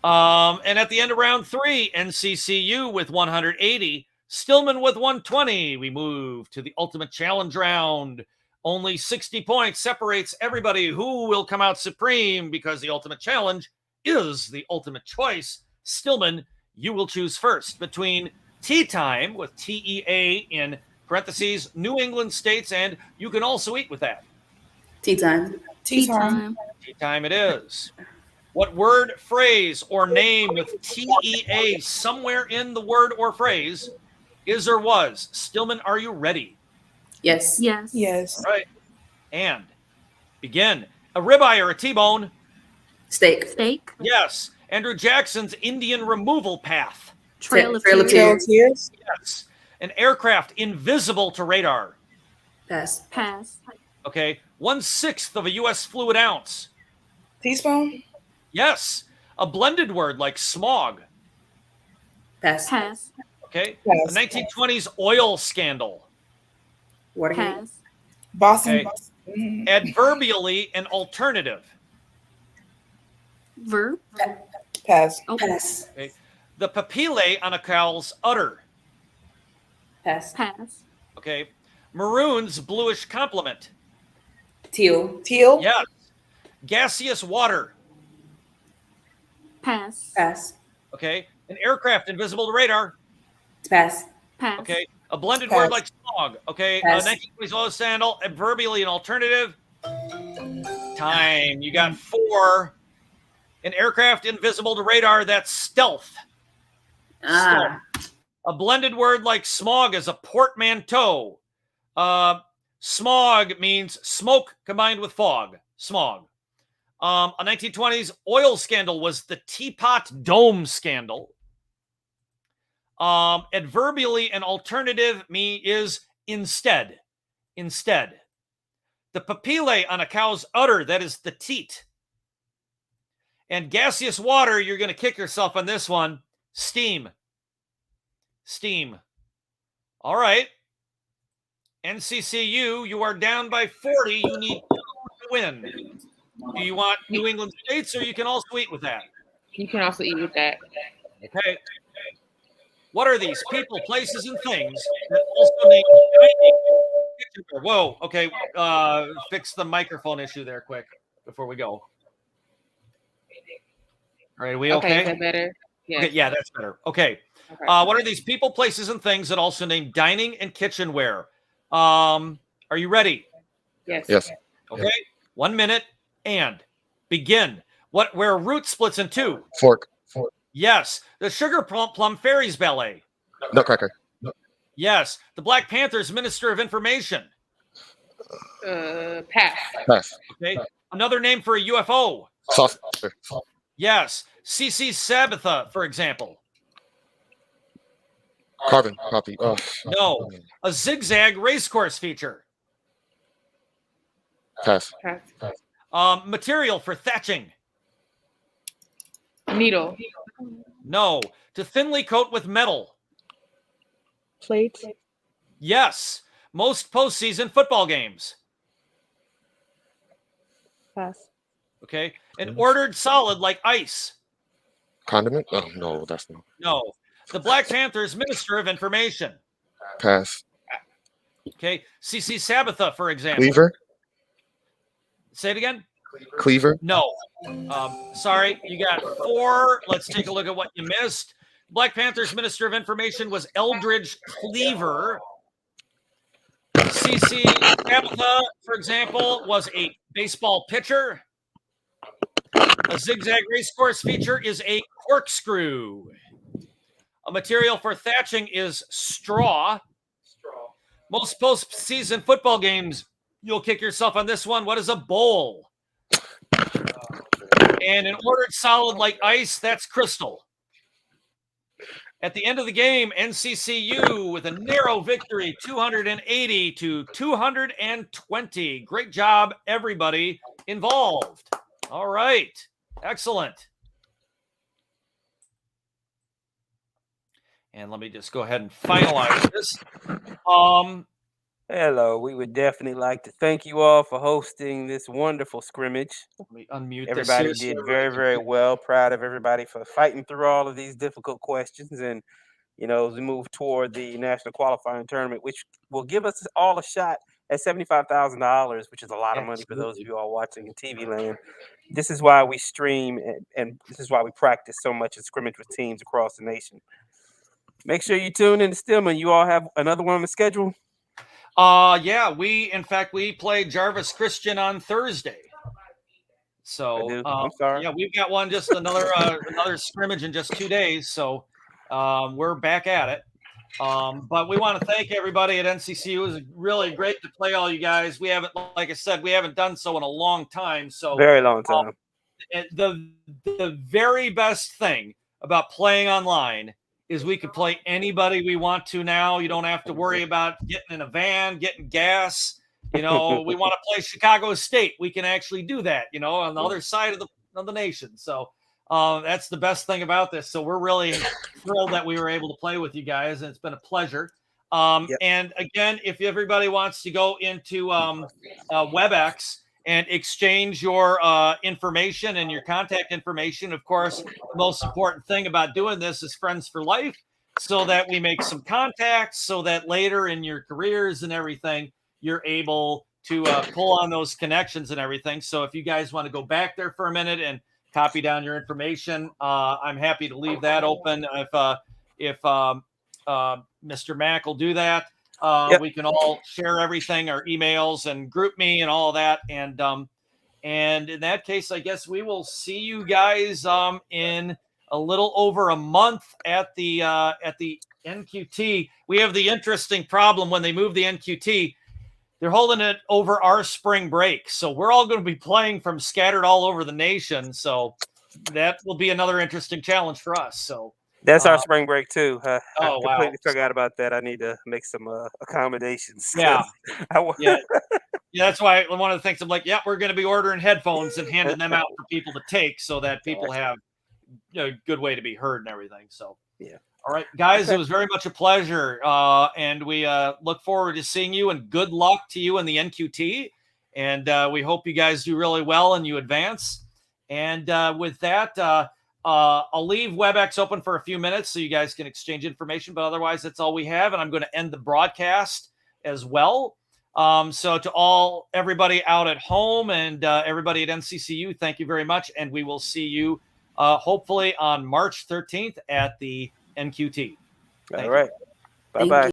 And at the end of round 3, NCCU with 180, Stillman with 120. We move to the ultimate challenge round. Only 60 points separates everybody. Who will come out supreme? Because the ultimate challenge is the ultimate choice. Stillman, you will choose first between Tea Time with TEA in parentheses, New England states, and you can also eat with that. Tea time. Tea time. Tea time it is. What word, phrase, or name with TEA somewhere in the word or phrase is or was? Stillman, are you ready? Yes. Yes. Yes. All right. And begin. A ribeye or a T-bone? Steak. Steak. Yes. Andrew Jackson's Indian removal path? Trail of Tears. Tears. Yes. An aircraft invisible to radar? Pass. Pass. Okay. 1/6 of a U.S. fluid ounce? Teaspoon. Yes. A blended word like smog? Pass. Pass. Okay. Pass. A 1920s oil scandal? Watergate. Pass. Boston. Okay. Adverbially an alternative? Verb. Pass. Oh. Pass. Okay. The papillae on a cow's udder? Pass. Pass. Okay. Maroon's bluish complement? Teal. Teal. Yes. Gaseous water? Pass. Pass. Okay. An aircraft invisible to radar? Pass. Pass. Okay. A blended Pass. word like smog? Okay. Pass. 1920s oil scandal, adverbially an alternative? Time. You got 4. An aircraft invisible to radar, that's stealth. Ah. A blended word like smog is a portmanteau. Smog means smoke combined with fog. Smog. A 1920s oil scandal was the Teapot Dome scandal. Adverbially an alternative is instead. Instead. The papillae on a cow's udder, that is the teat. And gaseous water, you're going to kick yourself on this one. Steam. Steam. All right. NCCU, you are down by 40. You need to win. Do you want New England states, or you can also eat with that? You can also eat with that. Okay. What are these people, places, and things that also name? Whoa. Okay. Fix the microphone issue there quick before we go. All right, are we okay? Is that better? Yes. Okay, yeah, that's better. Okay. What are these people, places, and things that also name dining and kitchenware? Are you ready? Yes. Yes. Okay. 1 minute and begin. Where a root splits in 2? Fork. Yes. The Sugar Plum Fairies Ballet? Nutcracker. Yes. The Black Panthers Minister of Information? Pass. Pass. Okay. Another name for a UFO? Saucer. Yes. CC Sabbatha, for example? Carbon copy. Oh. No. A zigzag racecourse feature? Pass. Pass. Material for thatching? Needle. No. To thinly coat with metal? Plate. Yes. Most postseason football games? Pass. Okay. An ordered solid like ice? Condiment? Oh, no, that's no. No. The Black Panthers Minister of Information? Pass. Okay. CC Sabbatha, for example? Cleaver? Say it again? Cleaver? No. Sorry, you got 4. Let's take a look at what you missed. Black Panthers Minister of Information was Eldridge Cleaver. CC Sabbatha, for example, was a baseball pitcher. A zigzag racecourse feature is a corkscrew. A material for thatching is straw. Most postseason football games, you'll kick yourself on this one. What is a bowl? And an ordered solid like ice, that's crystal. At the end of the game, NCCU with a narrow victory, 280 to 220. Great job, everybody involved. All right. Excellent. And let me just go ahead and finalize this. Hello. We would definitely like to thank you all for hosting this wonderful scrimmage. Let me unmute Everybody this here. did very, very well. Proud of everybody for fighting through all of these difficult questions and as we move toward the national qualifying tournament, which will give us all a shot at $75,000, which is a lot of money for those of you all watching in TV land. This is why we stream and this is why we practice so much and scrimmage with teams across the nation. Make sure you tune in to Stillman. You all have another one on the schedule? Yeah, we play Jarvis Christian on Thursday. So I'm sorry. Yeah, we've got one, just another scrimmage in just 2 days. So we're back at it. But we want to thank everybody at NCCU. It was really great to play all you guys. We haven't, like I said, we haven't done so in a long time. So very long time. The very best thing about playing online is we can play anybody we want to now. You don't have to worry about getting in a van, getting gas. We want to play Chicago State. We can actually do that, on the other side of the nation. So that's the best thing about this. So we're really thrilled that we were able to play with you guys, and it's been a pleasure. And again, if everybody wants to go into WebEx and exchange your information and your contact information, of course, the most important thing about doing this is friends for life, so that we make some contacts, so that later in your careers and everything, you're able to pull on those connections and everything. So if you guys want to go back there for a minute and copy down your information, I'm happy to leave that open. If Mr. Mack will do that, we can all share everything, our emails and group me and all that. And in that case, I guess we will see you guys in a little over a month at the NQT. We have the interesting problem when they move the NQT. They're holding it over our spring break. So we're all going to be playing from scattered all over the nation. So that will be another interesting challenge for us. So that's our spring break too. I completely wow. forgot about that. I need to make some accommodations. Yeah. That's why one of the things I'm like, we're going to be ordering headphones and handing them out for people to take, so that people have a good way to be heard and everything. So all right, guys, it was very much a pleasure. And we look forward to seeing you, and good luck to you in the NQT. And we hope you guys do really well and you advance. And with that, I'll leave WebEx open for a few minutes so you guys can exchange information. But otherwise, that's all we have. And I'm going to end the broadcast as well. So to everybody out at home and everybody at NCCU, thank you very much. And we will see you hopefully on March 13th at the NQT. All right. Bye-bye.